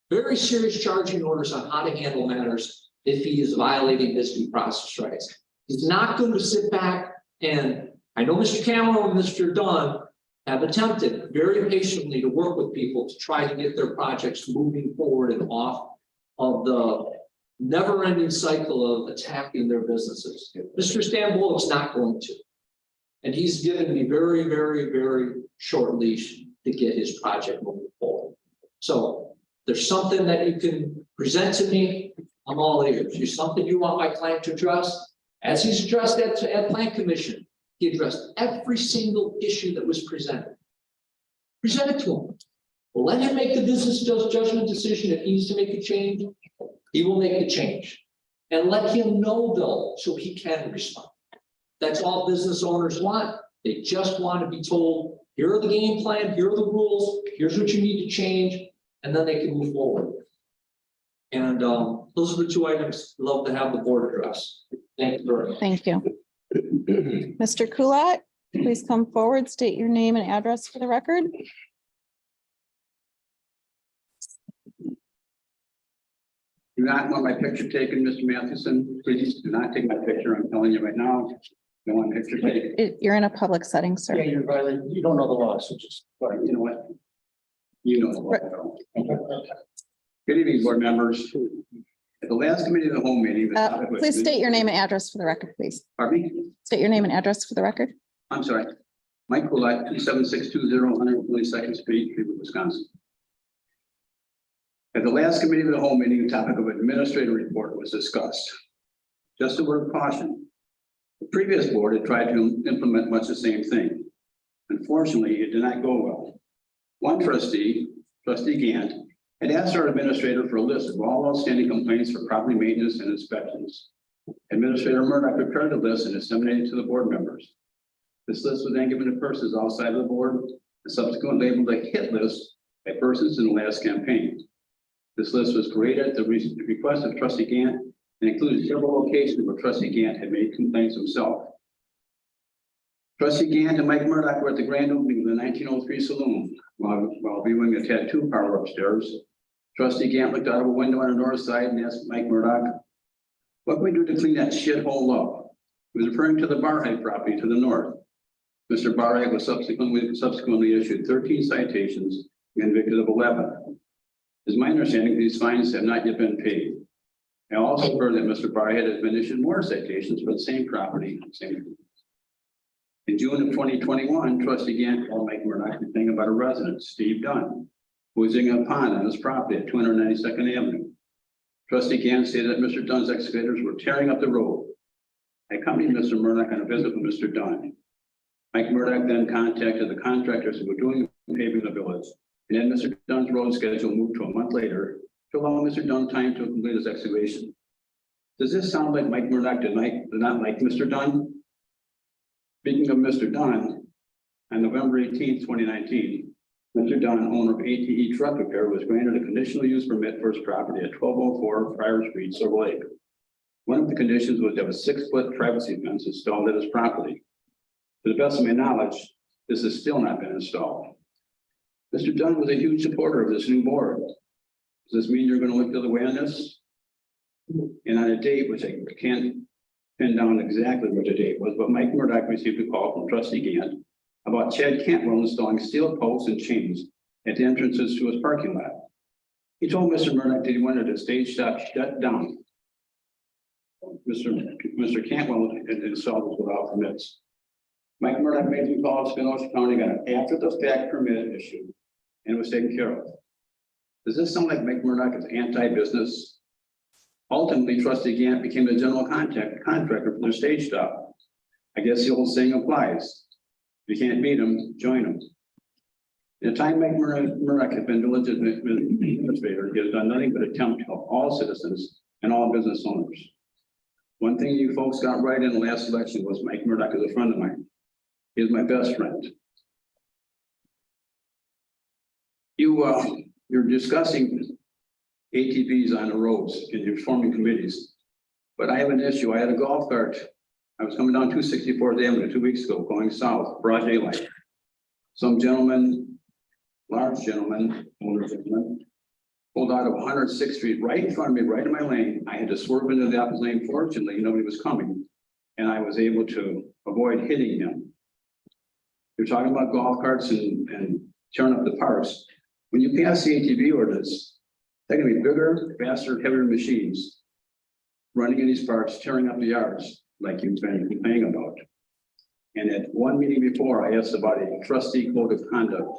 very serious charging orders on how to handle matters if he is violating his due process rights. He's not going to sit back and, I know Mr. Cameron and Mr. Dunn have attempted very patiently to work with people to try to get their projects moving forward and off of the never-ending cycle of attacking their businesses. Mr. Stambolic's not going to. And he's given me very, very, very short leash to get his project moving forward. So there's something that you can present to me, I'm all ears. There's something you want my client to address, as he's addressed at Plan Commission. He addressed every single issue that was presented. Present it to him. We'll let him make the business judgment decision. If he needs to make a change, he will make the change. And let him know though, so he can respond. That's all business owners want. They just want to be told, here are the game plan, here are the rules, here's what you need to change, and then they can move forward. And those are the two items I'd love to have the board address. Thank you very much. Thank you. Mr. Kulat, please come forward, state your name and address for the record. Do not want my picture taken, Mr. Matheson. Please do not take my picture. I'm telling you right now. Don't want my picture taken. You're in a public setting, sir. Yeah, you're violating, you don't know the law, so just. But you know what? You know the law. Good evening, board members. At the last committee of the whole meeting. the topic was- Please state your name and address for the record, please. Pardon me? State your name and address for the record. I'm sorry. Mike Kulat, 27620 122nd Street, Cleveland, Wisconsin. At the last committee of the whole meeting, the topic of administrative report was discussed. Just a word of caution. The previous board had tried to implement much the same thing. Unfortunately, it did not go well. One trustee, Trustee Gant, had asked our administrator for a list of all outstanding complaints for property maintenance and inspections. Administrator Murdoch prepared the list and disseminated it to the board members. This list was then given to persons outside of the board and subsequently labeled a hit list by persons in the last campaign. This list was created at the request of Trustee Gant and included several locations where Trustee Gant had made complaints himself. Trustee Gant and Mike Murdoch were at the grand opening of the 1903 saloon while viewing a tattoo parlor upstairs. Trustee Gant looked out of a window on the north side and asked Mike Murdoch, "What can we do to clean that shithole up?" He was referring to the Barhead property to the north. Mr. Barrett was subsequently issued 13 citations and convicted of 11. It's my understanding these fines have not yet been paid. I also heard that Mr. Barrett has been issued more citations for the same property. In June of 2021, trustee Gant called Mike Murdoch complaining about a resident, Steve Dunn, who was digging a pond on his property at 292nd Avenue. Trustee Gant stated that Mr. Dunn's excavators were tearing up the road. I accompanied Mr. Murdoch on a visit with Mr. Dunn. Mike Murdoch then contacted the contractors who were doing paving the village, and then Mr. Dunn's road schedule moved to a month later to allow Mr. Dunn time to complete his excavation. Does this sound like Mike Murdoch did not like Mr. Dunn? Speaking of Mr. Dunn, on November 18th, 2019, Mr. Dunn, owner of ATE Truck Repair, was granted a conditional use permit for his property at 1204 Friar Street, Silver Lake. One of the conditions was to have a 6-foot privacy fence installed at his property. To the best of my knowledge, this has still not been installed. Mr. Dunn was a huge supporter of this new board. Does this mean you're going to look the other way on this? And on a date, which I can't pin down exactly what the date was, but Mike Murdoch received a call from trustee Gant about Chad Cantwell installing steel posts and chains at the entrances to his parking lot. He told Mr. Murdoch that he wanted a stage stop shut down. Mr. Cantwell had installed this without permits. Mike Murdoch made the call to Kenosha County, got an after the fact permit issued, and it was taken care of. Does this sound like Mike Murdoch is anti-business? Ultimately, trustee Gant became the general contractor for the stage stop. I guess the old saying applies. If you can't beat them, join them. In the time Mike Murdoch has been diligent administrator, he has done nothing but attempt to help all citizens and all business owners. One thing you folks got right in the last election was Mike Murdoch is a friend of mine. He is my best friend. You're discussing ATVs on the roads and you're forming committees. But I have an issue. I had a golf cart. I was coming down 264th Avenue 2 weeks ago, going south, broad daylight. Some gentleman, large gentleman, older gentleman, pulled out of 106th Street right in front of me, right in my lane. I had to swerve into the opposite lane. Fortunately, nobody was coming, and I was able to avoid hitting him. You're talking about golf carts and tearing up the parks. When you pass the ATV ordinance, they're going to be bigger, faster, heavier machines running in these parks, tearing up the yards like you've been complaining about. And at one meeting before, I asked about a trustee code of conduct.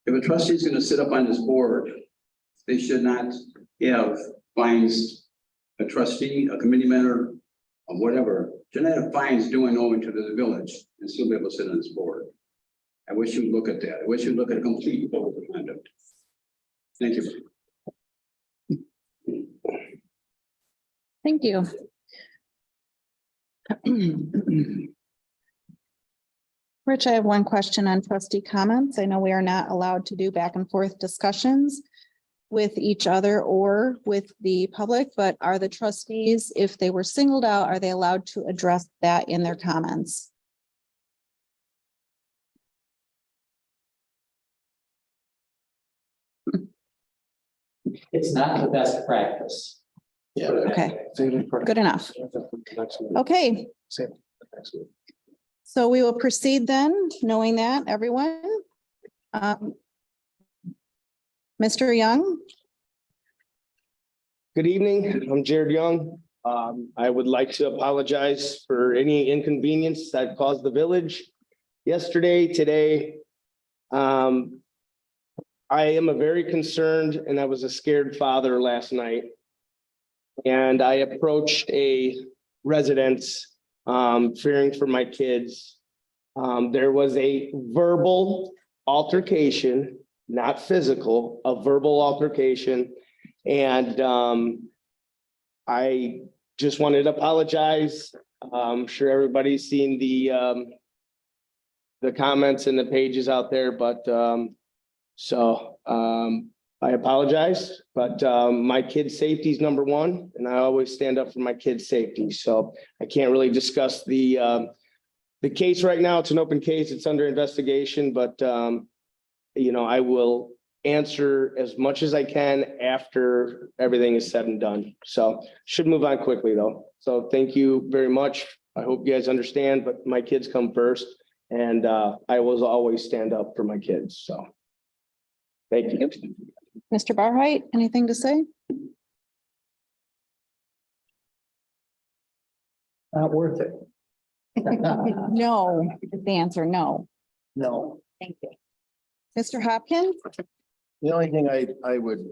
If a trustee is going to sit up on this board, they should not have fines. A trustee, a committee member, or whatever, should not have fines doing owing to the village and still be able to sit on this board. I wish you'd look at that. I wish you'd look at a complete code of conduct. Thank you. Thank you. Rich, I have one question on trustee comments. I know we are not allowed to do back and forth discussions with each other or with the public, but are the trustees, if they were singled out, are they allowed to address that in their comments? It's not the best practice. Yeah. Okay, good enough. Okay, Same. so we will proceed then, knowing that, everyone. Mr. Young? Good evening, I'm Jared Young. I would like to apologize for any inconvenience that caused the village yesterday, today. I am a very concerned and I was a scared father last night. And I approached a residence fearing for my kids. There was a verbal altercation, not physical, a verbal altercation. And I just wanted to apologize. I'm sure everybody's seen the comments and the pages out there, but I apologize, but my kids' safety is number one, and I always stand up for my kids' safety. So I can't really discuss the case right now. It's an open case. It's under investigation, but you know, I will answer as much as I can after everything is said and done. So should move on quickly though. So thank you very much I hope you guys understand, but my kids come first. And I will always stand up for my kids, so. Thank you. Mr. Barheit, anything to say? Not worth it. No, is the answer, no. No. Thank you. Mr. Hopkins? The only thing I would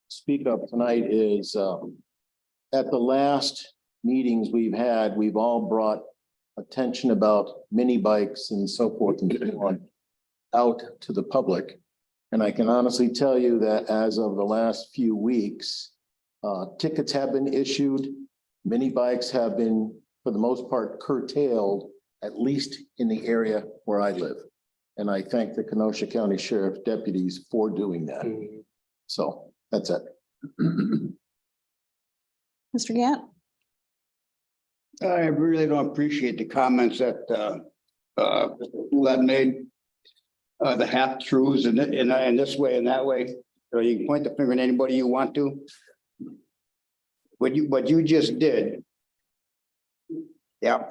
speak of tonight is at the last meetings we've had, we've all brought attention about mini bikes and so forth and so on out to the public. And I can honestly tell you that as of the last few weeks, tickets have been issued. Mini bikes have been, for the most part, curtailed, at least in the area where I live. And I thank the Kenosha County Sheriff deputies for doing that. So that's it. Mr. Gant? I really don't appreciate the comments that Lynn made. The half truths and this way and that way. So you can point the finger at anybody you want to. What you just did. Yeah.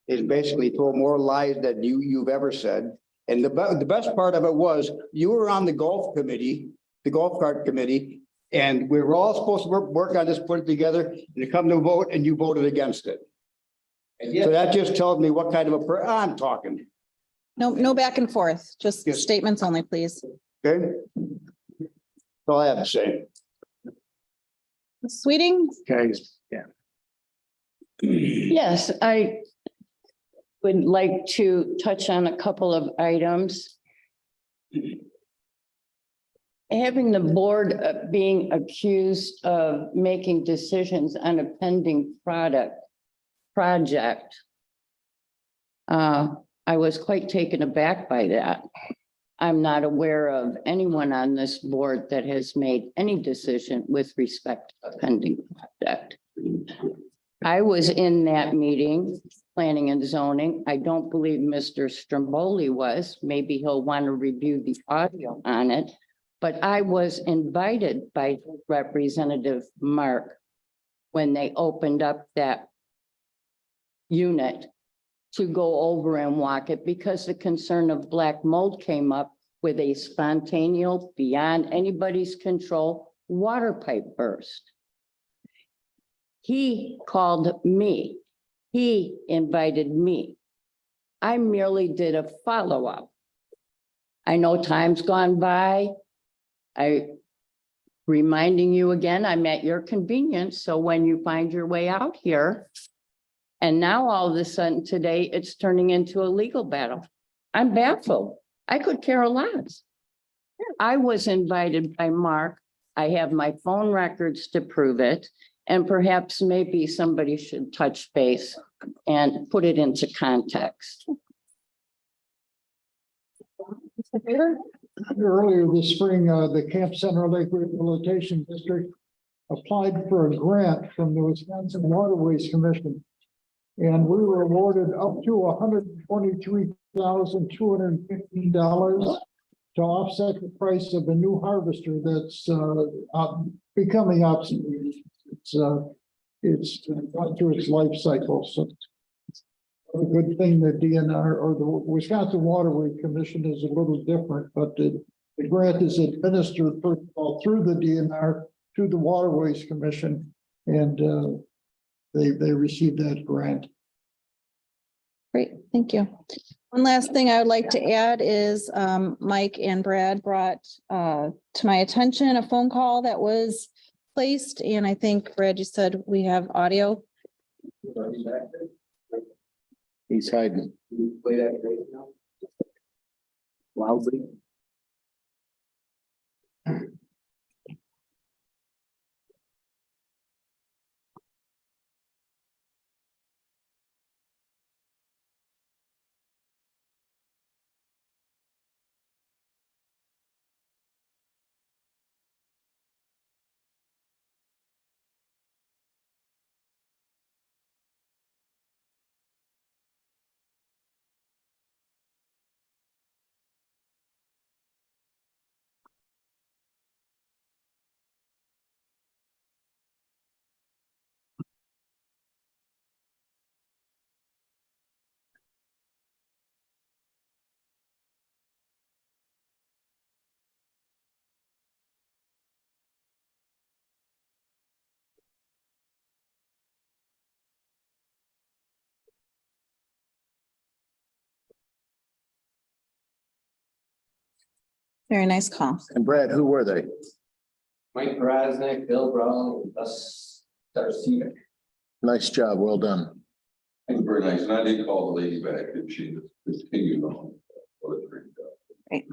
Is basically told more lies than you've ever said. And the best part of it was you were on the golf committee, the golf cart committee, and we were all supposed to work on this, put it together, and to come to a vote, and you voted against it. So that just tells me what kind of I'm talking. No back and forth, just statements only, please. Okay. That's all I have to say. Ms. Sweeting? Guys, yeah. Yes, I would like to touch on a couple of items. Having the board being accused of making decisions on a pending project. I was quite taken aback by that. I'm not aware of anyone on this board that has made any decision with respect to a pending project. I was in that meeting, planning and zoning. I don't believe Mr. Stromboli was. Maybe he'll want to review the audio on it. But I was invited by Representative Mark when they opened up that unit to go over and walk it because the concern of black mold came up with a spontaneous, beyond anybody's control, water pipe burst. He called me. He invited me. I merely did a follow-up. I know time's gone by. Reminding you again, I'm at your convenience. So when you find your way out here, and now all of a sudden today, it's turning into a legal battle. I'm baffled. I could care less. I was invited by Mark. I have my phone records to prove it. And perhaps maybe somebody should touch base and put it into context. Earlier this spring, the Camp Center Lake Rehabilitation District applied for a grant from the Wisconsin Waterways Commission. And we were awarded up to $123,215 to offset the price of a new harvester that's becoming obsolete. It's gone through its life cycle. So a good thing that DNR or the Wisconsin Waterway Commission is a little different, but the grant is administered first of all through the DNR to the Waterways Commission, and they received that grant. Great, thank you. One last thing I would like to add is Mike and Brad brought to my attention a phone call that was placed, and I think Brad, you said we have audio. He's hiding. Play that right now. Loudly. Very nice call. And Brad, who were they? Mike Groznik, Bill Brown, us, Darcy. Nice job, well done. It was very nice, and I did call the lady back and she continued on. Right.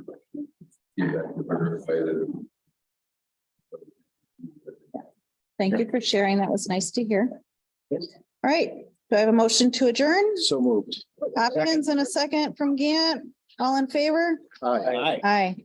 Thank you for sharing. That was nice to hear. All right, do I have a motion to adjourn? So moved. Hopkins and a second from Gant. All in favor? Aye. Aye.